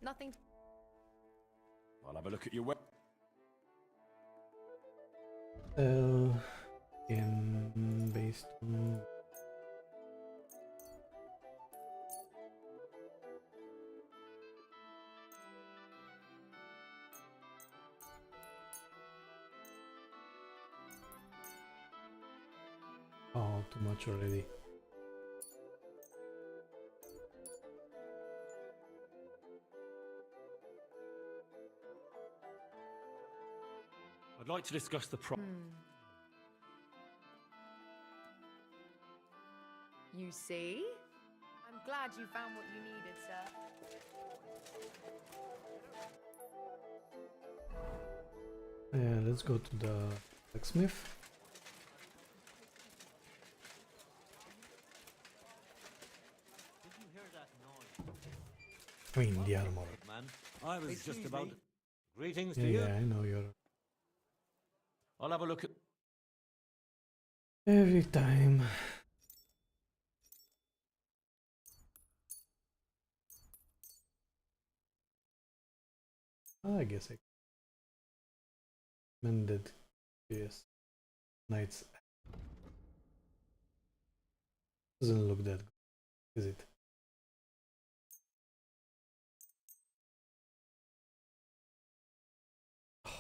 Nothing. I'll have a look at your web. In based on oh, too much already. I'd like to discuss the You see? I'm glad you found what you needed, sir. Let's go to the blacksmith. I mean, the armor. Man, I was just about... Greetings Yeah, to you. yeah, I know you're. I'll have a look at... Every time. I guess I Mended. Yes. Knights. Doesn't look that good, is it?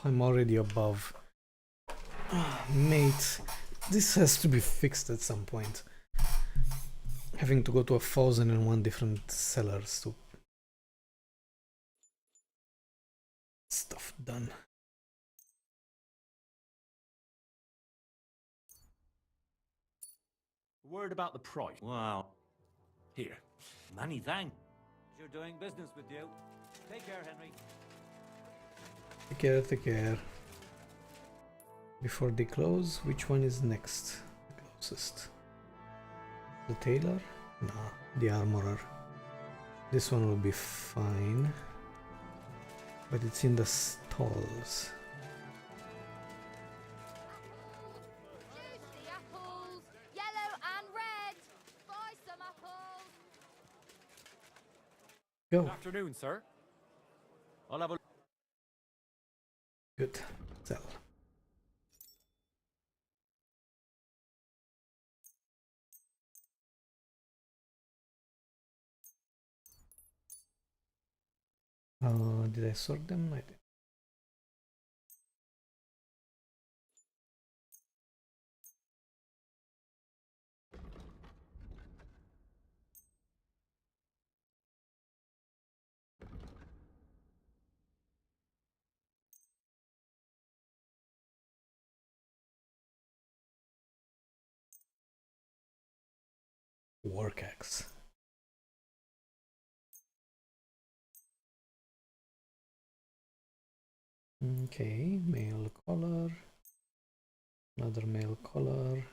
I'm already above. Mate, this has to be fixed at some point. Having to go to 1,001 different sellers to stuff done. Word about the price. Wow. Here. Many thanks. You're doing business with you. Take care, Henry. Take care, take care. Before they close, which one is next? The closest. The tailor? Nah, the armorer. This one will be fine. But it's in the stalls. Juicy apples, yellow and red. Buy some apples. Go. Good afternoon, sir. I'll have a... Good. Sell. Did I sort them? I did. Work axe. Okay, male collar. Another male collar.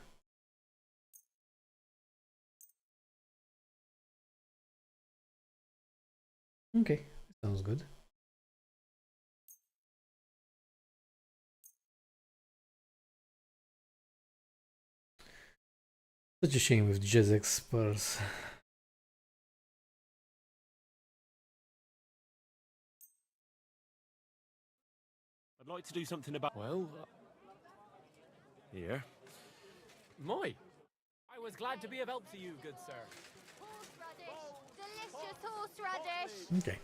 Okay, sounds good. Such a shame with Jezek Spurs. I'd like to do something about... Well... Here. Moi! I was glad to be of help to you, good sir. Horseradish. Delicious horseradish. Okay.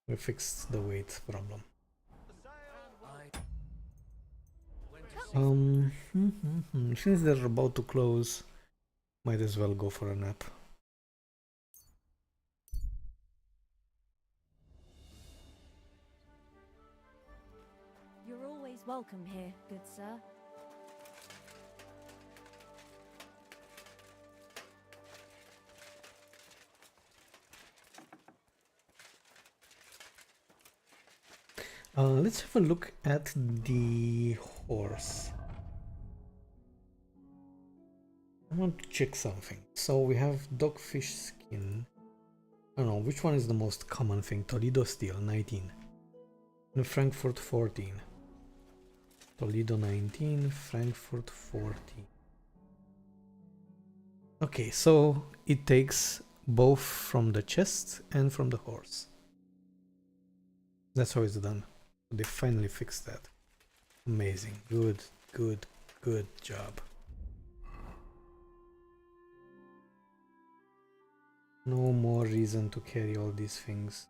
We fixed the weight problem. Since they're about to close, might as well go for a nap. You're always welcome here, good sir. Let's have a look at the horse. I want to check something. So we have dogfish skin. I don't know, which one is the most common thing? Toledo steel, 19. And Frankfurt 14. Toledo 19, Frankfurt 14. Okay, so it takes both from the chest and from the horse. That's how it's done. They finally fixed that. Amazing. Good, good, good job. No more reason to carry all these things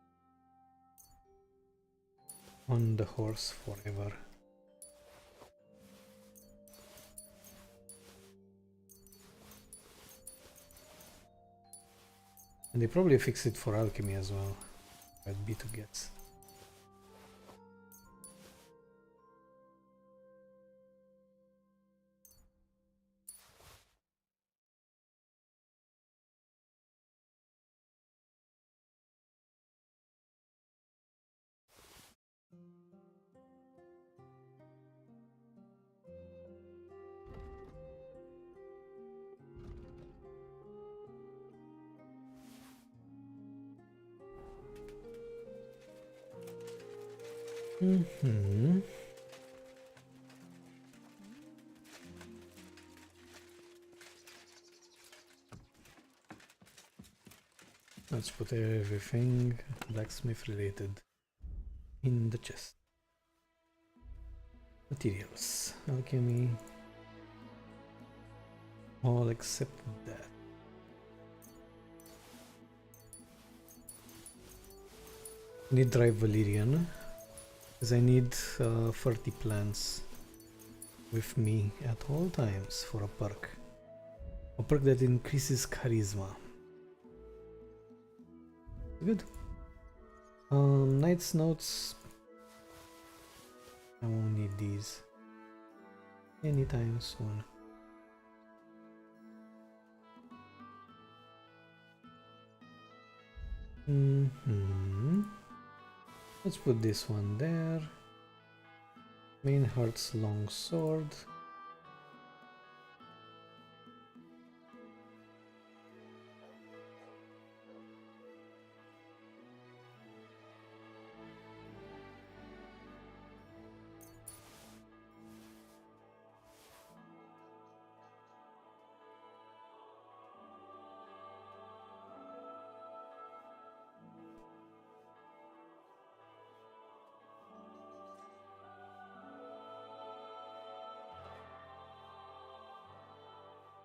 on the horse forever. And they probably fix it for alchemy as well. That B2 gets. Let's put everything blacksmith related in the chest. Materials, alchemy, all except that. Need drive Valyrian, because I need 30 plants with me at all times for a perk. A perk that increases charisma. Good. Knight's notes. I won't need these anytime soon. Let's put this one there. Main Heart's long sword.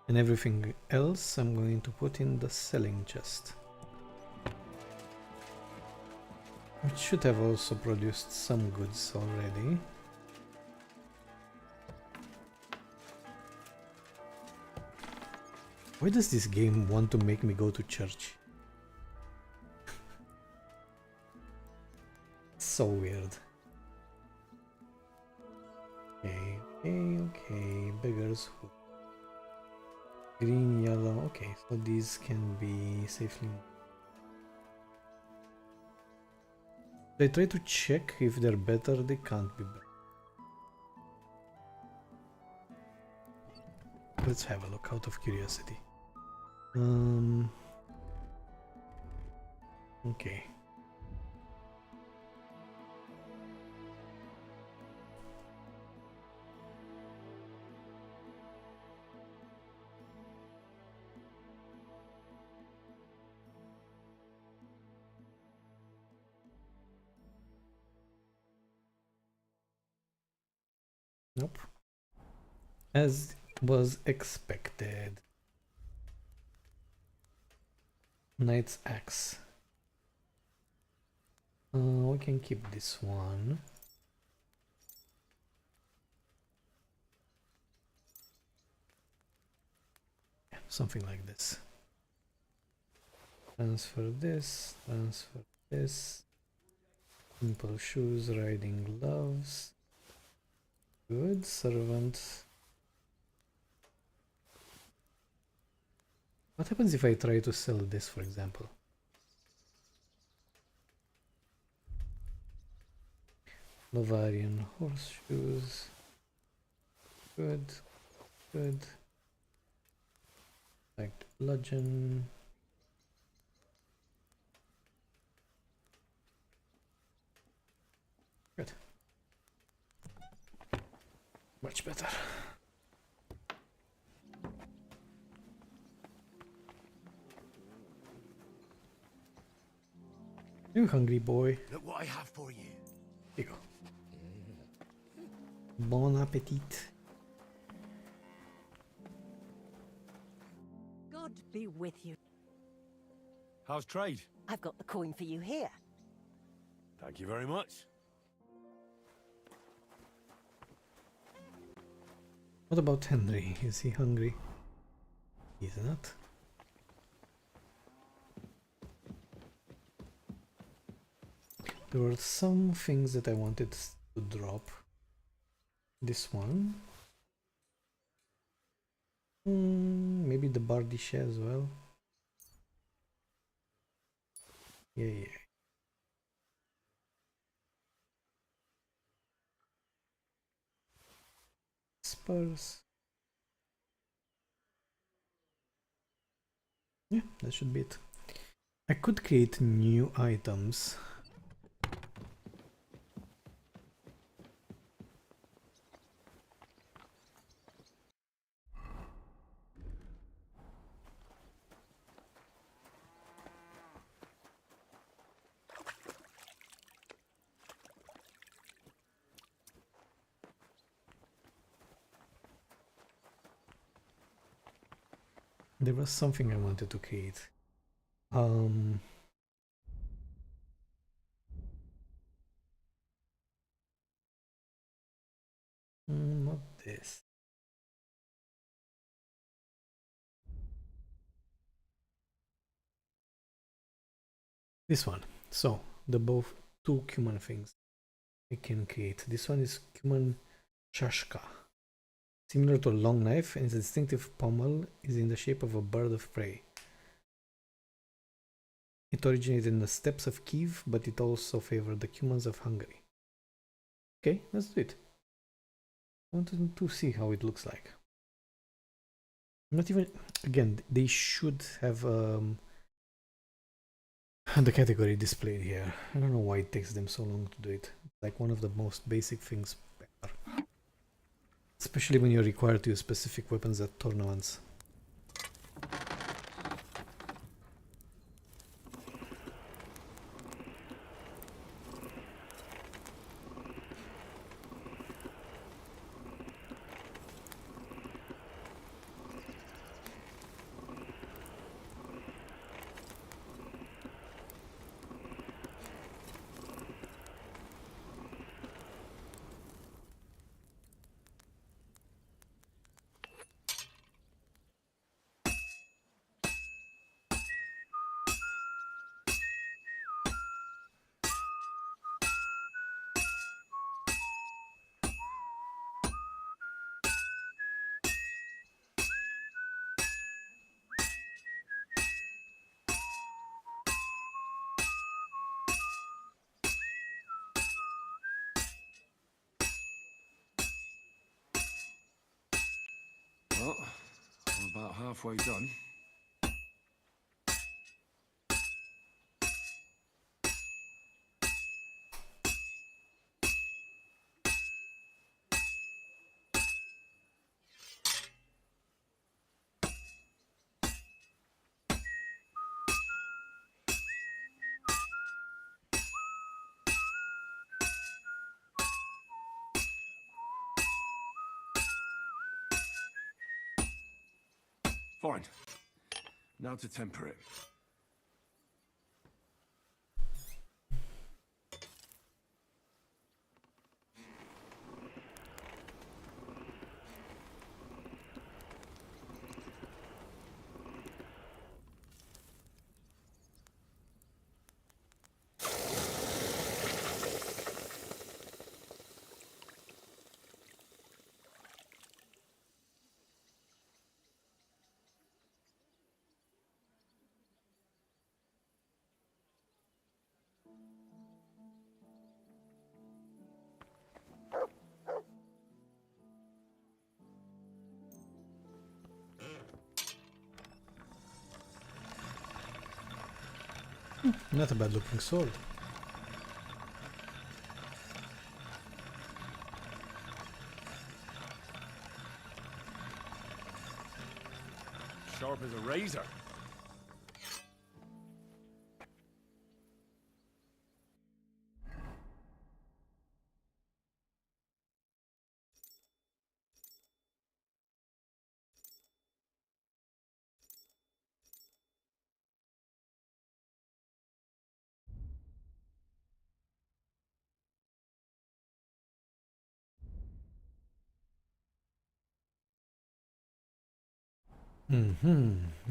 And everything else I'm going to put in the selling chest. Which should have also produced some goods already. Why does this game want to make me go to church? So weird. Okay, beggars who. Green, yellow, okay, so these can be safely. They try to check if they're better, they can't be better. Let's have a look out of curiosity. Okay. Nope. As was expected. Knight's Axe. We can keep this one. Yeah, something like this. Transfer this, transfer this. Simple shoes, riding gloves. Good, servant. What happens if I try to sell this, for example? Bavarian horseshoes. Good, good. Like bludgeon. Good. Much better. You hungry boy? Look what I have for you. Here you go. Bon appetit. God be with you. How's trade? I've got the coin for you here. Thank you very much. What about Henry? Is he hungry? He's not. There were some things that I wanted to drop. This one. Maybe the Bardiche as well. Yeah. Spurs. Yeah, that should be it. I could create new items. There was something I wanted to create. Not this. This one. So the both two human things we can create. This one is human shashka. Similar to a long knife, and its distinctive pommel is in the shape of a bird of prey. It originated in the steppes of Kiev, but it also favored the humans of Hungary. Okay, let's do it. I wanted to see how it looks like. Not even, again, they should have the category displayed here. I don't know why it takes them so long to do it. It's like one of the most basic things ever. Especially when you're required to use specific weapons at tournaments. Well, I'm about halfway done. Fine. Now to temper it. Not a bad looking sword. Sharp as a razor.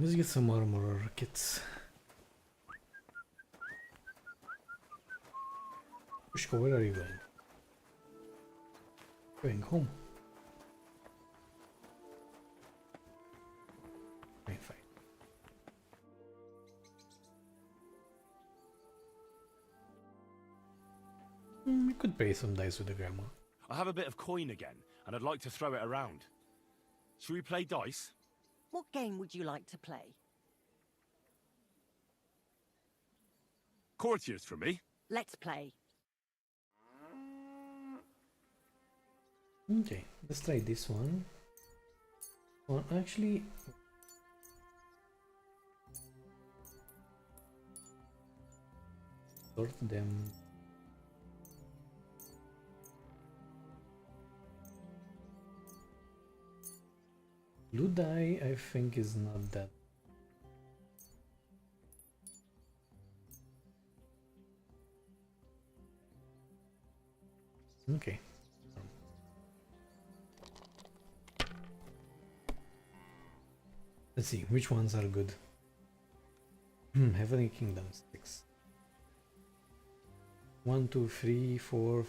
Let's get some armor kits. Pushka, where are you going? Going home. Fine, fine. We could pay some dice with the grandma. I have a bit of coin again, and I'd like to throw it around. Should we play dice? What game would you like to play? Courtiers for me. Let's play. Okay, let's try this one. Well, actually, sort them. Blue dye, I think, is not that Let's see, which ones are good? Heavenly Kingdoms, 6. 1, 2, 3, 4.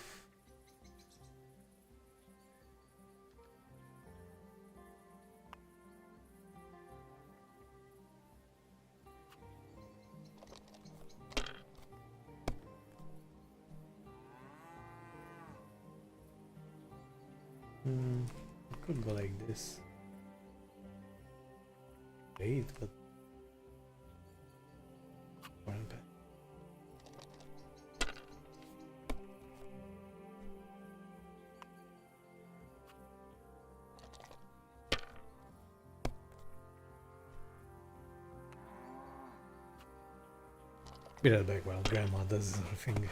I could go like this. Great, but be right back while Grandma does her thing.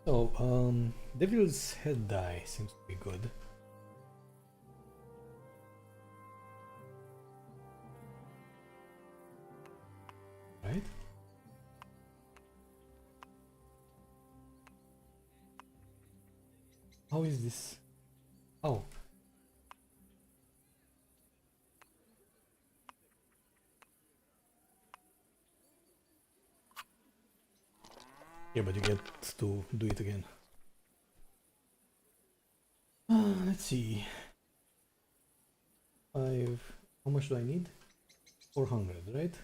So, Devil's Head die seems to be good. Right? How is this? Oh. Yeah, but you get to do it again. Let's see. 5. How much do I need? 400, right?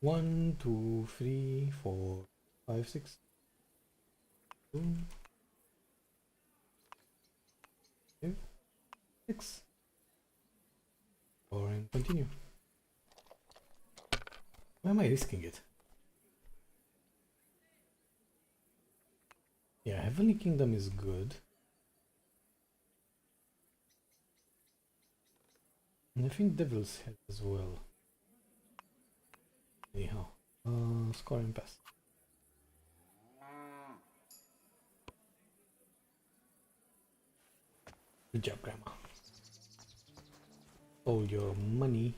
One, two, three, 4, 5, 6. 2, 5, 6. Or and continue. Why am I risking it? Yeah, Heavenly Kingdom is good. And I think Devil's Head as well. Anyhow, score and pass. Good job, Grandma. All your money.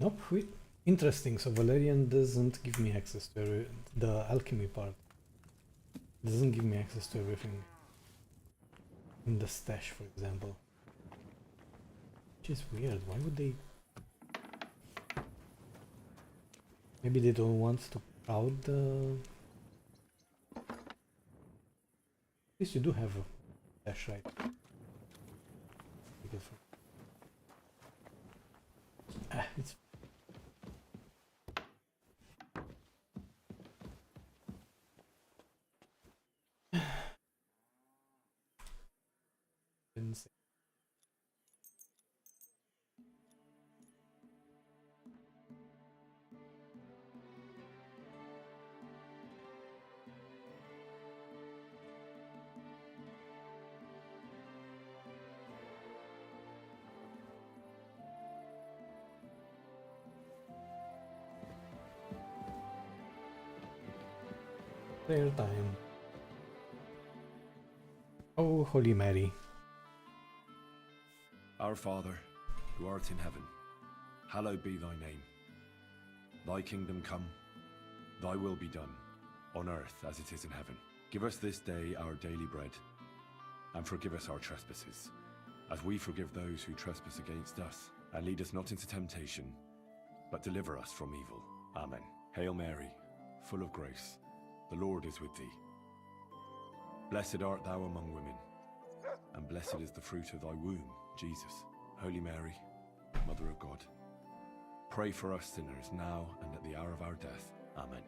Nope, interesting. So Valerian doesn't give me access to the alchemy part. Doesn't give me access to everything. In the stash, for example. Which is weird. Why would they? Maybe they don't want to crowd the... At least you do have a dash, right? It's... Insane. Prayer time. Oh, Holy Mary. Our Father, who art in heaven, hallowed be thy name. Thy kingdom come, thy will be done, on earth as it is in heaven. Give us this day our daily bread, and forgive us our trespasses, as we forgive those who trespass against us. And lead us not into temptation, but deliver us from evil. Amen. Hail Mary, full of grace, the Lord is with thee. Blessed art thou among women, and blessed is the fruit of thy womb, Jesus. Holy Mary, Mother of God, pray for us sinners now and at the hour of our death. Amen.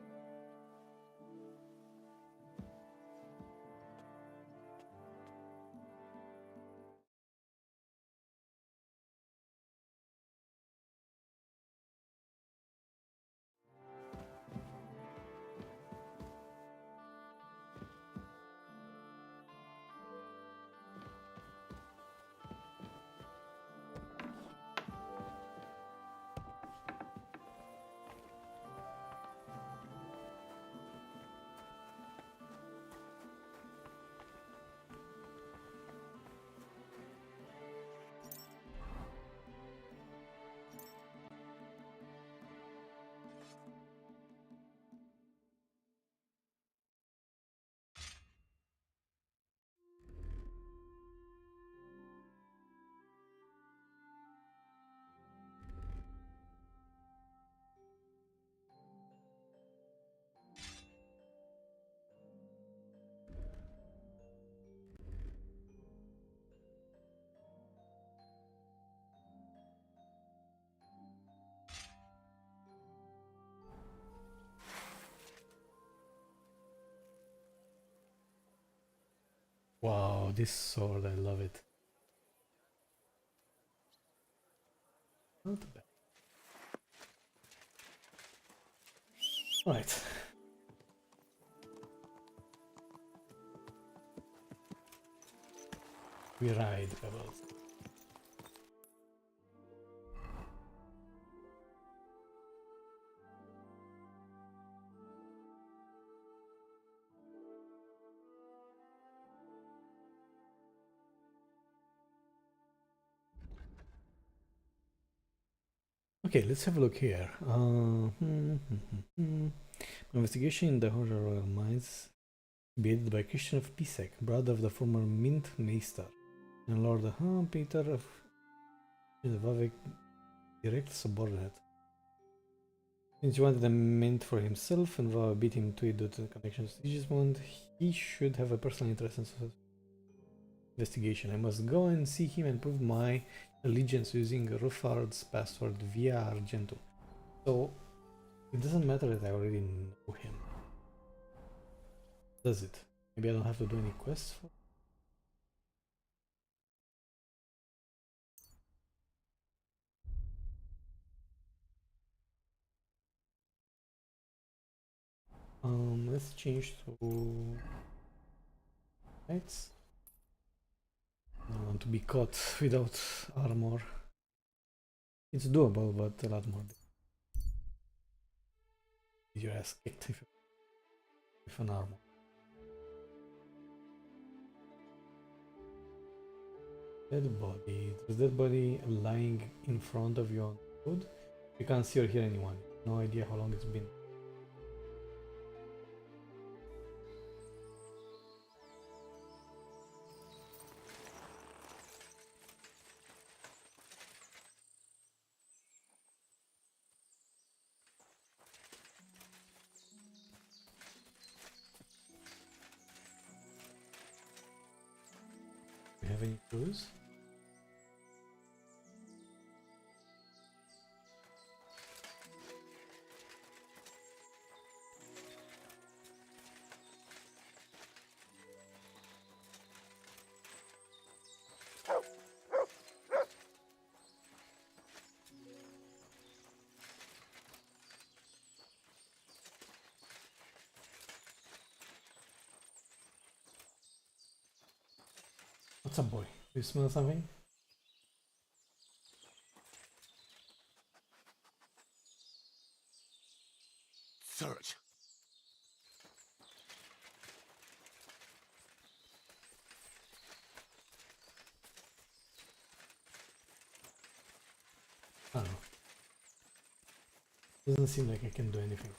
Wow, this sword, I love it. Not bad. Right. We ride, Pebbles. Okay, let's have a look here. Investigation in the Horror Royal Mines, beheaded by Christian of Pisek, brother of the former Mint Meister, and Lord Peter of Vavek, direct subordinate. Since he wanted a mint for himself and Vava beat him to it due to the connection to Sigismund, he should have a personal interest in investigation. I must go and see him and prove my allegiance using Ruffard's password via Argento. So it doesn't matter that I already know him, does it? Maybe I don't have to do any quests for... let's change to knights. I don't want to be caught without armor. It's doable, but a lot more. Your ass kicked with an armor. Dead body. There's dead body lying in front of you on the road. You can't see or hear anyone. No idea how long it's been. any clues? What's up, boy? Do you smell something? Search. I don't know. Doesn't seem like I can do anything.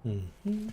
Mm-hmm.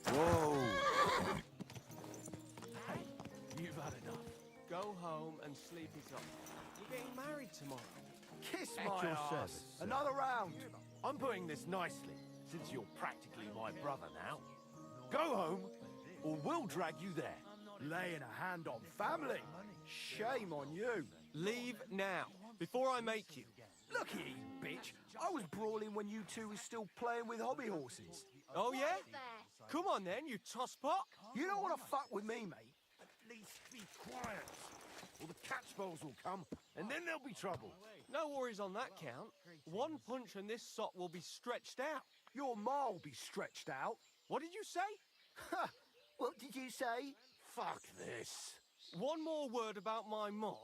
Whoa! Hey, you've had enough. Go home and sleep it off. We're getting married tomorrow. Kiss At my your ass. service, sir. Another round. I'm putting this nicely, since you're practically my brother now. Go home, or we'll drag you there. Laying a hand on family. Shame on you. Leave now, before I make you. Look here, you bitch. I was brawling when you two were still playing with hobby horses. Oh, yeah? Come on then, you tosspot. You don't want to fuck with me, mate. At least be quiet, or the catchballs will come, and then there'll be trouble. No worries on that count. One punch and this sot will be stretched out. Your ma will be stretched out. What did you say? Ha! What did you say? Fuck this. One more word about my ma,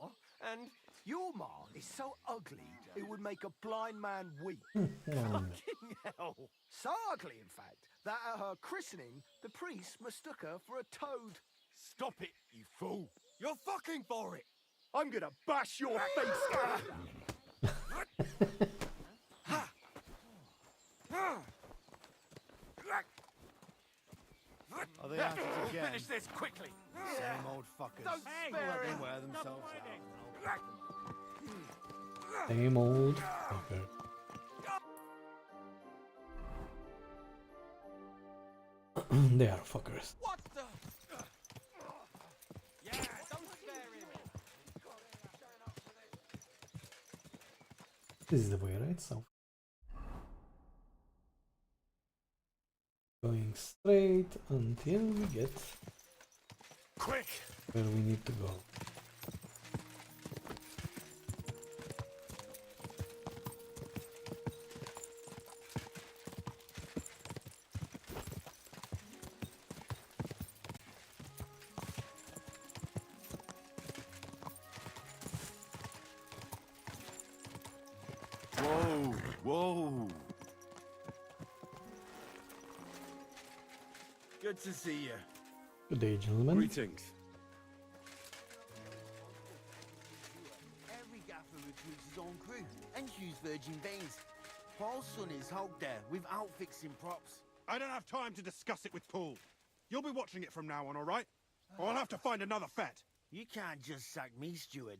and... Your ma is so ugly, it would make a blind man weep. Fucking hell. So ugly, in fact, that at her christening, the priest mistook her for a toad. Stop it, you fool. You're fucking for it. I'm gonna bash your face. Are they at it again? Finish this quickly. Same old fuckers. Don't Let them wear themselves out. Same old fucker. They are fuckers. What the? Yeah, don't spare him. This is the way, right? So going straight until we get quick where we need to go. Whoa! Whoa! Good to see you. Good day, gentlemen. Greetings. Every gaffer recruits his own crew and use virgin veins. Paul's son is out there with outfixing props. I don't have time to discuss it with Paul. You'll be watching it from now on, all right? Or I'll have to find another fet. You can't just sack me, steward.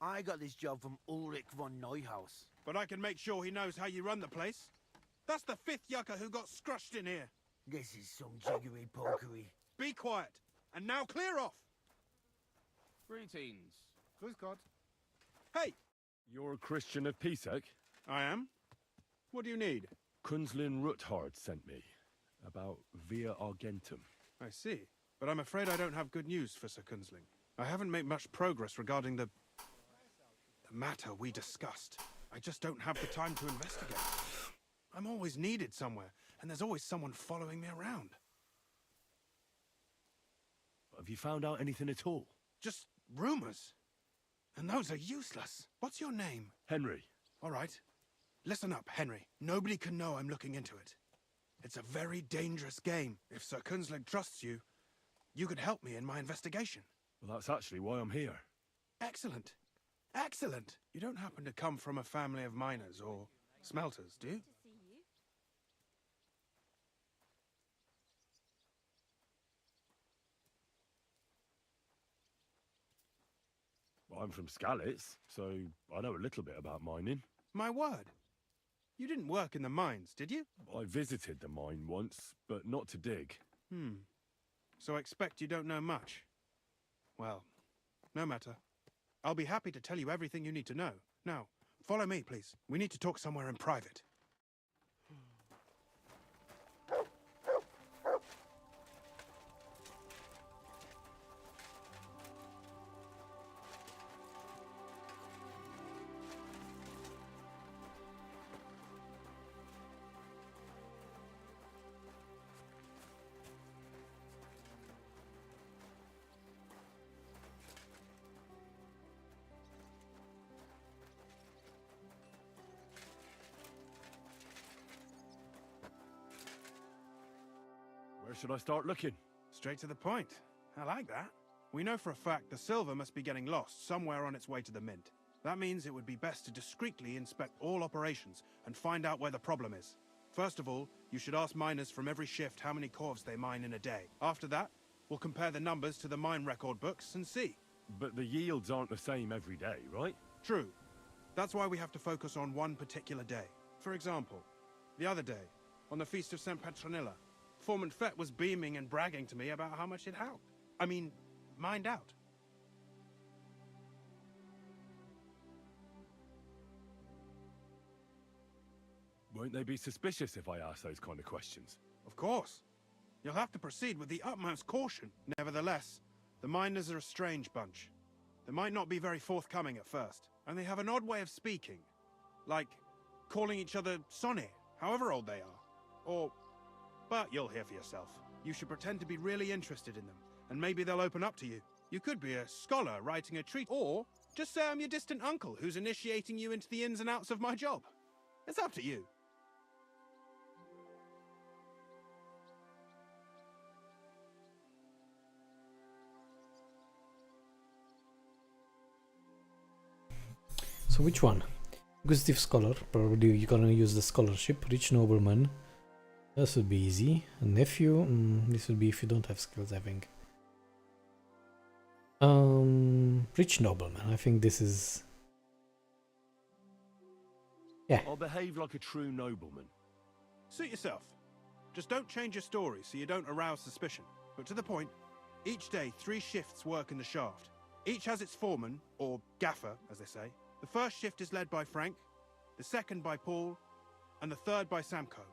I got this job from Ulrich von Neuhaus. But I can make sure he knows how you run the place. That's the 5th yucca who got scrushed in here. This is some jiggery-pokery. Be quiet, and now clear off! Greetings. Grüß Gott. Hey! You're a Christian of Pisek? I am. What do you need? Kunzlin Ruthard sent me. About Via Argentum. I see. But I'm afraid I don't have good news for Sir Kunzling. I haven't made much progress regarding the matter we discussed. I just don't have the time to investigate. I'm always needed somewhere, and there's always someone following me around. Have you found out anything at all? Just rumors. And those are useless. What's your name? Henry. All right. Listen up, Henry. Nobody can know I'm looking into it. It's a very dangerous game. If Sir Kunzling trusts you, you could help me in my investigation. Well, that's actually why I'm here. Excellent. Excellent. You don't happen to come from a family of miners or smelters, do you? Well, I'm from Skalitz, so I know a little bit about mining. My word. You didn't work in the mines, did you? I visited the mine once, but not to dig. So I expect you don't know much. Well, no matter. I'll be happy to tell you everything you need to know. Now, follow me, please. We need to talk somewhere in private. Where should I start looking? Straight to the point. I like that. We know for a fact the silver must be getting lost somewhere on its way to the mint. That means it would be best to discreetly inspect all operations and find out where the problem is. First of all, you should ask miners from every shift how many corves they mine in a day. After that, we'll compare the numbers to the mine record books and see. But the yields aren't the same every day, right? True. That's why we have to focus on one particular day. For example, the other day, on the Feast of St. Petronilla, Foreman Fett was beaming and bragging to me about how much it helped. I mean, mined out. Won't they be suspicious if I ask those kind of questions? Of course. You'll have to proceed with the utmost caution. Nevertheless, the miners are a strange bunch. They might not be very forthcoming at first, and they have an odd way of speaking. Like, calling each other Sonny, however old they are. But you'll hear for yourself. You should pretend to be really interested in them, and maybe they'll open up to you. You could be a scholar writing a treatise, or just say I'm your distant uncle who's initiating you into the ins and outs of my job. It's up to you. So which one? Inquisitive scholar, probably you're gonna use the scholarship. Rich nobleman, this would be easy. A nephew, this would be if you don't have skills, I think. Rich nobleman, I think this is... Yeah. I'll behave like a true nobleman. Suit yourself. Just don't change your story so you don't arouse suspicion. But to the point, each day 3 shifts work in the shaft. Each has its foreman, or gaffer, as they say. The first shift is led by Frank, the second by Paul, and the third by Samko.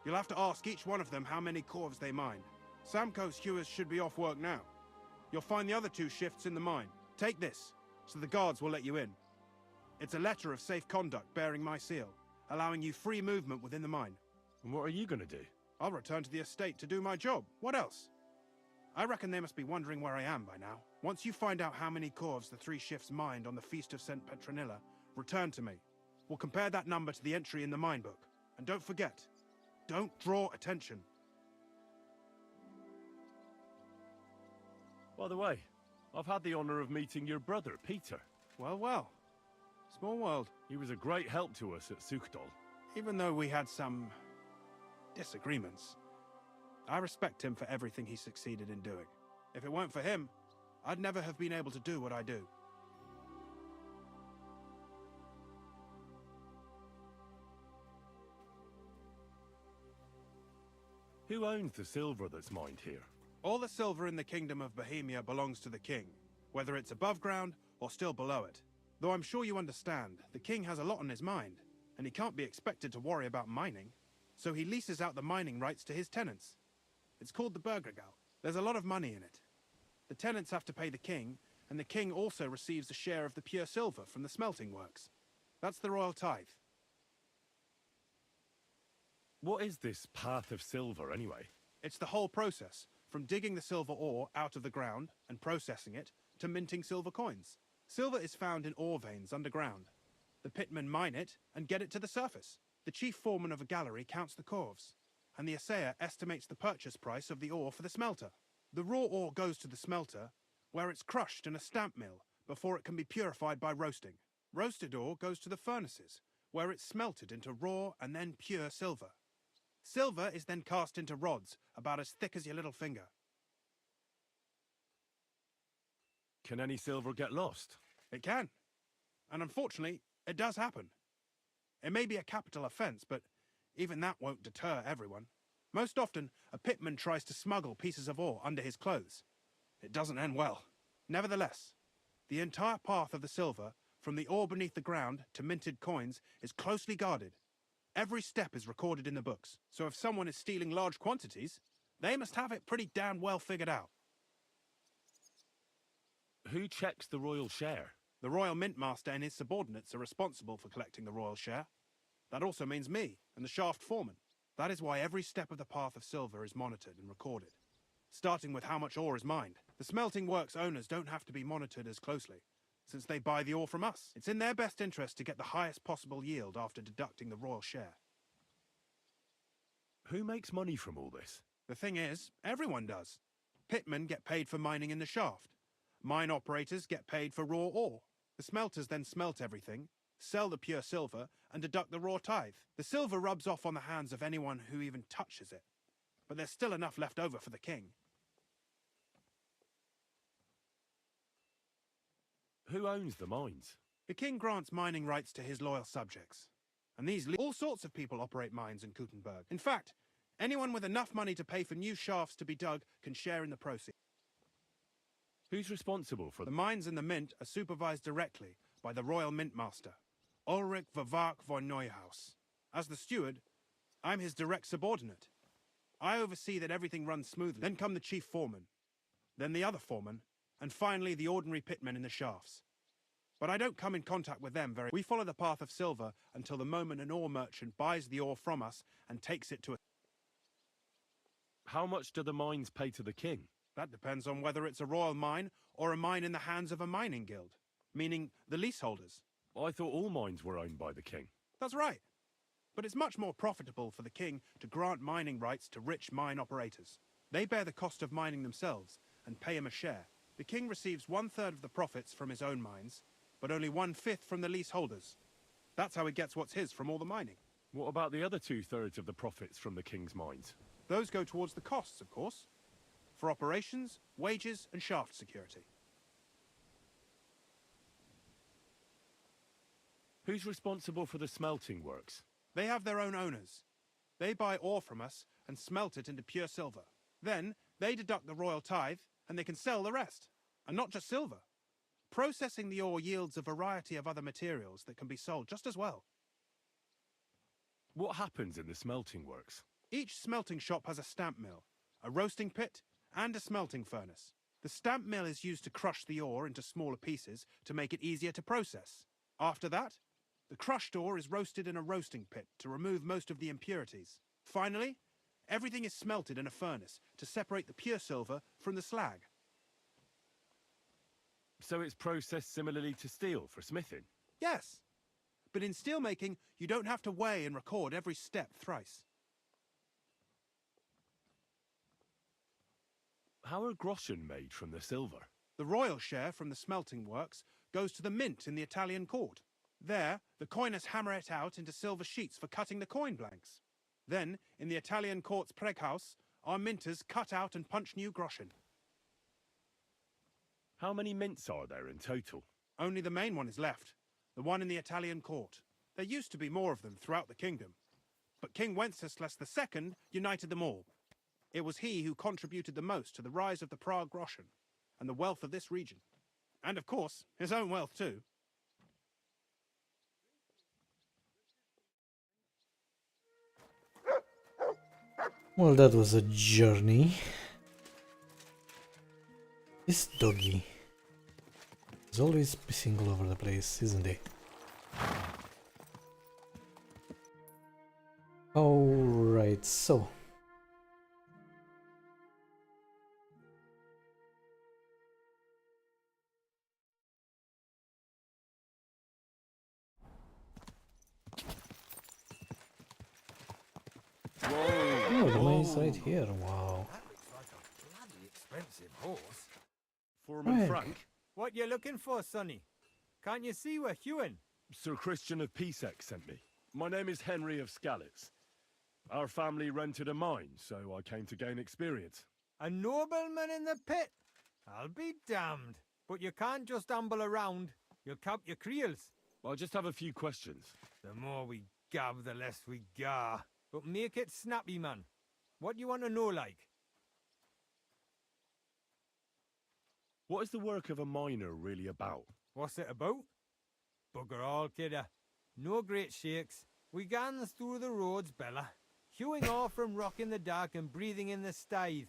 You'll have to ask each one of them how many corves they mine. Samko's hewers should be off work now. You'll find the other 2 shifts in the mine. Take this, so the guards will let you in. It's a letter of safe conduct bearing my seal, allowing you free movement within the mine. And what are you gonna do? I'll return to the estate to do my job. What else? I reckon they must be wondering where I am by now. Once you find out how many corves the 3 shifts mined on the Feast of St. Petronilla, return to me. We'll compare that number to the entry in the mine book. And don't forget, don't draw attention. By the way, I've had the honor of meeting your brother, Peter. Well, well. Small world. He was a great help to us at Sukdal. Even though we had some disagreements, I respect him for everything he succeeded in doing. If it weren't for him, I'd never have been able to do what I do. Who owns the silver that's mined here? All the silver in the Kingdom of Bohemia belongs to the king, whether it's above ground or still below it. Though I'm sure you understand, the king has a lot on his mind, and he can't be expected to worry about mining, so he leases out the mining rights to his tenants. It's called the Burgergau. There's a lot of money in it. The tenants have to pay the king, and the king also receives a share of the pure silver from the smelting works. That's the royal tithe. What is this path of silver, anyway? It's the whole process, from digging the silver ore out of the ground and processing it, to minting silver coins. Silver is found in ore veins underground. The pitmen mine it and get it to the surface. The chief foreman of a gallery counts the corves, and the assayer estimates the purchase price of the ore for the smelter. The raw ore goes to the smelter, where it's crushed in a stamp mill before it can be purified by roasting. Roasted ore goes to the furnaces, where it's smelted into raw and then pure silver. Silver is then cast into rods about as thick as your little finger. Can any silver get lost? It can. And unfortunately, it does happen. It may be a capital offence, but even that won't deter everyone. Most often, a pitman tries to smuggle pieces of ore under his clothes. It doesn't end well. Nevertheless, the entire path of the silver, from the ore beneath the ground to minted coins, is closely guarded. Every step is recorded in the books, so if someone is stealing large quantities, they must have it pretty damn well figured out. Who checks the royal share? The royal mint master and his subordinates are responsible for collecting the royal share. That also means me and the shaft foreman. That is why every step of the path of silver is monitored and recorded, starting with how much ore is mined. The smelting works owners don't have to be monitored as closely, since they buy the ore from us. It's in their best interest to get the highest possible yield after deducting the royal share. Who makes money from all this? The thing is, everyone does. Pitmen get paid for mining in the shaft. Mine operators get paid for raw ore. The smelters then smelt everything, sell the pure silver, and deduct the raw tithe. The silver rubs off on the hands of anyone who even touches it. But there's still enough left over for the king. Who owns the mines? The king grants mining rights to his loyal subjects. And all sorts of people operate mines in Kuttenberg. In fact, anyone with enough money to pay for new shafts to be dug can share in the proceeds. Who's responsible for the mines and the mint are supervised directly by the royal mint master, Ulrich Vervark von Neuhaus. As the steward, I'm his direct subordinate. I oversee that everything runs smoothly. Then come the chief foreman, then the other foreman, and finally the ordinary pitmen in the shafts. But I don't come in contact with them very. We follow the path of silver until the moment an ore merchant buys the ore from us and takes it to a... How much do the mines pay to the king? That depends on whether it's a royal mine or a mine in the hands of a mining guild, meaning the leaseholders. I thought all mines were owned by the king. That's right. But it's much more profitable for the king to grant mining rights to rich mine operators. They bear the cost of mining themselves and pay him a share. The king receives 1/3 of the profits from his own mines, but only 1/5 from the leaseholders. That's how he gets what's his from all the mining. What about the other 2/3 of the profits from the king's mines? Those go towards the costs, of course, for operations, wages, and shaft security. Who's responsible for the smelting works? They have their own owners. They buy ore from us and smelt it into pure silver. Then, they deduct the royal tithe, and they can sell the rest. And not just silver. Processing the ore yields a variety of other materials that can be sold just as well. What happens in the smelting works? Each smelting shop has a stamp mill, a roasting pit, and a smelting furnace. The stamp mill is used to crush the ore into smaller pieces to make it easier to process. After that, the crushed ore is roasted in a roasting pit to remove most of the impurities. Finally, everything is smelted in a furnace to separate the pure silver from the slag. So it's processed similarly to steel for smithing? Yes, but in steelmaking, you don't have to weigh and record every step thrice. How are groschen made from the silver? The royal share from the smelting works goes to the mint in the Italian court. There, the coiners hammer it out into silver sheets for cutting the coin blanks. Then, in the Italian court's preghouse, our minters cut out and punch new groschen. How many mints are there in total? Only the main one is left, the one in the Italian court. There used to be more of them throughout the kingdom, but King Wenceslas II united them all. It was he who contributed the most to the rise of the Prague Groschen and the wealth of this region. And of course, his own wealth too. Well, that was a journey. This doggy is always pissing all over the place, isn't he? Alright, so. Oh, the mine is right here, wow. That looks like a bloody expensive horse. Foreman Frank. Frank? What you looking for, Sonny? Can't you see we're hewing? Sir Christian of P26 sent me. My name is Henry of Skalitz. Our family rented a mine, so I came to gain experience. A nobleman in the pit? I'll be damned. But you can't just amble around. You'll count your creels. I just have a few questions. The more we gab, the less we gar. But make it snappy, man. What do you want to know, like? What is the work of a miner really about? What's it about? Bugger all, kidder. No great shakes. We gans through the roads, Bella. Hewing off from rock in the dark and breathing in the stithe.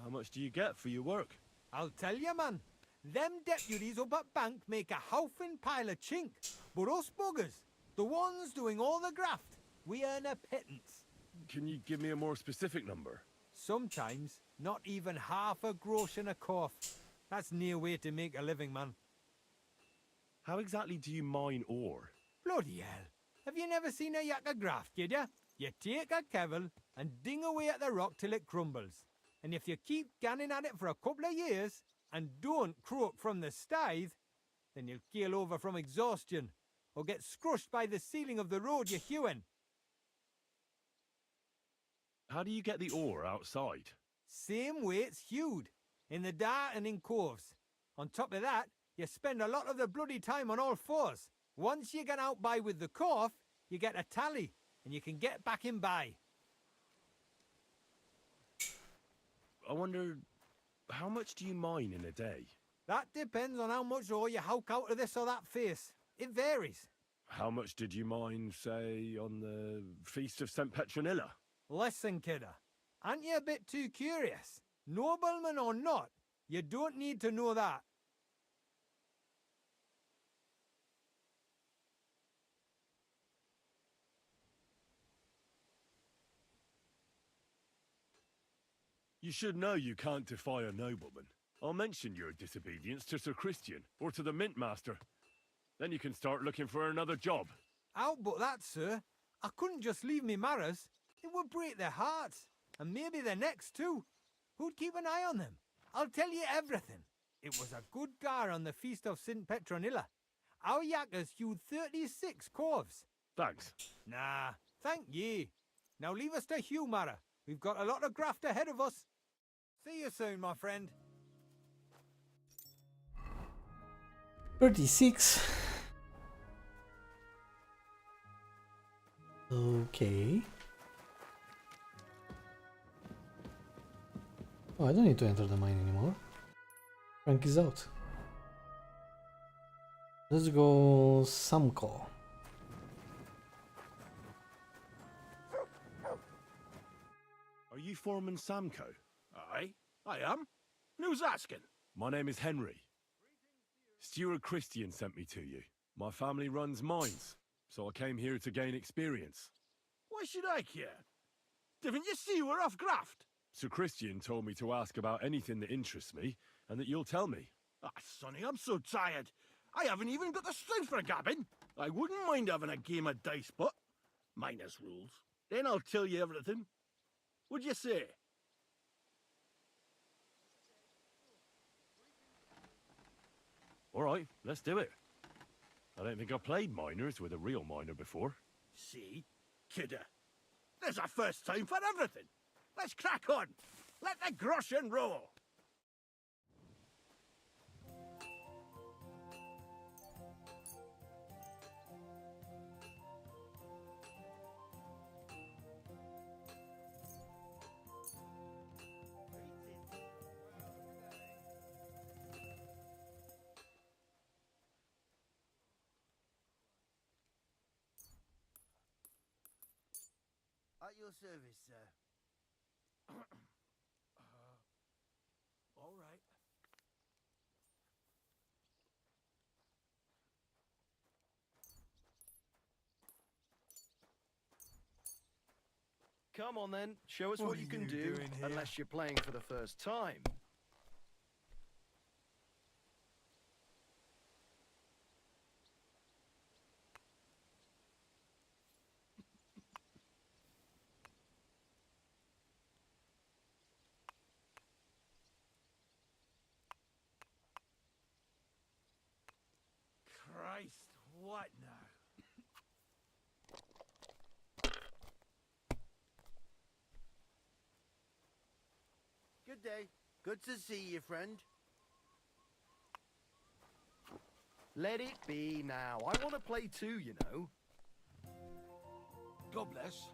How much do you get for your work? I'll tell you, man. Them deputies up at bank make a howfing pile of chink. But us buggers, the ones doing all the graft, we earn a pittance. Can you give me a more specific number? Sometimes, not even half a grosh and a cough. That's near way to make a living, man. How exactly do you mine ore? Bloody hell. Have you never seen a yakka graft, kid ya? You take a kevel and ding away at the rock till it crumbles. And if you keep ganning at it for a couple of years and don't croak from the stithe, then you'll keel over from exhaustion or get scrushed by the ceiling of the road you're hewing. How do you get the ore outside? Same way it's hewed, in the dark and in coves. On top of that, you spend a lot of the bloody time on all fours. Once you get out by with the cough, you get a tally, and you can get back in by. I wonder, how much do you mine in a day? That depends on how much ore you howk out of this or that face. It varies. How much did you mine, say, on the Feast of St. Petronilla? Listen, kidder, aren't you a bit too curious? Nobleman or not, you don't need to know that. You should know you can't defy a nobleman. I'll mention your disobedience to Sir Christian, or to the Mint Master. Then you can start looking for another job. Out but that, sir. I couldn't just leave me marrows. It would break their hearts, and maybe their necks too. Who'd keep an eye on them? I'll tell you everything. It was a good gar on the Feast of St. Petronilla. Our yakkers hewed 36 corves. Thanks. Nah, thank ye. Now leave us to hew, Mara. We've got a lot of graft ahead of us. See you soon, my friend. 36. Okay. Oh, I don't need to enter the mine anymore. Frank is out. Let's go Samko. Are you Foreman Samko? Aye, I am. Who's asking? My name is Henry. Steward Christian sent me to you. My family runs mines, so I came here to gain experience. Why should I care? Didn't you see we're off graft? Sir Christian told me to ask about anything that interests me, and that you'll tell me. Ah, Sonny, I'm so tired. I haven't even got the strength for gabbing. I wouldn't mind having a game of dice, but minus rules. Then I'll tell you everything. What'd you say? All right, let's do it. I don't think I've played miners with a real miner before. See? Kidder. There's a first time for everything. Let's crack on. Let the groschen roll. At your service, sir. All right. Come on then, show us What what are you can you do, doing here? unless you're playing for the first time. Christ, what now? Good day. Good to see you, friend. Let it be now. I want to play too, you know. God bless.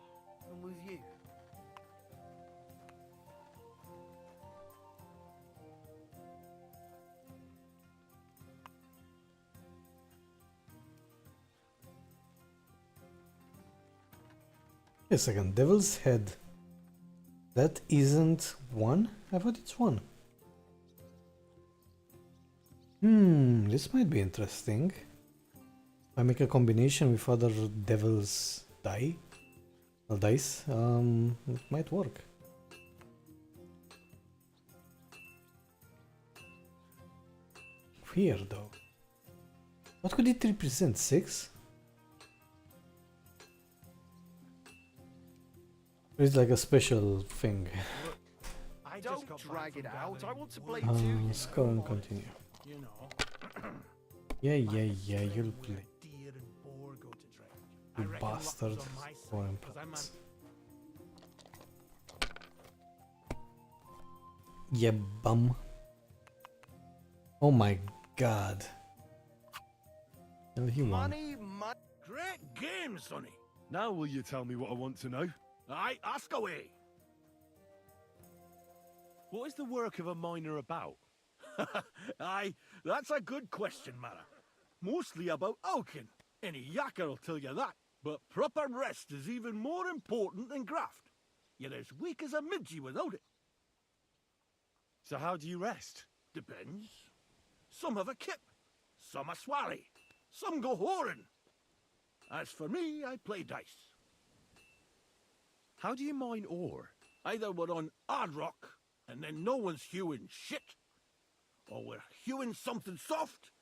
I'm with you. Wait a second, Devil's Head. That isn't one? I thought it's one. This might be interesting. I make a combination with other Devil's dice, it might work. Weird though. What could it represent? 6? It's like a special thing. Don't drag it out. I want to play too. Score and continue. You know. Yeah, you'll play. Deer and boar go to drink. You I reckon luck bastard. was on my side, Foreign 'cause I'm plants. Yeah, bum. Oh my god. Hell he won. Money. Great game, sonny. Now will you tell me what I want to know? Aye, ask away. What is the work of a miner about? Aye, that's a good question, Mara. Mostly about Alkin. Any yakker will tell you that. But proper rest is even more important than graft. You're as weak as a midgie without it. So how do you rest? Depends. Some have a kip, some a swally, some go whoring. As for me, I play dice. How do you mine ore? Either we're on hard rock, and then no one's hewing shit, or we're hewing something soft,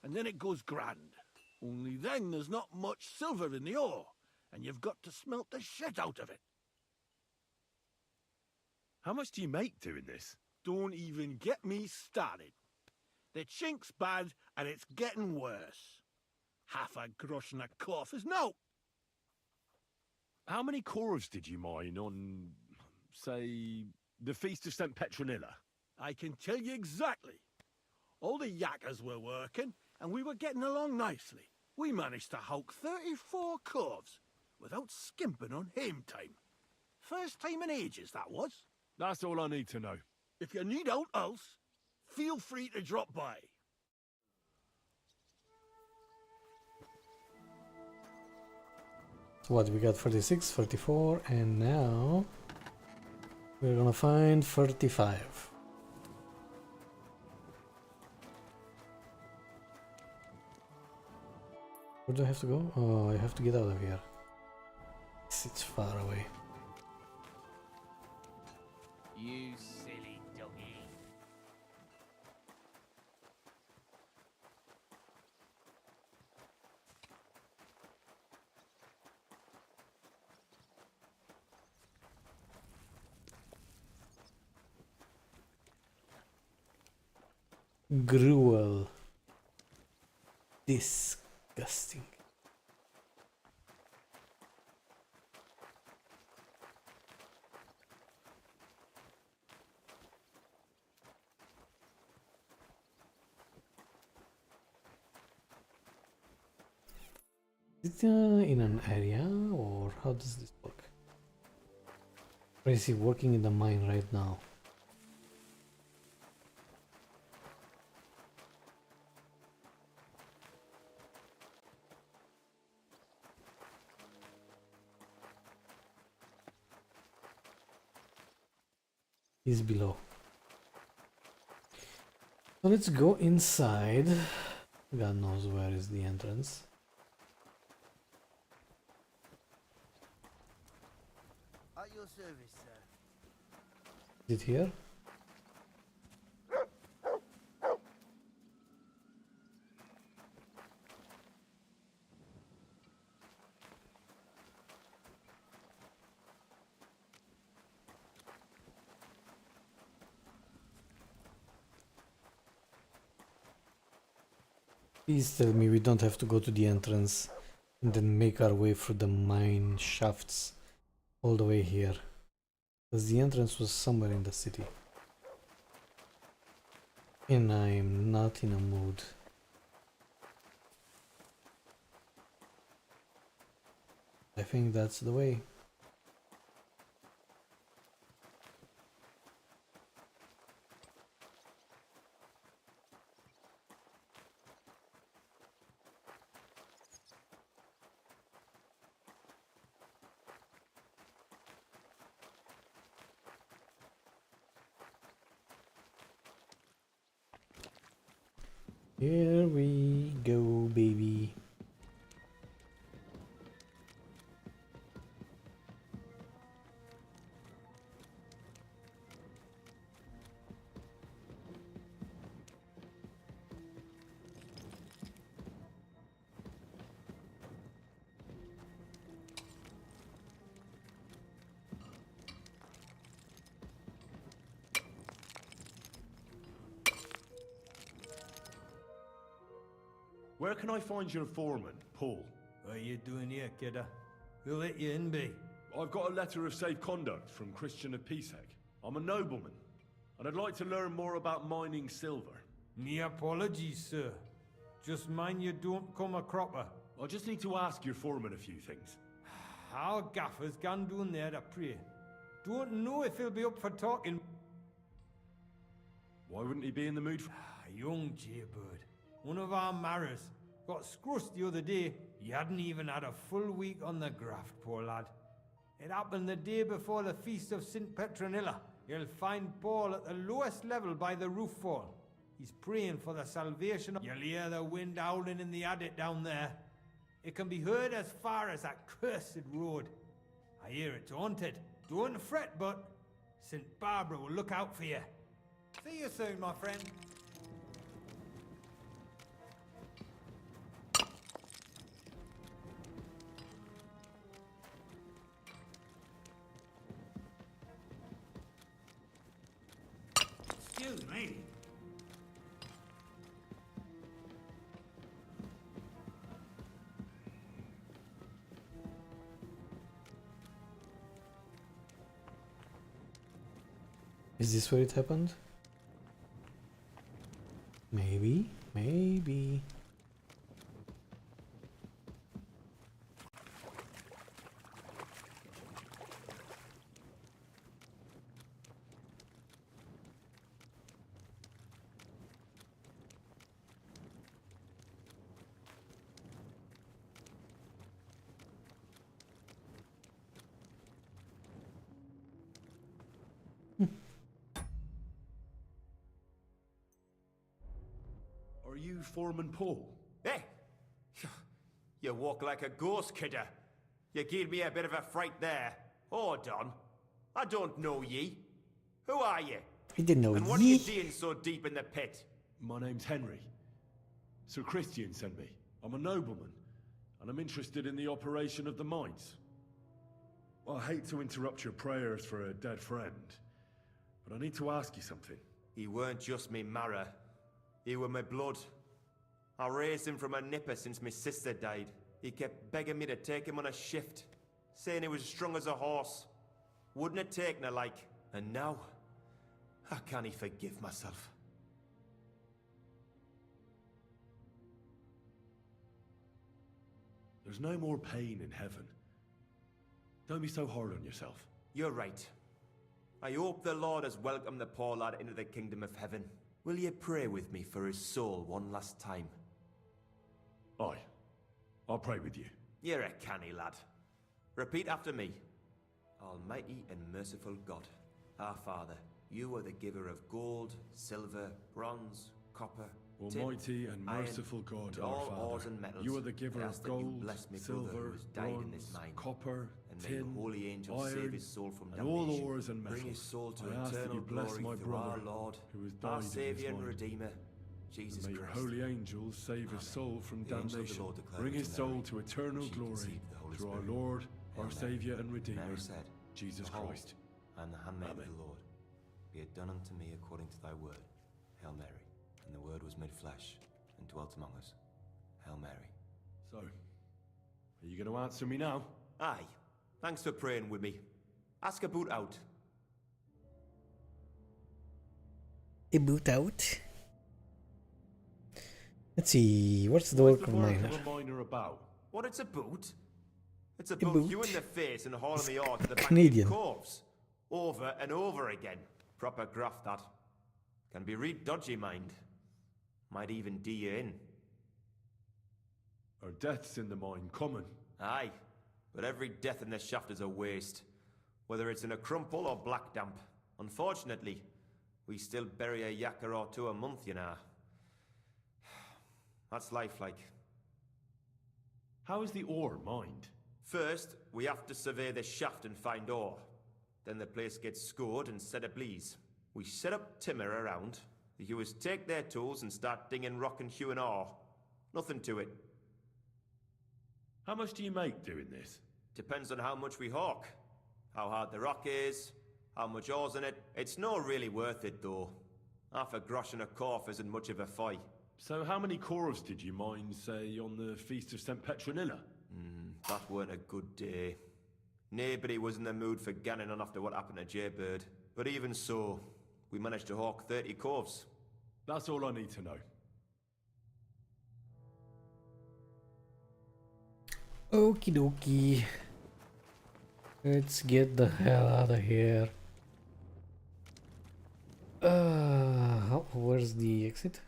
and then it goes grand. Only then there's not much silver in the ore, and you've got to smelt the shit out of it. How much do you make doing this? Don't even get me started. The chink's bad, and it's getting worse. Half a grosh and a cough is no. How many cores did you mine on, say, the Feast of St. Petronilla? I can tell you exactly. All the yakkers were working, and we were getting along nicely. We managed to hulk 34 corves without skimping on hame time. First time in ages, that was. That's all I need to know. If you need out else, feel free to drop by. So what, we got 36, 34, and now we're gonna find 35. Where do I have to go? Oh, I have to get out of here. It's far away. You silly doggy. Gruel. Disgusting. Is it in an area, or how does this work? Or is he working in the mine right now? He's below. So let's go inside. God knows where is the entrance. At your service, sir. Is it here? Please tell me we don't have to go to the entrance and then make our way through the mine shafts all the way here. Because the entrance was somewhere in the city. And I'm not in a mood. I think that's the way. Here we go, baby. Where can I find your foreman, Paul? What are you doing here, kidder? Who let you in, be? I've got a letter of safe conduct from Christian of Pisek. I'm a nobleman, and I'd like to learn more about mining silver. Me apologies, sir. Just mind you don't come a cropper. I just need to ask your foreman a few things. Our gaffer's gone down there to pray. Don't know if he'll be up for talking. Why wouldn't he be in the mood for... Young jaybird. One of our marrows. Got scrussed the other day. He hadn't even had a full week on the graft, poor lad. It happened the day before the feast of St. Petronilla. You'll find Paul at the lowest level by the roof fall. He's praying for the salvation of... You'll hear the wind howling in the adit down there. It can be heard as far as that cursed road. I hear it's haunted. Don't fret, but St. Barbara will look out for you. See you soon, my friend. Excuse me. Is this where it happened? Maybe, maybe. Are you Foreman Paul? Hey! You walk like a ghost, kidder. You gave me a bit of a fright there. Hold on. I don't know ye. Who are you? He didn't know And what are you doing so deep in the pit? My name's Henry. Sir Christian sent me. I'm a nobleman, and I'm interested in the operation of the mines. I hate to interrupt your prayers for a dead friend, but I need to ask you something. He weren't just me marrow. He were my blood. I raised him from a nipper since my sister died. He kept begging me to take him on a shift, saying he was strong as a horse. Wouldn't have taken her like. And now, how can he forgive myself? There's no more pain in heaven. Don't be so hard on yourself. You're right. I hope the Lord has welcomed the poor lad into the kingdom of heaven. Will you pray with me for his soul one last time? Aye. I'll pray with you. You're a canny lad. Repeat after me. Almighty and merciful God, our Father, You are the giver of gold, silver, bronze, copper, Almighty tin, and iron, merciful God, and our all ores Father, and metals. you are the giver I of ask that you gold, bless me brother who silver, has died in this bronze, mine. copper, And may tin, your holy angel save iron, his soul from and all damnation. ores and metals. Bring his soul to I ask that eternal you bless glory my through our brother, Lord, who has our died in Saviour this and mine. Redeemer, Jesus And may your Christ. holy angels save his soul from The angel of the damnation. Lord declared Bring to his Mary, soul to eternal she glory conceived the Holy through our Spirit. Lord, Hail our Mary. Saviour and Redeemer, Mary said, Jesus Behold, Christ. I am the handmaid Amen. of the Lord. Be it done unto me according to thy word. Hail Mary. And the word was made flesh and dwelt among us. Hail Mary. So, are you going to answer me now? Aye. Thanks for praying with me. Ask a boot out. A boot out. Let's see, what's the work of miner? What's a miner about? What, it's a boot? It's a boot? boot you in the face and hauling me out to the Canadian. back of corpse. Over and over again. Proper graft, that. Can be real dodgy, mind. Might even D you in. Are deaths in the mine common? Aye. But every death in the shaft is a waste. Whether it's in a crumple or black damp. Unfortunately, we still bury a yakka or two a month, you know. That's life, like. How is the ore mined? First, we have to survey the shaft and find ore. Then the place gets scored and set ablaze. We set up timber around. The hewers take their tools and start dinging rock and hewing ore. Nothing to it. How much do you make doing this? Depends on how much we hawk. How hard the rock is, how much ore's in it. It's not really worth it, though. Half a grosh and a corf isn't much of a fight. So how many corves did you mine, say, on the Feast of St. Petronilla? That weren't a good day. Nobody was in the mood for ganning on after what happened to Jaybird. But even so, we managed to hawk 30 corves. That's all I need to know. Okie dokie. Let's get the hell out of here. Where's the exit?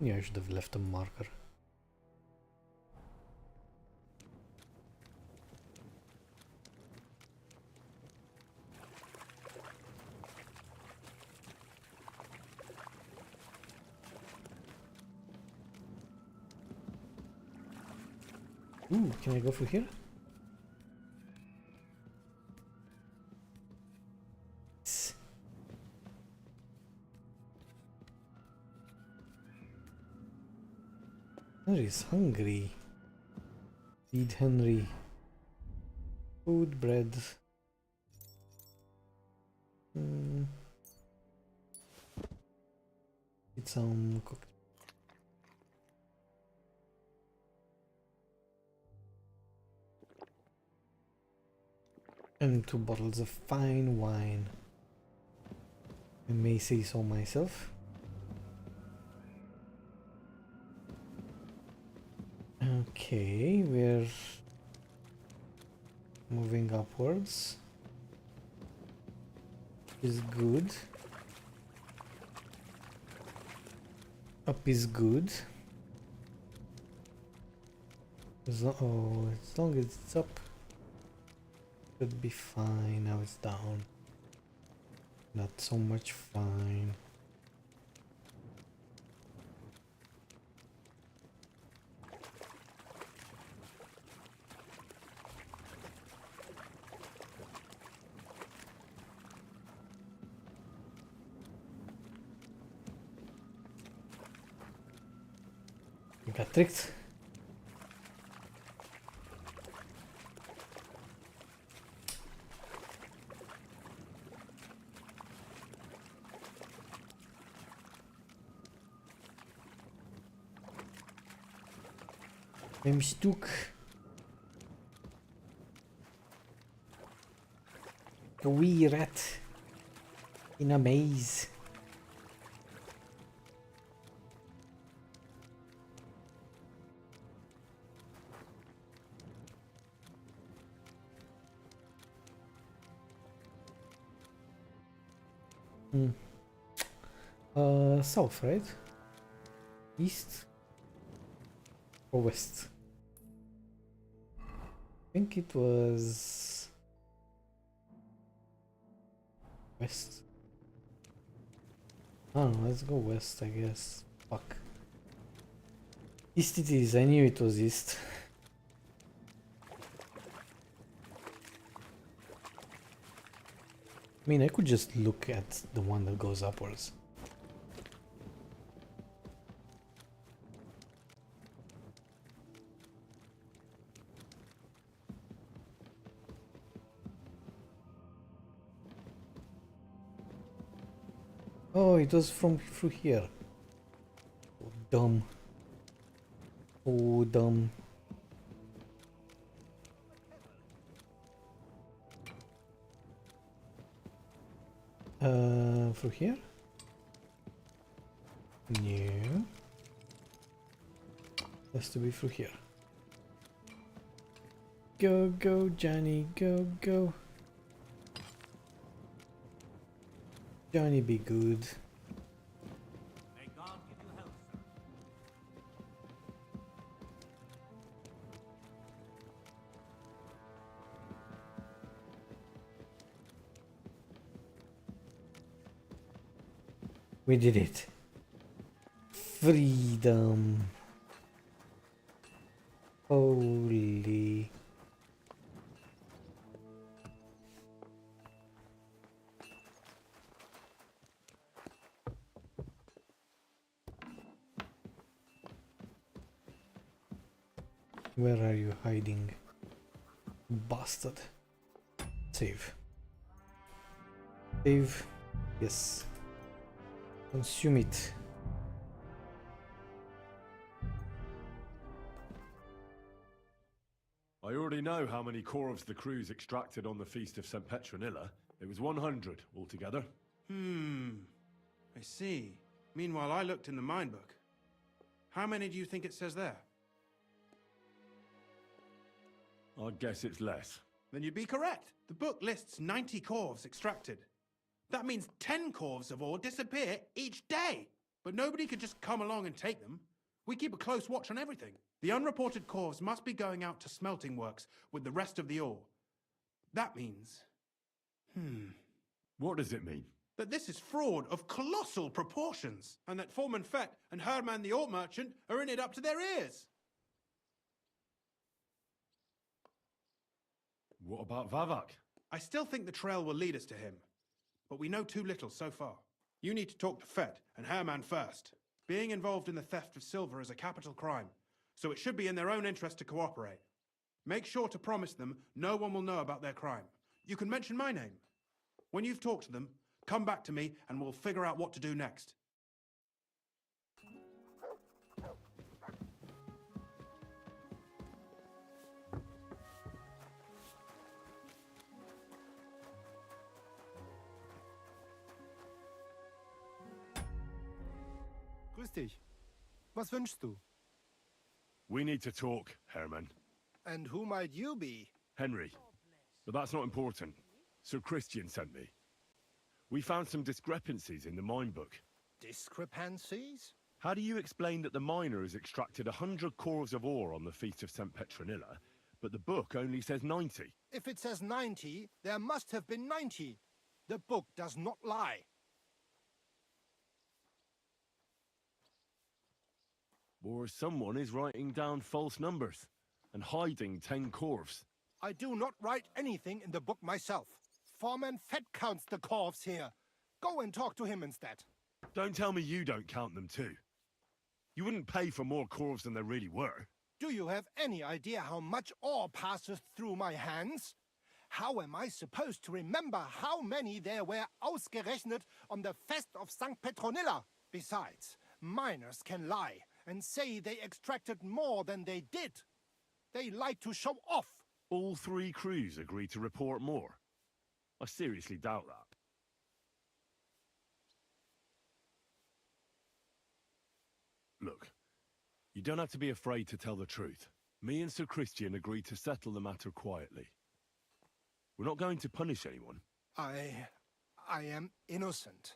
Yeah, I should have left a marker. Ooh, can I go through here? Henry's hungry. Feed Henry. Food, bread. Eat some cooked. And 2 bottles of fine wine. I may say so myself. Okay, we're moving upwards. Is good. Up is good. As long as it's up, should be fine. Now it's down. Not so much fine. I got tricked. I'm stuck. A wee rat in a maze. South, right? East or west? I think it was west. I don't know, let's go west, I guess. Fuck. East it is, I knew it was east. I mean, I could just look at the one that goes upwards. Oh, it was from through here. Oh, dumb. Oh, dumb. Through here? No. Has to be through here. Go, go, Johnny, go, go. Johnny, be good. May God give you health, sir. We did it. Freedom. Holy. Where are you hiding? Bastard. Save. Save. Yes. Consume it. I already know how many corvs the crews extracted on the Feast of St. Petronilla. It was 100 altogether. I see. Meanwhile, I looked in the mine book. How many do you think it says there? I'd guess it's less. Then you'd be correct. The book lists 90 corvs extracted. That means 10 corvs of ore disappear each day. But nobody could just come along and take them. We keep a close watch on everything. The unreported corvs must be going out to smelting works with the rest of the ore. That means... What does it mean? that this is fraud of colossal proportions, and that Foreman Fett and Herman the ore merchant are in it up to their ears. What about Vavak? I still think the trail will lead us to him, but we know too little so far. You need to talk to Fett and Herman first. Being involved in the theft of silver is a capital crime, so it should be in their own interest to cooperate. Make sure to promise them no one will know about their crime. You can mention my name. When you've talked to them, come back to me and we'll figure out what to do next. Grüß dich. Was wünschst du? We need to talk, Herman. And who might you be? Henry. But that's not important. Sir Christian sent me. We found some discrepancies in the mine book. Discrepancies? How do you explain that the miner has extracted 100 cores of ore on the Feast of St. Petronilla, but the book only says 90? If it says 90, there must have been 90. The book does not lie. Or someone is writing down false numbers and hiding 10 corves. I do not write anything in the book myself. Foreman Fett counts the corves here. Go and talk to him instead. Don't tell me you don't count them too. You wouldn't pay for more corves than there really were. Do you have any idea how much ore passes through my hands? How am I supposed to remember how many there were ausgerechnet on the Fest of St. Petronilla? Besides, miners can lie and say they extracted more than they did. They like to show off. All 3 crews agreed to report more. I seriously doubt that. Look, you don't have to be afraid to tell the truth. Me and Sir Christian agreed to settle the matter quietly. We're not going to punish anyone. I am innocent.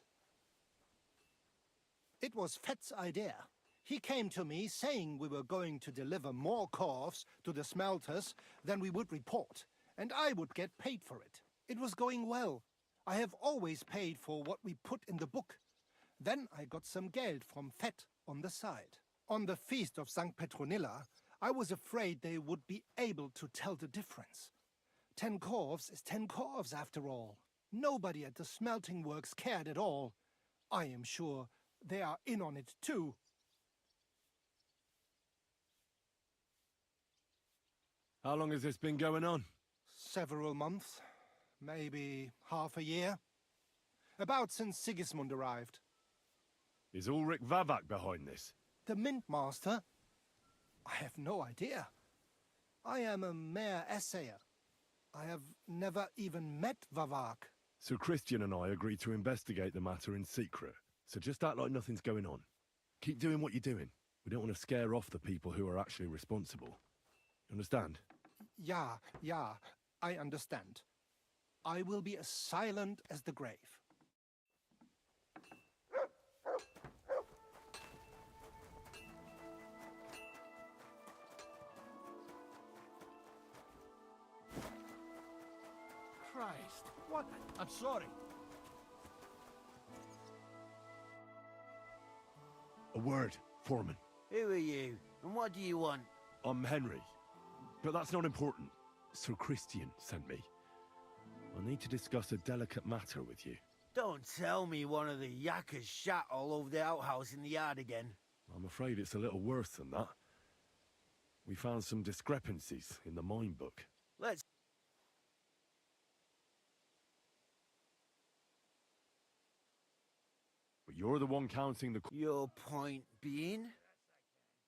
It was Fett's idea. He came to me saying we were going to deliver more corves to the smelters than we would report, and I would get paid for it. It was going well. I have always paid for what we put in the book. Then I got some geld from Fett on the side. On the feast of St. Petronilla, I was afraid they would be able to tell the difference. 10 corves is 10 corves after all. Nobody at the smelting works cared at all. I am sure they are in on it too. How long has this been going on? Several months, maybe half a year. About since Sigismund arrived. Is Ulrich Vavak behind this? The Mint Master? I have no idea. I am a mere assayer. I have never even met Vavak. So Christian and I agreed to investigate the matter in secret. So just act like nothing's going on. Keep doing what you're doing. We don't want to scare off the people who are actually responsible. You understand? Yeah, I understand. I will be as silent as the grave. Christ, what? I'm sorry. A word, Foreman. Who are you, and what do you want? I'm Henry. But that's not important. Sir Christian sent me. I need to discuss a delicate matter with you. Don't tell me one of the yakkers shat all over the outhouse in the yard again. I'm afraid it's a little worse than that. We found some discrepancies in the mine book. Let's... But you're the one counting the... Your point being?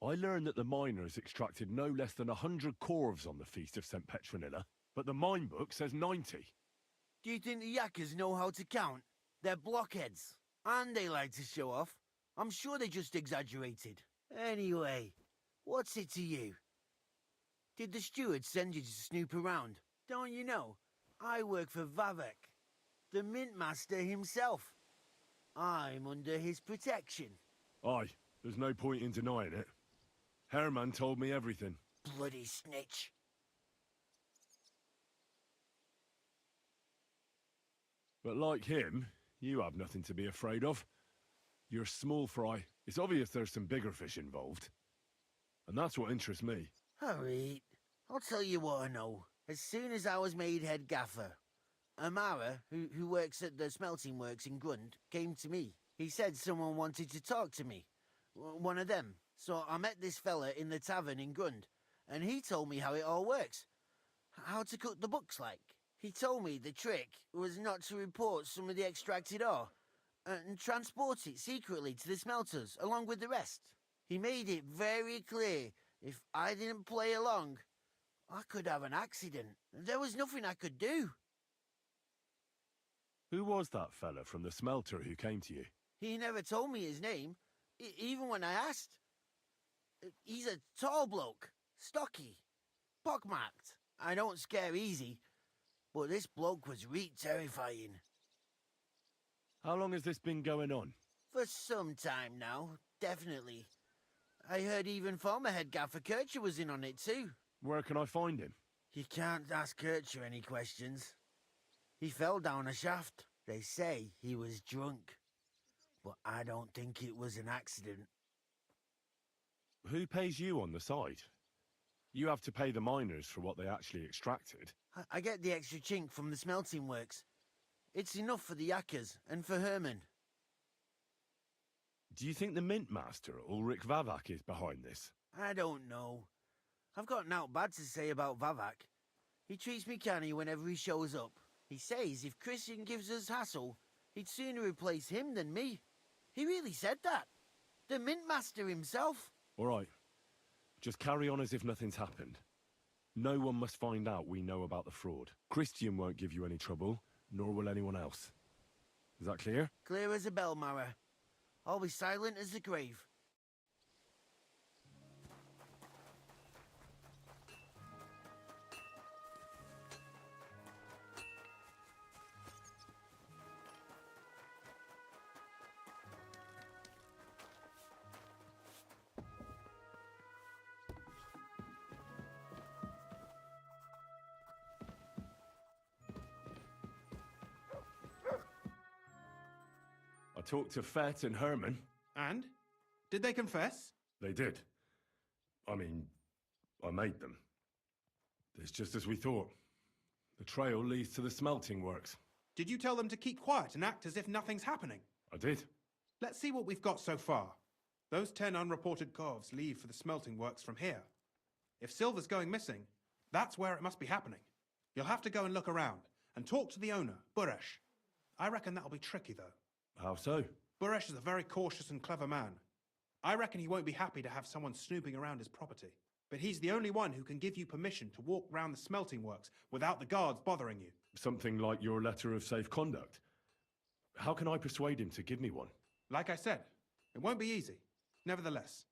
I learned that the miners extracted no less than 100 corves on the Feast of St. Petronilla, but the mine book says 90. Do you think the yakkers know how to count? They're blockheads. And they like to show off. I'm sure they just exaggerated. Anyway, what's it to you? Did the steward send you to snoop around? Don't you know? I work for Vavek, the mint master himself. I'm under his protection. Aye, there's no point in denying it. Herman told me everything. Bloody snitch. But like him, you have nothing to be afraid of. You're small fry. It's obvious there's some bigger fish involved. And that's what interests me. Alright, I'll tell you what I know. As soon as I was made head gaffer, Amara, who works at the smelting works in Grund, came to me. He said someone wanted to talk to me. One of them. So I met this fella in the tavern in Grund, and he told me how it all works. How to cut the books like. He told me the trick was not to report some of the extracted ore, and transport it secretly to the smelters, along with the rest. He made it very clear if I didn't play along, I could have an accident. There was nothing I could do. Who was that fella from the smelter who came to you? He never told me his name, even when I asked. He's a tall bloke, stocky, pockmarked. I don't scare easy, but this bloke was terrifying. How long has this been going on? For some time now, definitely. I heard even former head gaffer Kircher was in on it too. Where can I find him? You can't ask Kircher any questions. He fell down a shaft. They say he was drunk, but I don't think it was an accident. Who pays you on the side? You have to pay the miners for what they actually extracted. I get the extra chink from the smelting works. It's enough for the yakkers and for Herman. Do you think the mint master, Ulrich Vavak, is behind this? I don't know. I've got naught bad to say about Vavak. He treats me canny whenever he shows up. He says if Christian gives us hassle, he'd sooner replace him than me. He really said that. The mint master himself. All right. Just carry on as if nothing's happened. No one must find out we know about the fraud. Christian won't give you any trouble, nor will anyone else. Is that clear? Clear as a bell, Mara. I'll be silent as the grave. I talked to Fett and Herman. And? Did they confess? They did. I mean, I made them. It's just as we thought. The trail leads to the smelting works. Did you tell them to keep quiet and act as if nothing's happening? I did. Let's see what we've got so far. Those 10 unreported corves leave for the smelting works from here. If silver's going missing, that's where it must be happening. You'll have to go and look around and talk to the owner, Buresh. I reckon that'll be tricky, though. How so? Buresh is a very cautious and clever man. I reckon he won't be happy to have someone snooping around his property. But he's the only one who can give you permission to walk round the smelting works without the guards bothering you. Something like your letter of safe conduct. How can I persuade him to give me one? Like I said, it won't be easy. Nevertheless,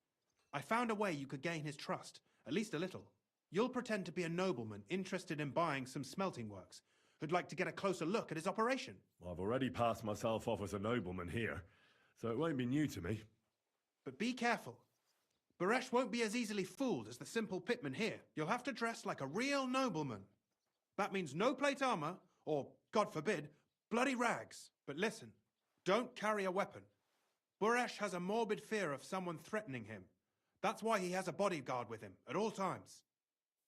I found a way you could gain his trust, at least a little. You'll pretend to be a nobleman interested in buying some smelting works, who'd like to get a closer look at his operation. I've already passed myself off as a nobleman here, so it won't be new to me. But be careful. Buresh won't be as easily fooled as the simple pitman here. You'll have to dress like a real nobleman. That means no plate armor, or, God forbid, bloody rags. But listen, don't carry a weapon. Buresh has a morbid fear of someone threatening him. That's why he has a bodyguard with him at all times.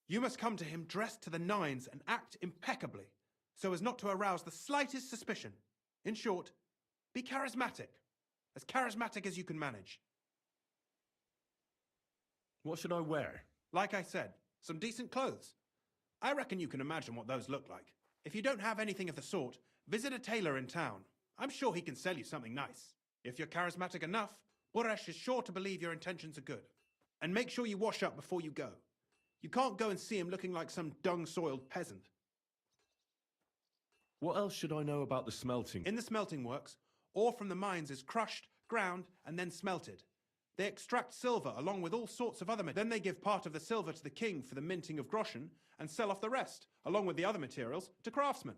You must come to him dressed to the nines and act impeccably, so as not to arouse the slightest suspicion. In short, be charismatic as you can manage. What should I wear? Like I said, some decent clothes. I reckon you can imagine what those look like. If you don't have anything of the sort, visit a tailor in town. I'm sure he can sell you something nice. If you're charismatic enough, Buresh is sure to believe your intentions are good. And make sure you wash up before you go. You can't go and see him looking like some dung-soiled peasant. What else should I know about the smelting? In the smelting works, ore from the mines is crushed, ground, and then smelted. They extract silver along with all sorts of other materials. Then they give part of the silver to the king for the minting of groschen and sell off the rest, along with the other materials, to craftsmen.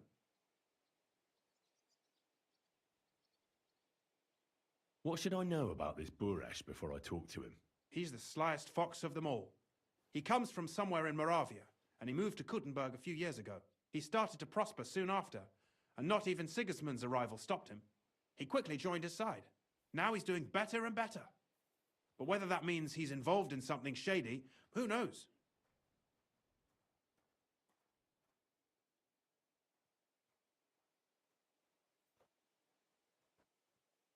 What should I know about this Buresh before I talk to him? He's the slyest fox of them all. He comes from somewhere in Moravia, and he moved to Kuttenberg a few years ago. He started to prosper soon after, and not even Sigismund's arrival stopped him. He quickly joined his side. Now he's doing better and better. But whether that means he's involved in something shady, who knows?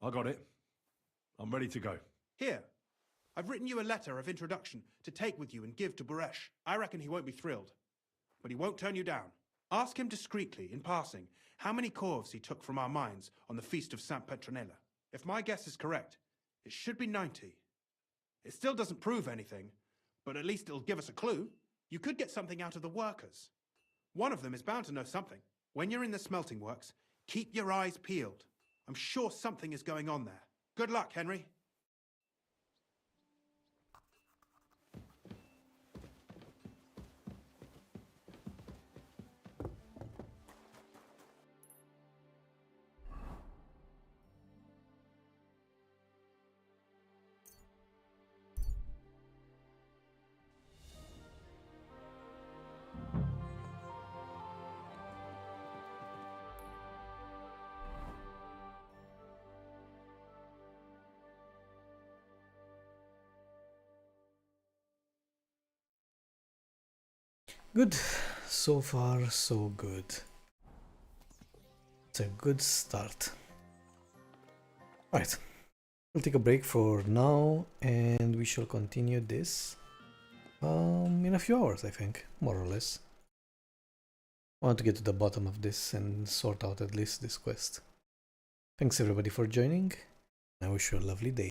I got it. I'm ready to go. Here, I've written you a letter of introduction to take with you and give to Buresh. I reckon he won't be thrilled, but he won't turn you down. Ask him discreetly, in passing, how many corves he took from our mines on the feast of St. Petronella. If my guess is correct, it should be 90. It still doesn't prove anything, but at least it'll give us a clue. You could get something out of the workers. One of them is bound to know something. When you're in the smelting works, keep your eyes peeled. I'm sure something is going on there. Good luck, Henry. Good. So far, so good. It's a good start. Right. We'll take a break for now and we shall continue this in a few hours, I think, more or less. I want to get to the bottom of this and sort out at least this quest. Thanks everybody for joining. I wish you a lovely day.